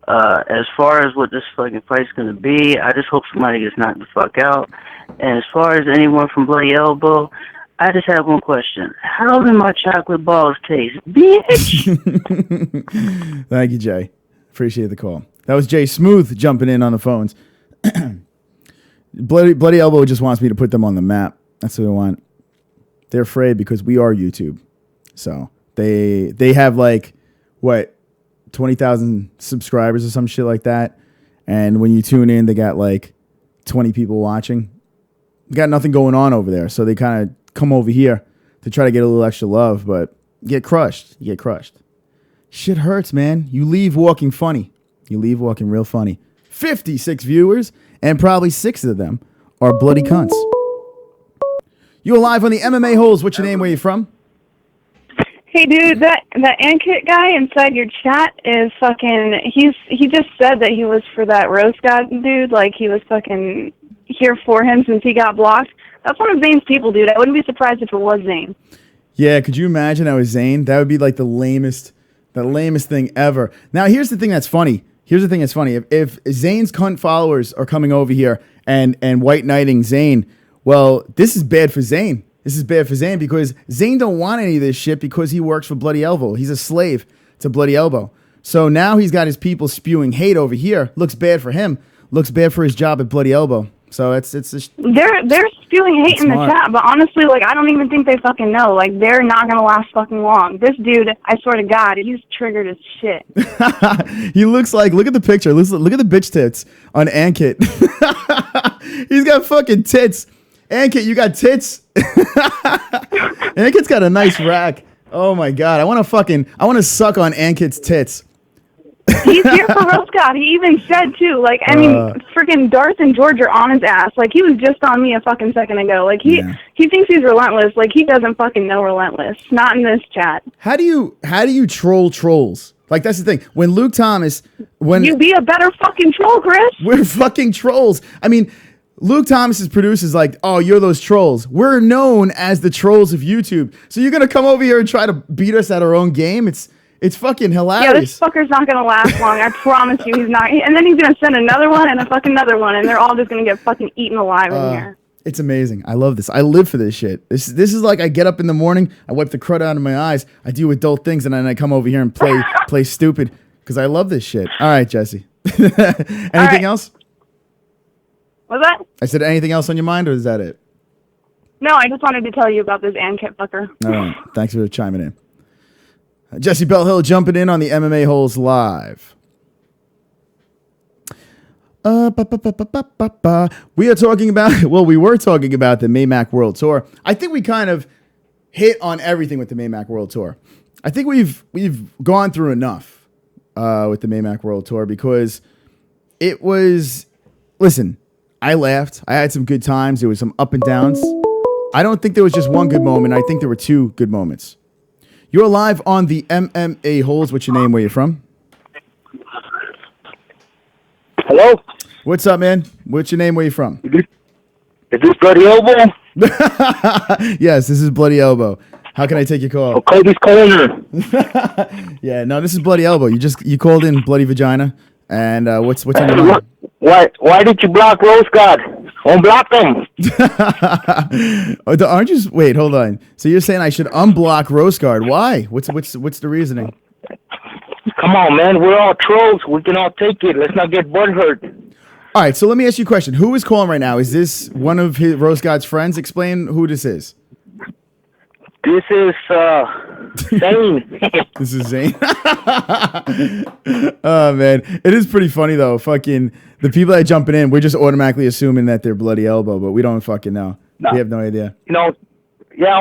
Speaker 18: As far as what this fucking fight's gonna be, I just hope somebody gets knocked the fuck out. And as far as anyone from Bloody Elbow, I just have one question. How do my chocolate balls taste, bitch?
Speaker 3: Thank you, Jay. Appreciate the call. That was Jay Smooth jumping in on the phones. Bloody Elbow just wants me to put them on the map. That's what they want. They're afraid because we are YouTube. So they have like, what, 20,000 subscribers or some shit like that. And when you tune in, they got like 20 people watching. Got nothing going on over there. So they kind of come over here to try to get a little extra love, but you get crushed. Shit hurts, man. You leave walking funny. You leave walking real funny. 56 viewers, and probably 6 of them are bloody cunts. You are live on the MMA-Holes. What's your name? Where you from?
Speaker 13: Hey, dude, that Ankit guy inside your chat is fucking. He just said that he was for that roast god dude. Like he was fucking here for him since he got blocked. That's one of Zane's people, dude. I wouldn't be surprised if it was Zane.
Speaker 3: Yeah, could you imagine that was Zane? That would be like the lamest thing ever. Now, here's the thing that's funny. If Zane's cunt followers are coming over here and white knighting Zane, well, this is bad for Zane. Because Zane don't want any of this shit because he works for Bloody Elbow. He's a slave to Bloody Elbow. So now he's got his people spewing hate over here. Looks bad for him. Looks bad for his job at Bloody Elbow. So it's
Speaker 13: They're spewing hate in the chat, but honestly, like I don't even think they fucking know. Like they're not gonna last fucking long. This dude, I swear to God, he's triggered as shit.
Speaker 3: He looks like, look at the picture. Look at the bitch tits on Ankit. He's got fucking tits. Ankit, you got tits? Ankit's got a nice rack. Oh my God. I want to suck on Ankit's tits.
Speaker 13: He's here for roast god. He even said too, like, I mean, freaking Darth and George are on his ass. Like, he was just on me a fucking second ago. Like, he thinks he's relentless. Like, he doesn't fucking know relentless. Not in this chat.
Speaker 3: How do you troll trolls? Like, that's the thing. When Luke Thomas,
Speaker 13: you be a better fucking troll, Chris.
Speaker 3: We're fucking trolls. I mean, Luke Thomas's producers like, oh, you're those trolls. We're known as the trolls of YouTube. So you're gonna come over here and try to beat us at our own game? It's fucking hilarious.
Speaker 13: Yeah, this fucker's not gonna last long. I promise you, he's not. And then he's gonna send another one and a fucking another one, and they're all just gonna get fucking eaten alive in here.
Speaker 3: It's amazing. I love this. I live for this shit. This is like I get up in the morning, I wipe the crud out of my eyes, I do adult things, and then I come over here and play stupid because I love this shit. All right, Jesse. Anything else?
Speaker 13: What's that?
Speaker 3: I said anything else on your mind, or is that it?
Speaker 13: No, I just wanted to tell you about this ANKIT fucker.
Speaker 3: All right. Thanks for chiming in. Jesse Bell Hill jumping in on the MMA-Holes live. We are talking about, we were talking about the Maymac World Tour. I think we kind of hit on everything with the Maymac World Tour. I think we've gone through enough with the Maymac World Tour because it was, listen, I laughed. I had some good times. There was some up and downs. I don't think there was just one good moment. I think there were two good moments. You're live on the MMA-Holes. What's your name? Where you from?
Speaker 12: Hello?
Speaker 3: What's up, man? What's your name? Where you from?
Speaker 12: Is this Bloody Elbow?
Speaker 3: Yes, this is Bloody Elbow. How can I take your call?
Speaker 12: Cody's Corner.
Speaker 3: Yeah, no, this is Bloody Elbow. You called in Bloody Vagina, and what's on your mind?
Speaker 12: Why did you block Rose God? Unblock them.
Speaker 3: Aren't you? Wait, hold on. So you're saying I should unblock Rosegard? Why? What's the reasoning?
Speaker 12: Come on, man. We're all trolls. We can all take it. Let's not get butthurt.
Speaker 3: All right, so let me ask you a question. Who is calling right now? Is this one of Rosegod's friends? Explain who this is.
Speaker 12: This is Zane.
Speaker 3: This is Zane. Oh man, it is pretty funny though. Fucking the people that are jumping in, we're just automatically assuming that they're Bloody Elbow, but we don't fucking know.
Speaker 12: No.
Speaker 3: We have no idea.
Speaker 12: Yeah,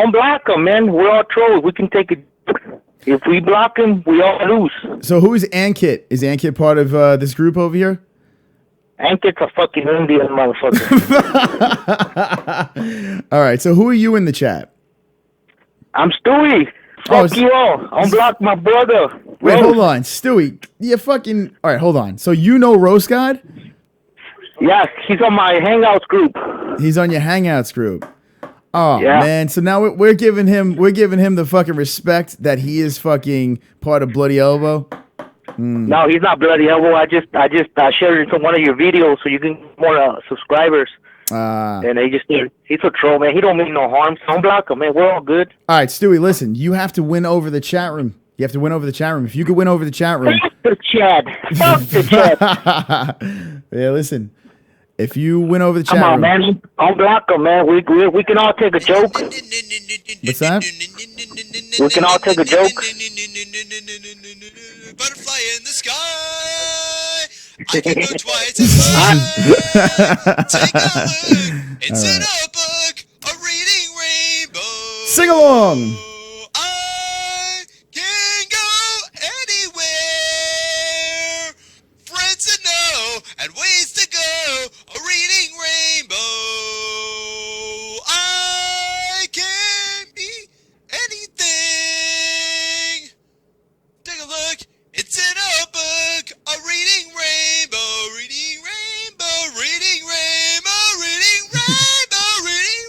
Speaker 12: unblock them, man. We're all trolls. We can take it. If we block them, we all lose.
Speaker 3: So who is Ankit? Is Ankit part of this group over here?
Speaker 12: Ankit's a fucking Indian motherfucker.
Speaker 3: All right, so who are you in the chat?
Speaker 12: I'm Stewie. Fuck you all. Unblock my brother.
Speaker 3: Wait,
Speaker 12: Rose.
Speaker 3: hold on. Stewie, you fucking... All right, hold on. So you know Rosegod?
Speaker 12: Yes, he's on my Hangouts group.
Speaker 3: He's on your Hangouts group. Oh,
Speaker 12: Yeah.
Speaker 3: man. So now we're giving him the fucking respect that he is fucking part of Bloody Elbow.
Speaker 12: No, he's not Bloody Elbow. I shared it to one of your videos so you can get more subscribers. And he's a troll, man. He don't mean no harm. So unblock him, man. We're all good.
Speaker 3: All right, Stewie, listen. You have to win over the chat room. You have to win over the chat room. If you could win over the chat room...
Speaker 12: Fuck the chat. Fuck the chat.
Speaker 3: Yeah, listen. If you win over the chat
Speaker 12: Come on,
Speaker 3: room...
Speaker 12: man. Unblock him, man. We can all take a joke.
Speaker 3: What's that?
Speaker 12: We can all take a joke.
Speaker 4: Butterfly in the sky. I can go twice as high. Take a look. It's in a book. A reading rainbow.
Speaker 3: Sing along.
Speaker 4: I can go anywhere. Friends to know and ways to go. A reading rainbow. I can be anything. Take a look. It's in a book. A reading rainbow. Reading rainbow. Reading rainbow. Reading rainbow. Reading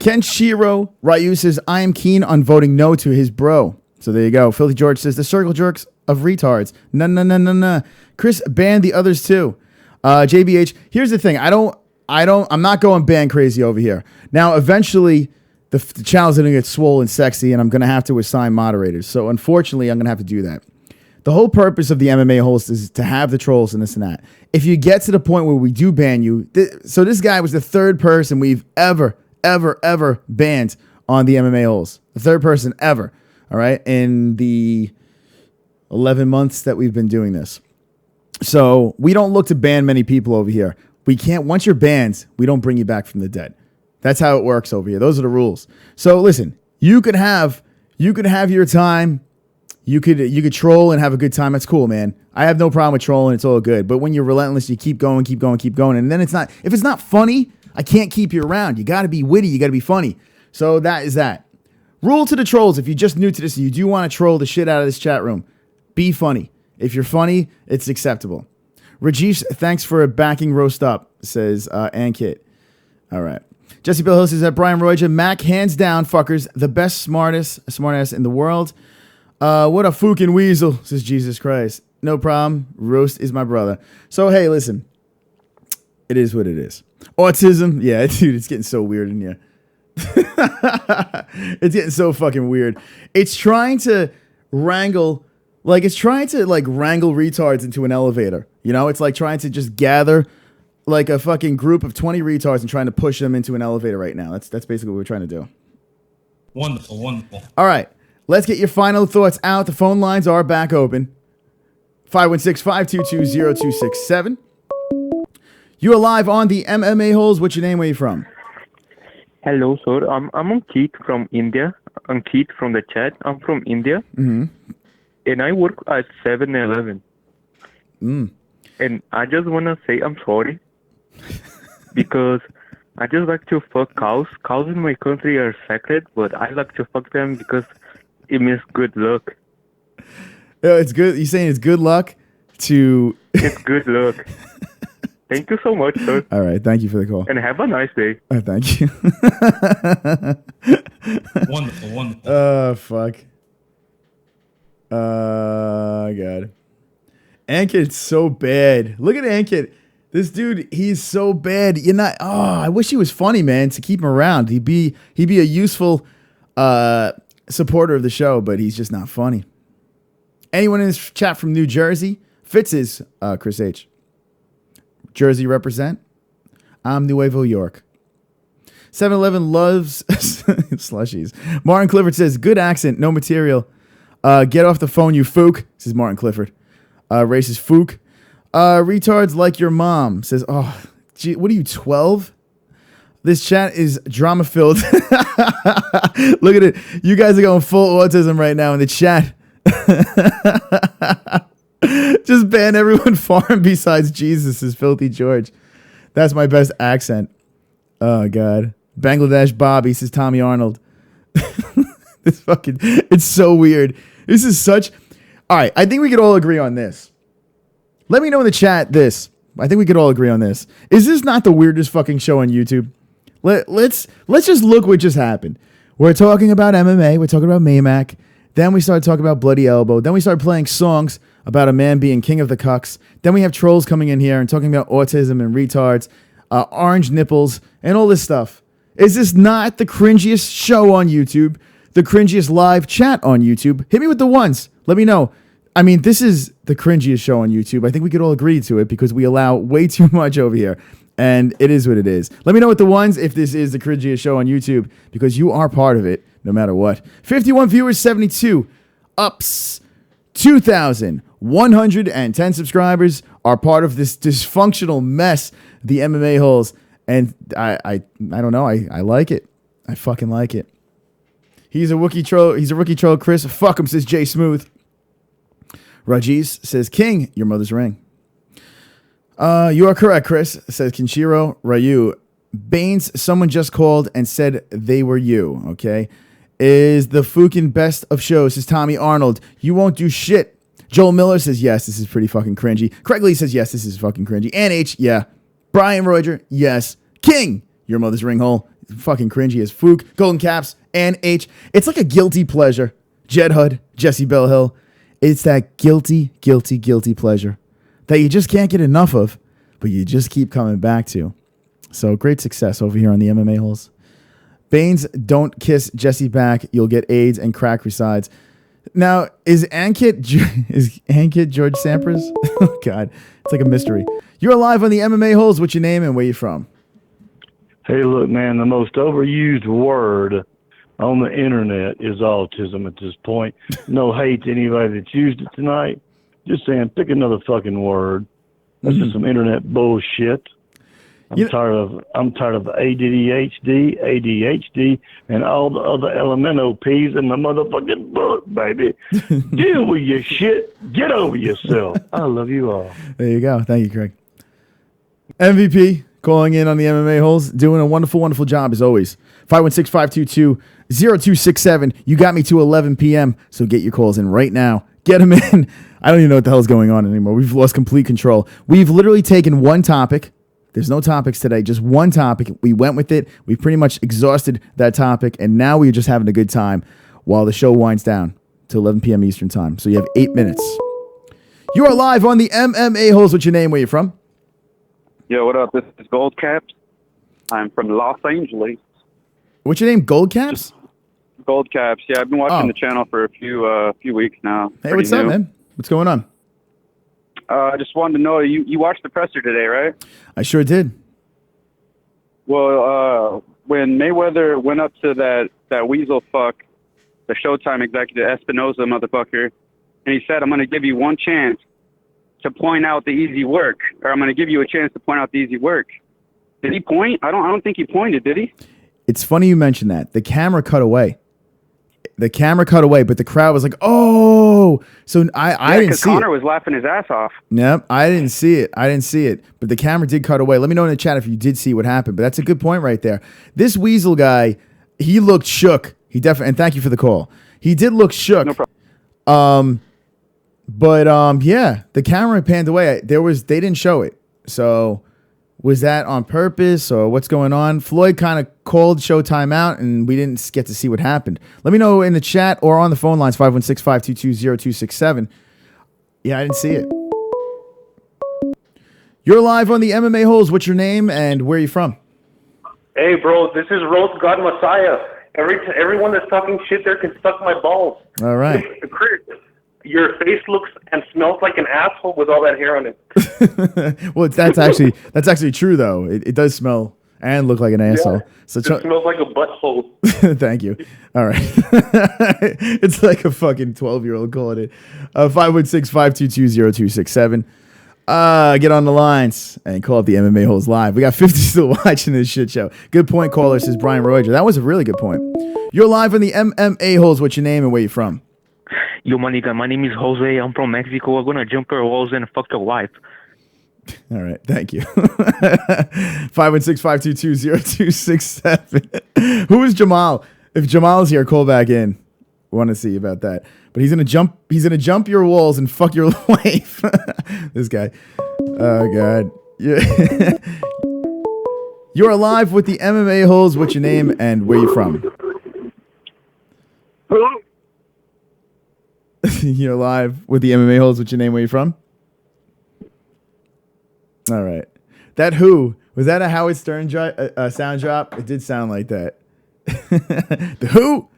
Speaker 3: Kenshiro Ryu says, I am keen on voting no to his bro. So there you go. Filthy George says, the circle jerks of retards. No. Chris banned the others too. JBH, here's the thing. I'm not going band crazy over here. Now, eventually, the channel's going to get swole and sexy, and I'm going to have to assign moderators. So, unfortunately, I'm going to have to do that. The whole purpose of the MMA-Holes is to have the trolls and this and that. If you get to the point where we do ban you, so this guy was the third person we've ever banned on the MMA-Holes. The third person ever, all right, in the 11 months that we've been doing this. So we don't look to ban many people over here. We can't, once you're banned, we don't bring you back from the dead. That's how it works over here. Those are the rules. So listen, you could have your time. You could troll and have a good time. That's cool, man. I have no problem with trolling. It's all good. But when you're relentless, you keep going. And then if it's not funny, I can't keep you around. You got to be witty. You got to be funny. So that is that. Rule to the trolls. If you're just new to this and you do want to troll the shit out of this chat room, be funny. If you're funny, it's acceptable. Rajesh, thanks for backing Roast Up, says Ankit. All right. Jesse Bill Hill says that Brian Royja, Mac, hands down, fuckers, the best smartass in the world. What a FOOKIN weasel, says Jesus Christ. No problem. Roast is my brother. So, hey, listen. It is what it is. Autism. Yeah, dude, it's getting so weird in here. It's getting so fucking weird. It's trying to wrangle, wrangle retards into an elevator. You know, it's like trying to just gather like a fucking group of 20 retards and trying to push them into an elevator right now. That's basically what we're trying to do.
Speaker 2: Wonderful, wonderful.
Speaker 3: All right. Let's get your final thoughts out. The phone lines are back open. 516-522-0267. You are live on the MMA-Holes. What's your name? Where are you from?
Speaker 10: Hello, sir. I'm Keith from India. I'm Keith from the chat. I'm from India.
Speaker 3: Mm-hmm.
Speaker 10: And I work at 7-Eleven. And I just want to say I'm sorry. Because I just like to fuck cows. Cows in my country are sacred, but I like to fuck them because it means good luck.
Speaker 3: Yeah, it's good. You're saying it's good luck to...
Speaker 10: It's good luck. Thank you so much, sir.
Speaker 3: All right. Thank you for the call.
Speaker 10: And have a nice day.
Speaker 3: Thank you.
Speaker 2: Wonderful, wonderful.
Speaker 3: Oh, fuck. God. Ankit's so bad. Look at Ankit. This dude, he's so bad. You're not... Oh, I wish he was funny, man, to keep him around. He'd be a useful supporter of the show, but he's just not funny. Anyone in this chat from New Jersey? Fitz is Chris H. Jersey represent. I'm Nuevo York. 7-Eleven loves slushies. Martin Clifford says, good accent, no material. Get off the phone, you fook, says Martin Clifford. Racist fook. Retards like your mom, says, oh, gee, what are you, 12? This chat is drama-filled. Look at it. You guys are going full autism right now in the chat. Just ban everyone foreign besides Jesus, is Filthy George. That's my best accent. Oh, God. Bangladesh Bobby, says Tommy Arnold. It's so weird. This is such... All right, I think we could all agree on this. Let me know in the chat this. I think we could all agree on this. Is this not the weirdest fucking show on YouTube? Let's just look what just happened. We're talking about MMA. We're talking about Maymac. Then we started talking about Bloody Elbow. Then we started playing songs about a man being king of the cucks. Then we have trolls coming in here and talking about autism and retards, orange nipples, and all this stuff. Is this not the cringiest show on YouTube? The cringiest live chat on YouTube? Hit me with the ones. Let me know. I mean, this is the cringiest show on YouTube. I think we could all agree to it because we allow way too much over here. And it is what it is. Let me know with the ones if this is the cringiest show on YouTube because you are part of it no matter what. 51 viewers, 72 ups. 2,110 subscribers are part of this dysfunctional mess, the MMA-Holes. And I don't know. I like it. I fucking like it. He's a rookie troll. He's a rookie troll, Chris. Fuck him, says Jay Smooth. Rajesh says, King, your mother's ring. You are correct, Chris, says Kinshiro Ryu. Baines, someone just called and said they were you, okay? Is the FOOKIN best of shows, says Tommy Arnold. You won't do shit. Joel Miller says, yes, this is pretty fucking cringy. Craig Lee says, yes, this is fucking cringy. Ann H, yeah. Brian Roger, yes. King, your mother's ring hole. Fucking cringy as Fook. Golden Caps, Ann H. It's like a guilty pleasure. Jed Hud, Jesse Bellhill. It's that guilty pleasure that you just can't get enough of, but you just keep coming back to. So great success over here on the MMA-Holes. Baines, don't kiss Jesse back. You'll get AIDS and crack resides. Now, is Ankit George Sampras? Oh, God. It's like a mystery. You're live on the MMA-Holes. What's your name and where you from?
Speaker 7: Hey, look, man, the most overused word on the internet is autism at this point. No hate to anybody that's used it tonight. Just saying, pick another fucking word. That's just some internet bullshit. I'm tired of ADHD, and all the other elemental P's in the motherfucking book, baby. Deal with your shit. Get over yourself. I love you all.
Speaker 3: There you go. Thank you, Craig. MVP calling in on the MMA-Holes, doing a wonderful job as always. 516-522-0267. You got me to 11 p.m., so get your calls in right now. Get them in. I don't even know what the hell's going on anymore. We've lost complete control. We've literally taken one topic. There's no topics today, just one topic. We went with it. We pretty much exhausted that topic, and now we're just having a good time while the show winds down. to 11 p.m. Eastern time. So you have 8 minutes. You are live on the MMA-Holes. What's your name? Where you from?
Speaker 19: Yo, what up? This is Gold Caps. I'm from Los Angeles.
Speaker 3: What's your name? Gold Caps?
Speaker 19: Gold Caps. Yeah, I've been watching the channel for a few weeks now.
Speaker 3: Hey,
Speaker 19: Pretty
Speaker 3: what's up,
Speaker 19: new.
Speaker 3: man? What's going on?
Speaker 19: I just wanted to know, you watched the presser today, right?
Speaker 3: I sure did.
Speaker 19: Well, when Mayweather went up to that weasel fuck, the Showtime executive, Espinosa motherfucker, and he said, I'm going to give you one chance to point out the easy work, or I'm going to give you a chance to point out the easy work. Did he point? I don't think he pointed, did he?
Speaker 3: It's funny you mentioned that. The camera cut away. But the crowd was like, "Oh!" So I didn't see
Speaker 19: Conor
Speaker 3: it.
Speaker 19: was laughing his ass off.
Speaker 3: Nope, I didn't see it. But the camera did cut away. Let me know in the chat if you did see what happened. But that's a good point right there. This weasel guy, he looked shook. He definitely. And thank you for the call. He did look shook. No problem. Yeah, the camera panned away. They didn't show it. So was that on purpose or what's going on? Floyd kind of called Showtime out and we didn't get to see what happened. Let me know in the chat or on the phone lines, 516-522-0267. Yeah, I didn't see it. You're live on the MMA-Holes. What's your name and where are you from?
Speaker 20: Hey, bro, this is Rose God Messiah. Everyone that's talking shit there can suck my balls.
Speaker 3: All right.
Speaker 20: Chris, your face looks and smells like an asshole with all that hair on it.
Speaker 3: Well, that's actually true though. It does smell and look like an asshole.
Speaker 20: Yeah,
Speaker 3: So
Speaker 20: it smells like a butthole.
Speaker 3: thank you. All right. It's like a fucking 12-year-old calling it. 516-522-0267. Get on the lines and call up the MMA Holes live. We got 50 still watching this shit show. Good point, caller, says Brian Roger. That was a really good point. You're live on the MMA Holes. What's your name and where you from?
Speaker 10: Yo, my nigga, my name is Jose. I'm from Mexico. I'm gonna jump your walls and fuck your wife.
Speaker 3: All right, thank you. 516-522-0267. Who is Jamal? If Jamal's here, call back in. We want to see about that. But he's gonna jump your walls and fuck your wife. This guy. Oh God. Yeah. You're alive with the MMA Holes. What's your name and where you from?
Speaker 20: Hello?
Speaker 3: You're live with the MMA Holes. What's your name? Where you from? All right. That who? Was that a Howard Stern sound drop? It did sound like that. The who?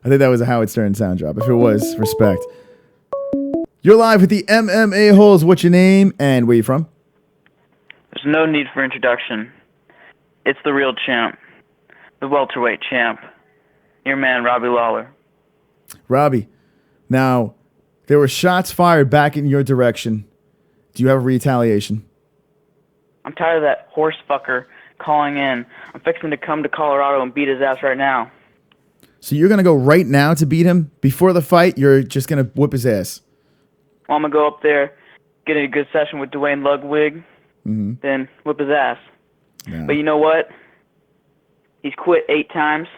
Speaker 3: I think that was a Howard Stern sound drop. If it was, respect. You're live with the MMA Holes. What's your name and where you from?
Speaker 9: There's no need for introduction. It's the real champ. The welterweight champ. Your man, Robbie Lawler.
Speaker 3: Robbie. Now, there were shots fired back in your direction. Do you have a retaliation?
Speaker 9: I'm tired of that horse fucker calling in. I'm fixing to come to Colorado and beat his ass right now.
Speaker 3: So you're going to go right now to beat him? Before the fight, you're just going to whoop his ass?
Speaker 9: Well, I'm going to go up there, get a good session with Dwayne Ludwig, then whip his ass.
Speaker 3: Yeah.
Speaker 9: But you know what? He's quit 8 times.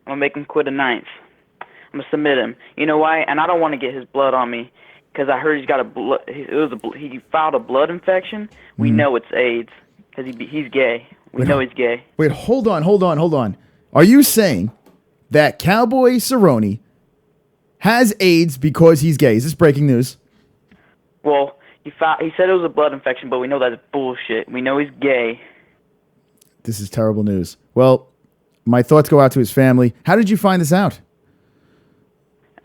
Speaker 9: I'm going to make him quit a 9th. I'm gonna submit him. You know why? And I don't want to get his blood on me because I heard he's got he filed a blood infection. We know it's AIDS because he's gay. We know he's gay.
Speaker 3: Wait, hold on. Are you saying that Cowboy Cerrone has AIDS because he's gay? Is this breaking news?
Speaker 9: Well, he said it was a blood infection, but we know that's bullshit. We know he's gay.
Speaker 3: This is terrible news. Well, my thoughts go out to his family. How did you find this out?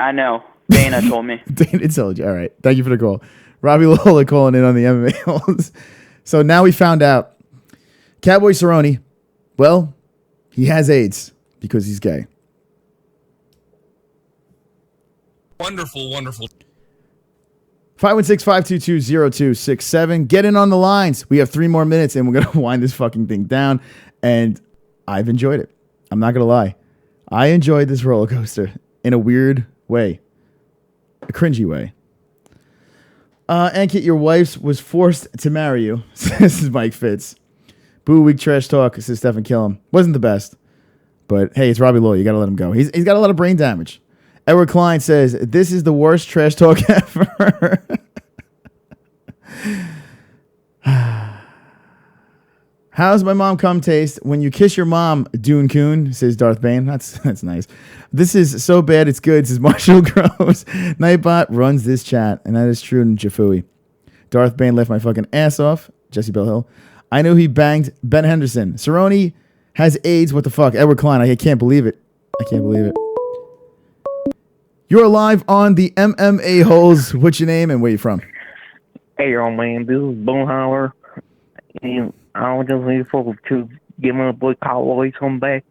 Speaker 9: I know. Dana told me.
Speaker 3: Dana told you. All right. Thank you for the call. Robbie Lawler calling in on the MMA Holes. So now we found out Cowboy Cerrone, well, he has AIDS because he's gay.
Speaker 2: Wonderful, wonderful.
Speaker 3: 516-522-0267. Get in on the lines. We have 3 more minutes and we're going to wind this fucking thing down. And I've enjoyed it. I'm not going to lie. I enjoyed this roller coaster in a weird way. A cringy way. Ankit, your wife was forced to marry you. This is Mike Fitz. Boo, weak trash talk, says Stephen Killam. Wasn't the best. But hey, it's Robbie Lawler. You got to let him go. He's got a lot of brain damage. Edward Klein says, this is the worst trash talk ever. How's my mom cum taste? When you kiss your mom, Dune Coon, says Darth Bane. That's nice. This is so bad it's good, says Marshall Groves. Nightbot runs this chat, and that is true in Jafui. Darth Bane left my fucking ass off. Jesse Bell Hill. I knew he banged Ben Henderson. Cerrone has AIDS. What the fuck? Edward Klein. I can't believe it. I can't believe it. You're live on the MMA-Holes. What's your name and where you from?
Speaker 10: Hey, y'all, man. This is Bonehower. And I was just looking forward to get my boy Cowboy come back.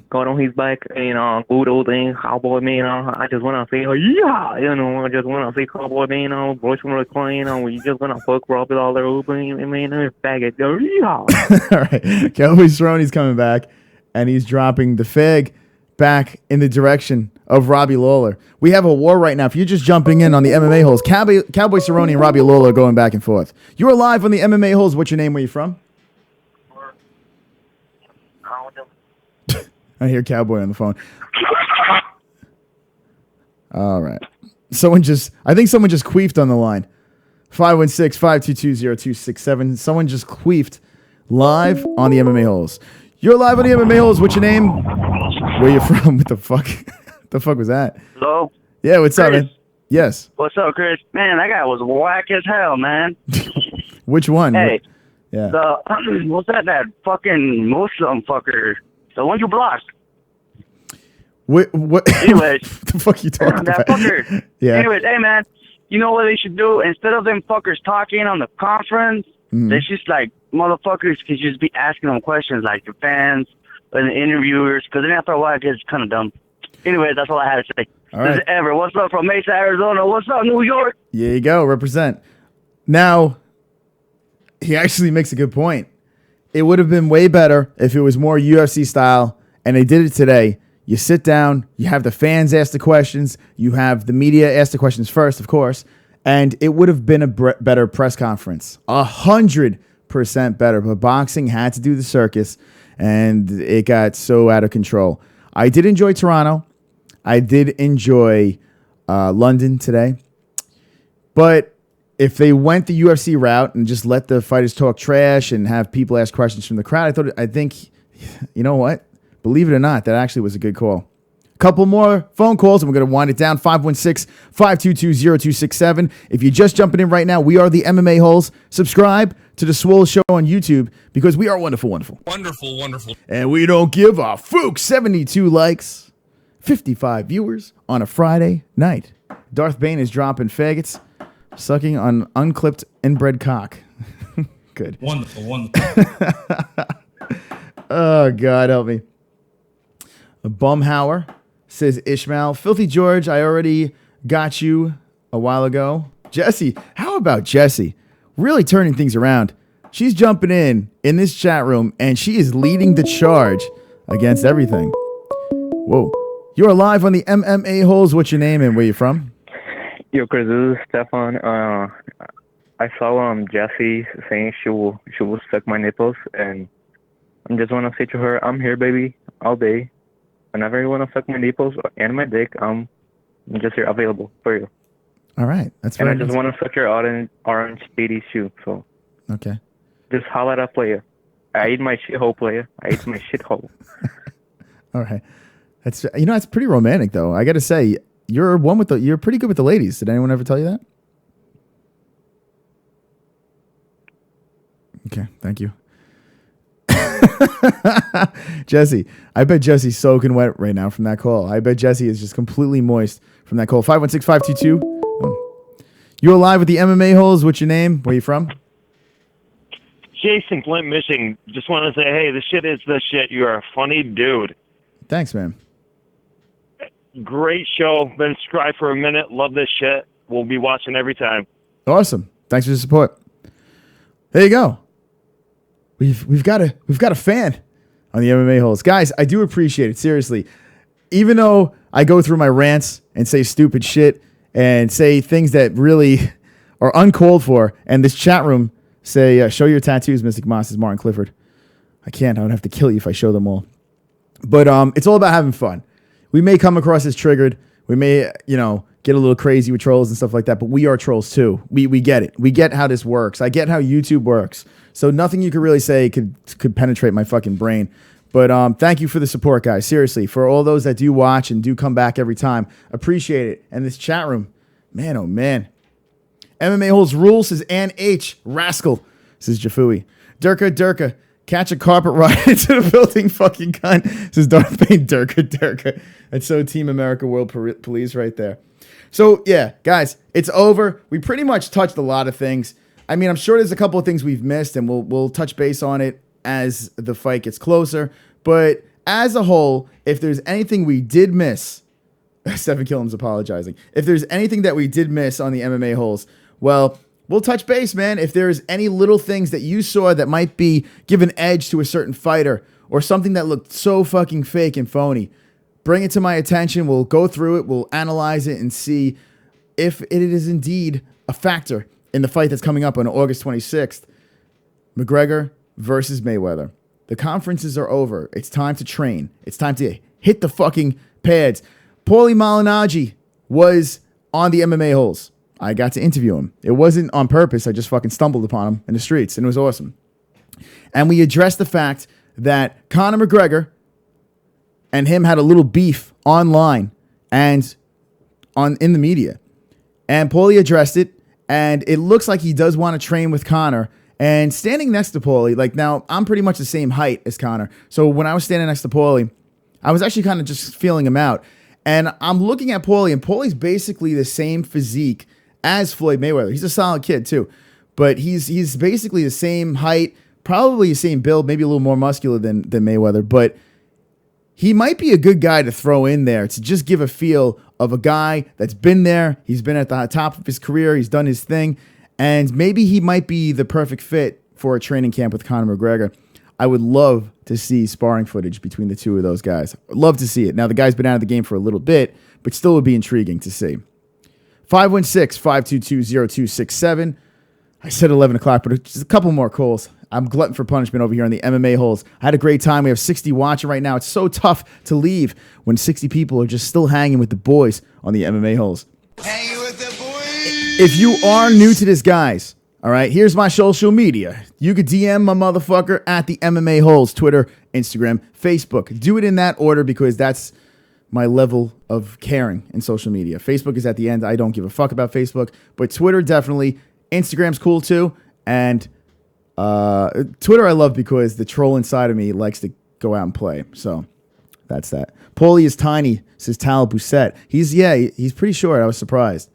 Speaker 10: Got on his back and good old thing, Cowboy, man. I just want to say, yeah, I just want to say, Cowboy, man, voice from the client, we just want to fuck Robbie all there, man, faggot, yeah.
Speaker 3: All right. Cowboy Cerrone's coming back, and he's dropping the fag back in the direction of Robbie Lawler. We have a war right now. If you're just jumping in on the MMA-Holes, Cowboy Cerrone and Robbie Lawler are going back and forth. You're live on the MMA-Holes. What's your name? Where you from? I hear Cowboy on the phone. All right. I think someone just queefed on the line. 516-522-0267. Someone just queefed live on the MMA-Holes. You're live on the MMA-Holes. What's your name? Where you from? What the fuck? What the fuck was that?
Speaker 12: Hello?
Speaker 3: Yeah, what's up, man? Yes.
Speaker 12: What's up, Chris? Man, that guy was whack as hell, man.
Speaker 3: Which one?
Speaker 12: Hey.
Speaker 3: Yeah.
Speaker 12: What's that fucking Muslim fucker? The one you blocked.
Speaker 3: What?
Speaker 12: Anyways.
Speaker 3: What the fuck you talking
Speaker 12: that
Speaker 3: about?
Speaker 12: fucker.
Speaker 3: Yeah.
Speaker 12: Anyways, hey, man, you know what they should do? Instead of them fuckers talking on the conference, they just, like, motherfuckers could just be asking them questions, like the fans and the interviewers, because then after a while it gets kind of dumb. Anyways, that's all I had to say.
Speaker 3: All
Speaker 12: This
Speaker 3: right.
Speaker 12: is Ever. What's up from Mesa, Arizona? What's up, New York?
Speaker 3: There you go. Represent. Now, he actually makes a good point. It would have been way better if it was more UFC style, and they did it today. You sit down, you have the fans ask the questions, you have the media ask the questions first, of course, and it would have been a better press conference. 100% better. But boxing had to do the circus, and it got so out of control. I did enjoy Toronto. I did enjoy London today. But if they went the UFC route and just let the fighters talk trash and have people ask questions from the crowd, I think, you know what? Believe it or not, that actually was a good call. A couple more phone calls, and we're going to wind it down. 516-522-0267. If you're just jumping in right now, we are the MMA-Holes. Subscribe to the Swole Show on YouTube because we are wonderful, wonderful.
Speaker 2: Wonderful, wonderful.
Speaker 3: And we don't give a FOOKS. 72 likes, 55 viewers on a Friday night. Darth Bane is dropping faggots, sucking on unclipped inbred cock. Good.
Speaker 2: Wonderful, wonderful.
Speaker 3: Oh, God, help me. Bumhauer says Ishmael. Filthy George, I already got you a while ago. Jesse, how about Jesse? Really turning things around. She's jumping in this chat room, and she is leading the charge against everything. Whoa. You're live on the MMA-Holes. What's your name and where you from?
Speaker 10: Yo, Chris, this is Stefan. I saw Jessie saying she will suck my nipples, and I just want to say to her, I'm here, baby, all day. Whenever you want to suck my nipples and my dick, I'm just here available for you.
Speaker 3: All right. That's
Speaker 10: and
Speaker 3: very
Speaker 10: I just
Speaker 3: nice.
Speaker 10: want to suck your orange speedy shoe. So
Speaker 3: Okay.
Speaker 10: just holler at a player. I eat my shithole, player. I eat my shithole.
Speaker 3: All right. That's that's pretty romantic though. I got to say, you're pretty good with the ladies. Did anyone ever tell you that? Okay, thank you. Jesse, I bet Jesse's soaking wet right now from that call. I bet Jesse is just completely moist from that call. 516-522. You're live with the MMA-Holes. What's your name? Where you from?
Speaker 21: Jason Flint Michigan. Just want to say, hey, this shit is the shit. You are a funny dude.
Speaker 3: Thanks, man.
Speaker 21: Great show. Been subscribed for a minute. Love this shit. We'll be watching every time.
Speaker 3: Awesome. Thanks for the support. There you go. We've got a fan on the MMA-Holes. Guys, I do appreciate it. Seriously. Even though I go through my rants and say stupid shit and say things that really are uncalled for, and this chat room say, show your tattoos, Mystic Moss, is Martin Clifford. I can't. I would have to kill you if I show them all. But it's all about having fun. We may come across as triggered. We may, get a little crazy with trolls and stuff like that, but we are trolls too. We get it. We get how this works. I get how YouTube works. So nothing you could really say could penetrate my fucking brain. But thank you for the support, guys. Seriously, for all those that do watch and do come back every time, appreciate it. And this chat room, man, oh man. MMA-Holes rules, says Ann H. Rascal, says Jafui. Durka. Catch a carpet ride into the building, fucking cunt, says Darth Bane. Durka. That's so Team America World Police right there. So, yeah, guys, it's over. We pretty much touched a lot of things. I mean, I'm sure there's a couple of things we've missed, and we'll touch base on it as the fight gets closer. But as a whole, if there's anything we did miss, Stephen Killam's apologizing. If there's anything that we did miss on the MMA-Holes, well, we'll touch base, man. If there's any little things that you saw that might be give an edge to a certain fighter or something that looked so fucking fake and phony, bring it to my attention. We'll go through it. We'll analyze it and see if it is indeed a factor in the fight that's coming up on August 26th. McGregor versus Mayweather. The conferences are over. It's time to train. It's time to hit the fucking pads. Paulie Malignaggi was on the MMA-Holes. I got to interview him. It wasn't on purpose. I just fucking stumbled upon him in the streets, and it was awesome. And we addressed the fact that Conor McGregor and him had a little beef online and in the media. And Paulie addressed it, and it looks like he does want to train with Conor. And standing next to Paulie, like now, I'm pretty much the same height as Conor. So when I was standing next to Paulie, I was actually kind of just feeling him out. And I'm looking at Paulie, and Paulie's basically the same physique as Floyd Mayweather. He's a solid kid too, but he's basically the same height, probably the same build, maybe a little more muscular than Mayweather, but he might be a good guy to throw in there to just give a feel of a guy that's been there. He's been at the top of his career. He's done his thing, and maybe he might be the perfect fit for a training camp with Conor McGregor. I would love to see sparring footage between the two of those guys. I'd love to see it. Now, the guy's been out of the game for a little bit, but still would be intriguing to see. 516-522-0267. I said 11 o'clock, but just a couple more calls. I'm glutton for punishment over here on the MMA-Holes. I had a great time. We have 60 watching right now. It's so tough to leave when 60 people are just still hanging with the boys on the MMA-Holes.
Speaker 4: Hanging with the boys.
Speaker 3: If you are new to this, guys, all right, here's my social media. You could DM my motherfucker at the MMA-Holes, Twitter, Instagram, Facebook. Do it in that order because that's my level of caring in social media. Facebook is at the end. I don't give a fuck about Facebook, but Twitter definitely. Instagram's cool too. And Twitter I love because the troll inside of me likes to go out and play. So that's that. Paulie is tiny, says Tal Bousset. He's pretty short. I was surprised.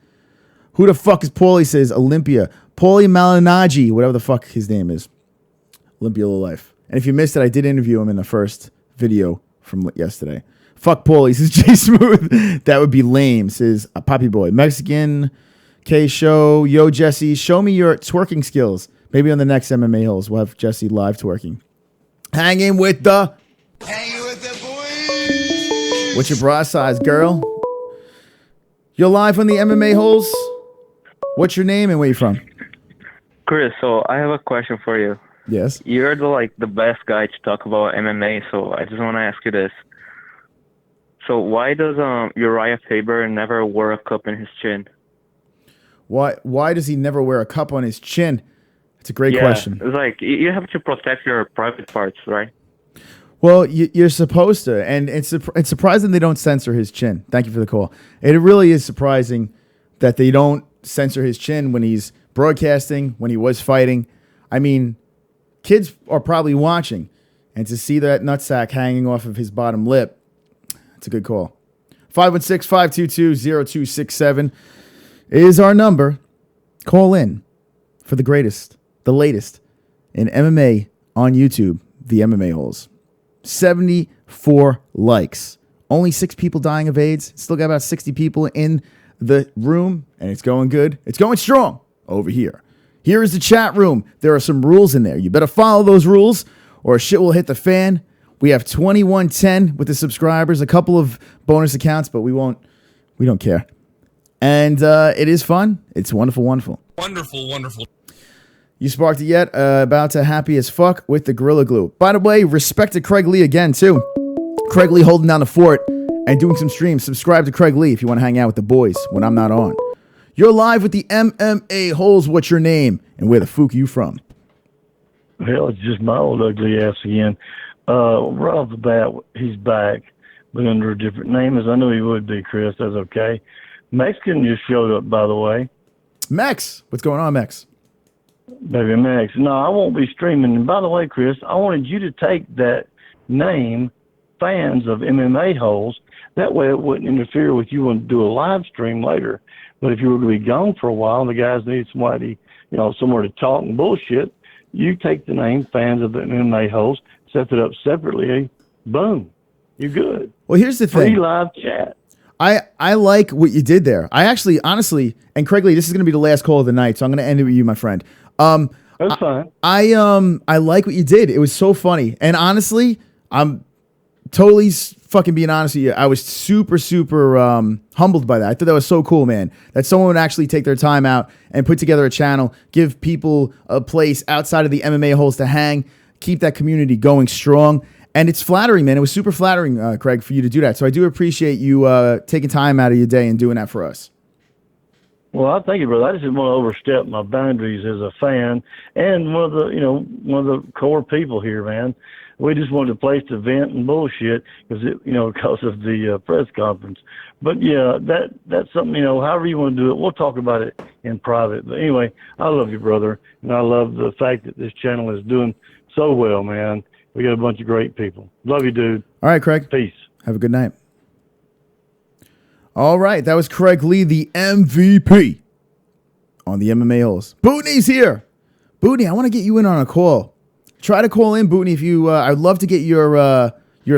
Speaker 3: Who the fuck is Paulie, says Olympia. Paulie Malignaggi, whatever the fuck his name is. Olympia Low Life. And if you missed it, I did interview him in the first video from yesterday. Fuck Paulie, says Jay Smooth. That would be lame, says Poppy Boy. Mexican K Show. Yo, Jesse, show me your twerking skills. Maybe on the next MMA-Holes, we'll have Jesse live twerking. Hanging with the boys. What's your bra size, girl? You're live on the MMA-Holes. What's your name and where you from?
Speaker 10: Chris, so I have a question for you.
Speaker 3: Yes.
Speaker 10: You're the best guy to talk about MMA, so I just want to ask you this. So why does Uriah Faber never wear a cup in his chin?
Speaker 3: Why does he never wear a cup on his chin? It's a great question.
Speaker 10: It's like you have to protect your private parts, right?
Speaker 3: Well, you're supposed to, and it's surprising they don't censor his chin. Thank you for the call. It really is surprising that they don't censor his chin when he's broadcasting, when he was fighting. I mean, kids are probably watching, and to see that nutsack hanging off of his bottom lip, it's a good call. 516-522-0267 is our number. Call in for the greatest, the latest in MMA on YouTube, the MMA-Holes. 74 likes. Only 6 people dying of AIDS. Still got about 60 people in the room, and it's going good. It's going strong over here. Here is the chat room. There are some rules in there. You better follow those rules or shit will hit the fan. We have 2110 with the subscribers, a couple of bonus accounts, but we don't care. And it is fun. It's wonderful, wonderful.
Speaker 2: Wonderful.
Speaker 3: You sparked it yet? About to happy as fuck with the Gorilla Glue. By the way, respect to Craig Lee again, too. Craig Lee holding down the fort and doing some streams. Subscribe to Craig Lee if you want to hang out with the boys when I'm not on. You're live with the MMA-Holes. What's your name? And where the fuck are you from?
Speaker 7: Hell, it's just my old ugly ass again. Right off the bat, he's back, but under a different name, as I knew he would be, Chris. That's okay. Mexican just showed up, by the way.
Speaker 3: Mex. What's going on, Mex?
Speaker 7: Baby Mex. No, I won't be streaming. And by the way, Chris, I wanted you to take that name, Fans of MMA-Holes. That way it wouldn't interfere with you and do a live stream later. But if you were to be gone for a while and the guys need somebody, somewhere to talk and bullshit, you take the name Fans of the MMA-Holes, set it up separately, boom, you're good.
Speaker 3: Well, here's the thing.
Speaker 7: Free live chat.
Speaker 3: I like what you did there. I actually, honestly, and Craig Lee, this is going to be the last call of the night, so I'm going to end it with you, my friend.
Speaker 7: That's fine.
Speaker 3: I like what you did. It was so funny. And honestly, I'm totally fucking being honest with you. I was super, super humbled by that. I thought that was so cool, man. That someone would actually take their time out and put together a channel, give people a place outside of the MMA holes to hang, keep that community going strong. And it's flattering, man. It was super flattering, Craig, for you to do that. So I do appreciate you taking time out of your day and doing that for us.
Speaker 7: Well, I thank you, brother. I just didn't want to overstep my boundaries as a fan and one of the core people here, man. We just wanted a place to vent and bullshit because of the press conference. But yeah, that's something, however you want to do it, we'll talk about it in private. But anyway, I love you, brother. And I love the fact that this channel is doing so well, man. We got a bunch of great people. Love you, dude.
Speaker 3: All right, Craig.
Speaker 7: Peace.
Speaker 3: Have a good night. All right, that was Craig Lee, the MVP on the MMA holes. Bootney's here. Bootney, I want to get you in on a call. Try to call in, Bootney, if you. I'd love to get your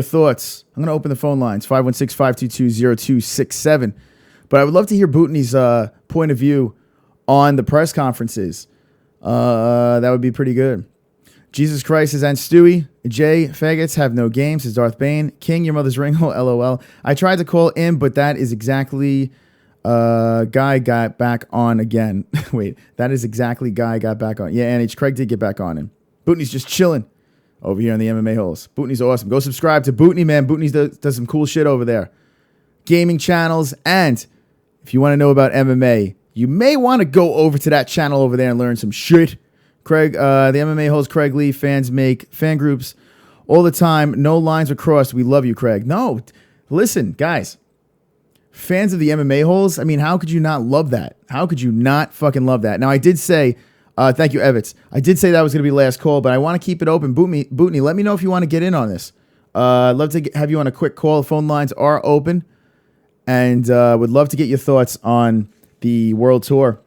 Speaker 3: thoughts. I'm going to open the phone lines, 516-522-0267. But I would love to hear Bootney's point of view on the press conferences. That would be pretty good. Jesus Christ is and Stewie. Jay, faggots have no games, says Darth Bane. King, your mother's ringo, LOL. I tried to call in, but that is exactly Guy got back on again. Wait, that is exactly Guy got back on. Yeah, NH, Craig did get back on him. Bootney's just chilling over here on the MMA holes. Bootney's awesome. Go subscribe to Bootney, man. Bootney does some cool shit over there. Gaming channels. And if you want to know about MMA, you may want to go over to that channel over there and learn some shit. Craig, the MMA holes, Craig Lee, fans make fan groups all the time. No lines are crossed. We love you, Craig. No, listen, guys. Fans of the MMA holes, I mean, how could you not love that? How could you not fucking love that? Now, I did say, thank you, Evans. I did say that was going to be last call, but I want to keep it open. Bootney, let me know if you want to get in on this. I'd love to have you on a quick call. The phone lines are open, and would love to get your thoughts on the World Tour.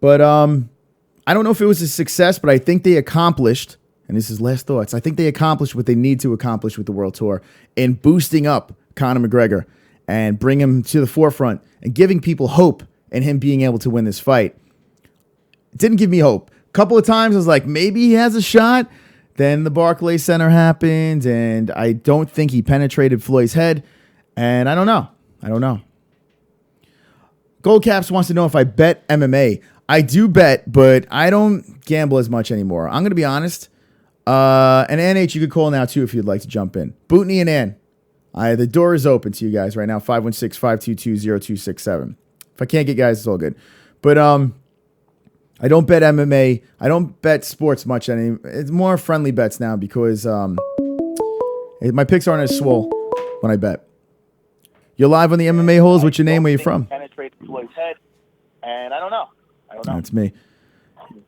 Speaker 3: But I don't know if it was a success, but I think they accomplished, and this is last thoughts, I think they accomplished what they need to accomplish with the World Tour in boosting up Conor McGregor and bring him to the forefront and giving people hope in him being able to win this fight. It didn't give me hope. A couple of times I was like, maybe he has a shot. Then the Barclays Center happened, and I don't think he penetrated Floyd's head. And I don't know. Goldcaps wants to know if I bet MMA. I do bet, but I don't gamble as much anymore. I'm going to be honest. And NH, you could call now, too, if you'd like to jump in. Bootney and Ann, the door is open to you guys right now, 516-522-0267. If I can't get guys, it's all good. But I don't bet MMA. I don't bet sports much anymore. It's more friendly bets now because my picks aren't as swole when I bet. You're live on the MMA holes. What's your name? Where you from?
Speaker 16: Penetrated Floyd's head, and I don't know.
Speaker 3: That's me.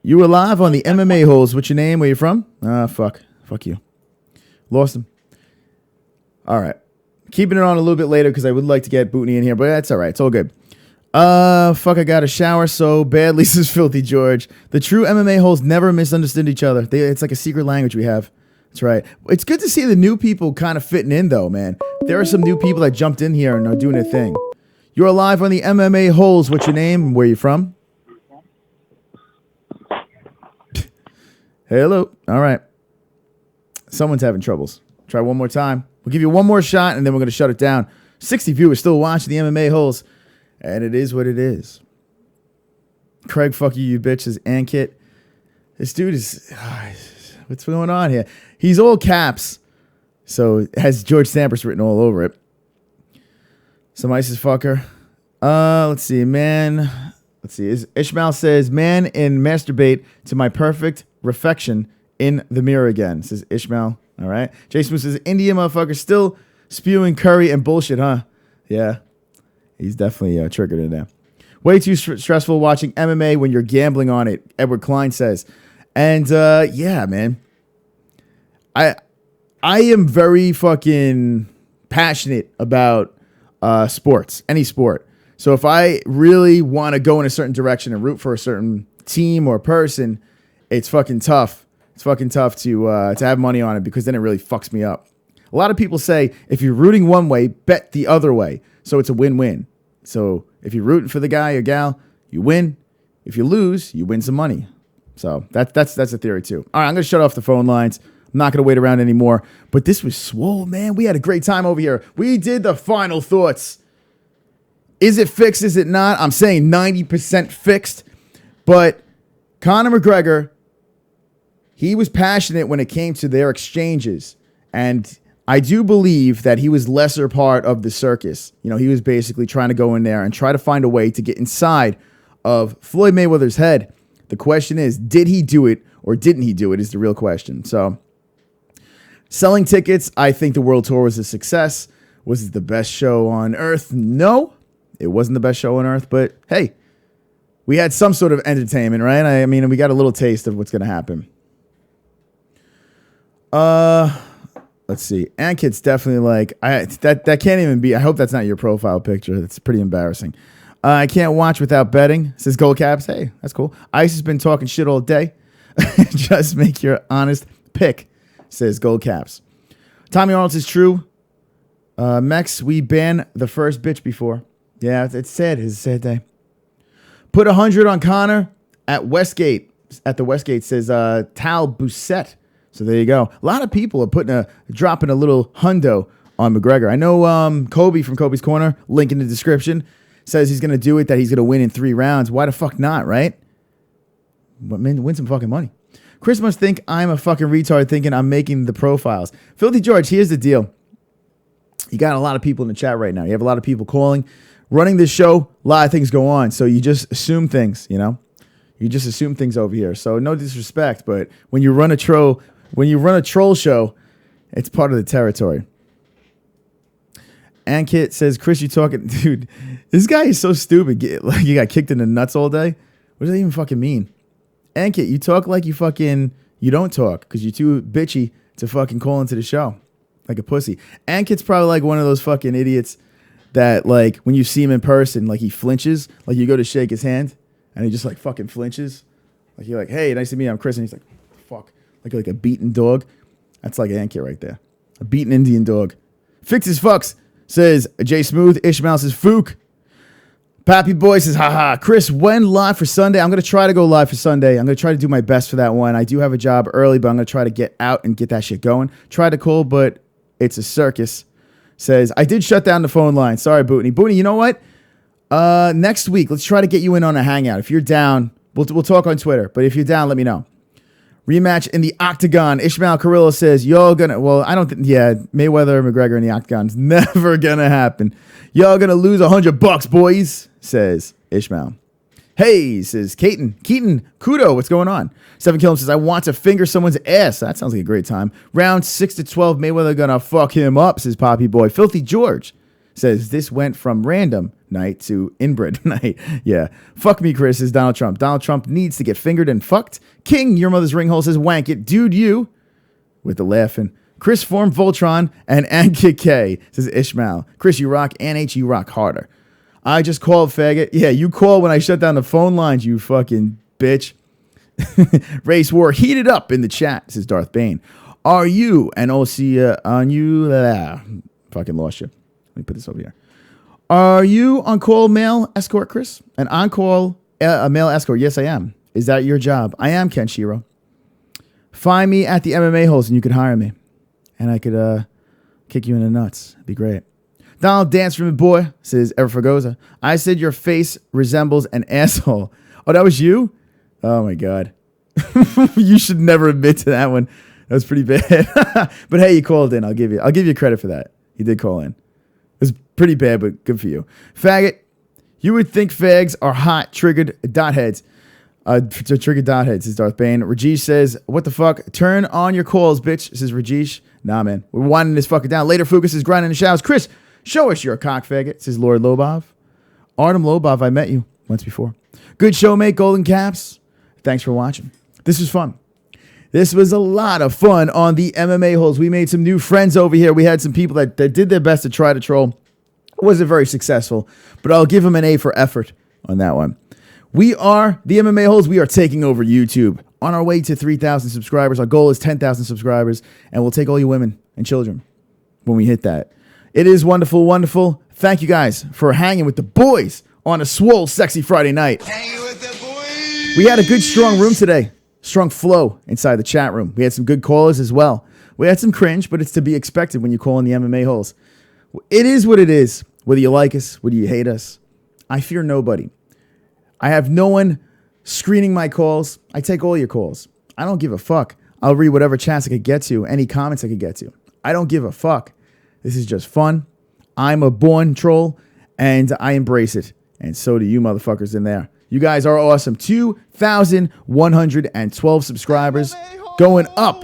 Speaker 3: You were live on the MMA holes. What's your name? Where you from? Fuck you. Lost him. All right. Keeping it on a little bit later because I would like to get Bootney in here, but that's all right. It's all good. Fuck, I got to shower so badly, says Filthy George. The true MMA holes never misunderstood each other. It's like a secret language we have. That's right. It's good to see the new people kind of fitting in, though, man. There are some new people that jumped in here and are doing their thing. You're live on the MMA holes. What's your name? Where you from? Hello. All right. Someone's having troubles. Try one more time. We'll give you one more shot, and then we're going to shut it down. 60 viewers still watching the MMA holes, and it is what it is. Craig, fuck you, you bitch, says Ankit. This dude is... what's going on here? He's all caps, so it has George Sampras written all over it. Some ISIS fucker. Let's see, man. Let's see. Ishmael says, man, and masturbate to my perfect reflection in the mirror again. Says Ishmael. All right. Jason says, India motherfucker still spewing curry and bullshit, huh? Yeah. He's definitely triggered in there. Way too stressful watching MMA when you're gambling on it, Edward Klein says. And yeah, man. I am very fucking passionate about sports, any sport. So if I really want to go in a certain direction and root for a certain team or person, it's fucking tough. It's fucking tough to have money on it because then it really fucks me up. A lot of people say if you're rooting one way, bet the other way. So it's a win-win. So if you're rooting for the guy or gal, you win. If you lose, you win some money. So that's a theory too. All right, I'm gonna shut off the phone lines. I'm not gonna wait around anymore. But this was swole, man. We had a great time over here. We did the final thoughts. Is it fixed? Is it not? I'm saying 90% fixed. But Conor McGregor, he was passionate when it came to their exchanges. And I do believe that he was lesser part of the circus. You know, he was basically trying to go in there and try to find a way to get inside of Floyd Mayweather's head. The question is, did he do it or didn't he do it is the real question. So selling tickets, I think the World Tour was a success. Was it the best show on earth? No, it wasn't the best show on earth, but hey, we had some sort of entertainment, right? I mean, we got a little taste of what's going to happen. Let's see. Ankit's definitely like, that can't even be, I hope that's not your profile picture. That's pretty embarrassing. I can't watch without betting, says Gold Caps. Hey, that's cool. Ice has been talking shit all day. Just make your honest pick, says Gold Caps. Tommy Arnold is true. Mex, we banned the first bitch before. Yeah, it's sad. It's a sad day. Put 100 on Conor at Westgate. At the Westgate, says Tal Bousset. So there you go. A lot of people are dropping a little hundo on McGregor. I know Kobe from Kobe's Corner, link in the description, says he's going to do it, that he's going to win in 3 rounds. Why the fuck not, right? But man, win some fucking money. Chris must think I'm a fucking retard thinking I'm making the profiles. Filthy George, here's the deal. You got a lot of people in the chat right now. You have a lot of people calling. Running this show, a lot of things go on. So you just assume things, you know? You just assume things over here. So no disrespect, but when you run a troll show, it's part of the territory. Ankit says, Chris, you talking, dude, this guy is so stupid. Like you got kicked in the nuts all day. What does that even fucking mean? Ankit, you talk like you don't talk because you're too bitchy to fucking call into the show like a pussy. Ankit's probably like one of those fucking idiots that like when you see him in person, like he flinches, like you go to shake his hand and he just like fucking flinches. Like you're like, hey, nice to meet you. I'm Chris. And he's like, fuck. Like a beaten dog. That's like Ankit right there. A beaten Indian dog. Fix his fucks, says Jay Smooth. Ishmael says Fook. Pappy Boy says, haha. Chris, when live for Sunday? I'm going to try to go live for Sunday. I'm going to try to do my best for that one. I do have a job early, but I'm going to try to get out and get that shit going. Try to call, but it's a circus. Says, I did shut down the phone line. Sorry, Bootney. Bootney, you know what? Next week, let's try to get you in on a hangout. If you're down, we'll talk on Twitter. But if you're down, let me know. Rematch in the Octagon. Ishmael Carrillo says, y'all gonna, well, I don't think, yeah, Mayweather, McGregor in the Octagon's never gonna happen. Y'all gonna lose $100, boys, says Ishmael. Hey, says Keaton, Kudo, what's going on? 7 Killam says, I want to finger someone's ass. That sounds like a great time. Round 6 to 12, Mayweather gonna fuck him up, says Poppy Boy. Filthy George says, this went from random night to inbred night. Yeah. Fuck me, Chris, says Donald Trump. Donald Trump needs to get fingered and fucked. King, your mother's ringhole, says wank it. Dude, you, with the laughing. Chris formed Voltron and Ankit K, says Ishmael. Chris, you rock. NH, you rock harder. I just called, faggot. Yeah, you called when I shut down the phone lines, you fucking bitch. Race war heated up in the chat, says Darth Bane. Are you, and I'll see on you. Fucking lost you. Let me put this over here. Are you on-call male escort, Chris? An on-call male escort? Yes, I am. Is that your job? I am, Kenshiro. Find me at the MMA-Holes and you could hire me. And I could kick you in the nuts. It'd be great. Donald Dance from Boy, says Everfagoza. I said your face resembles an asshole. Oh, that was you? Oh, my God. You should never admit to that one. That was pretty bad. But hey, you called in. I'll give you credit for that. You did call in. It's pretty bad, but good for you. Faggot, you would think fags are hot, triggered dot heads. Triggered dot heads, says Darth Bane. Rajesh says, what the fuck? Turn on your calls, bitch, says Rajesh. Nah, man. We're winding this fucker down. Later, Fookus is grinding the showers. Chris, show us you're a cock faggot, says Lord Lobov. Artem Lobov, I met you once before. Good show, mate. Golden Caps. Thanks for watching. This was fun. This was a lot of fun on the MMA-Holes. We made some new friends over here. We had some people that did their best to try to troll. It wasn't very successful, but I'll give them an A for effort on that one. We are the MMA-Holes. We are taking over YouTube. On our way to 3,000 subscribers. Our goal is 10,000 subscribers, and we'll take all you women and children when we hit that. It is wonderful, wonderful. Thank you guys for hanging with the boys on a swole, sexy Friday night. We had a good, strong room today. Strong flow inside the chat room. We had some good callers as well. We had some cringe, but it's to be expected when you call in the MMA-Holes. It is what it is. Whether you like us, whether you hate us, I fear nobody. I have no one screening my calls. I take all your calls. I don't give a fuck. I'll read whatever chats I could get to, any comments I could get to. I don't give a fuck. This is just fun. I'm a born troll, and I embrace it. And so do you motherfuckers in there. You guys are awesome. 2,112 subscribers going up.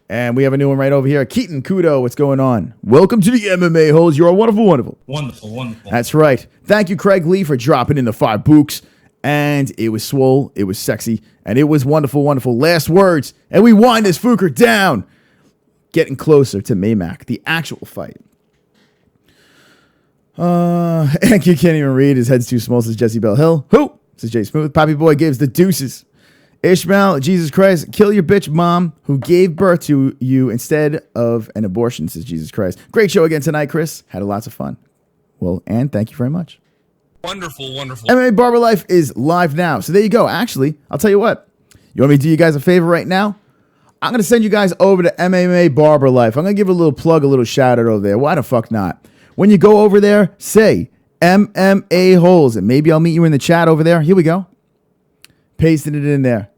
Speaker 3: And we have a new one right over here. Keaton Kudo, what's going on? Welcome to the MMA-Holes. You're wonderful, wonderful.
Speaker 2: Wonderful, wonderful.
Speaker 3: That's right. Thank you, Craig Lee, for dropping in the 5 books. And it was swole, it was sexy, and it was wonderful, wonderful. Last words, and we wind this Fooker down. Getting closer to Maymac, the actual fight. Hank, you can't even read. His head's too small, says Jesse Bell Hill. Who? Says Jay Smooth. Poppy Boy gives the deuces. Ishmael, Jesus Christ, kill your bitch mom who gave birth to you instead of an abortion, says Jesus Christ. Great show again tonight, Chris. Had lots of fun. Well, and thank you very much.
Speaker 2: Wonderful, wonderful.
Speaker 3: MMA Barber Life is live now. So there you go. Actually, I'll tell you what. You want me to do you guys a favor right now? I'm going to send you guys over to MMA Barber Life. I'm going to give a little plug, a little shout out over there. Why the fuck not? When you go over there, say MMA-Holes, and maybe I'll meet you in the chat over there. Here we go. Pasted it in there.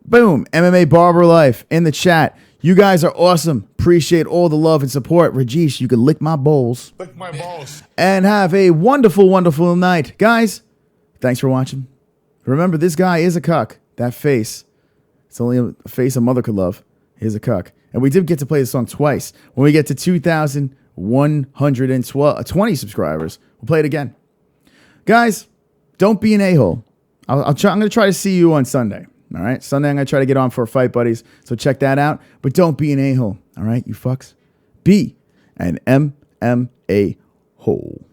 Speaker 3: Boom. MMA Barber Life in the chat. You guys are awesome. Appreciate all the love and support. Rajesh, you can lick my balls.
Speaker 2: Lick my balls.
Speaker 3: And have a wonderful, wonderful night. Guys, thanks for watching. Remember, this guy is a cuck. That face. It's only a face a mother could love. He's a cuck. And we did get to play the song twice. When we get to 2,120 subscribers, we'll play it again. Guys, don't be an a-hole. I'm going to try to see you on Sunday. All right? Sunday, I'm going to try to get on for a fight, buddies. So check that out. But don't be an a-hole. All right, you fucks? Be an MMA-Hole.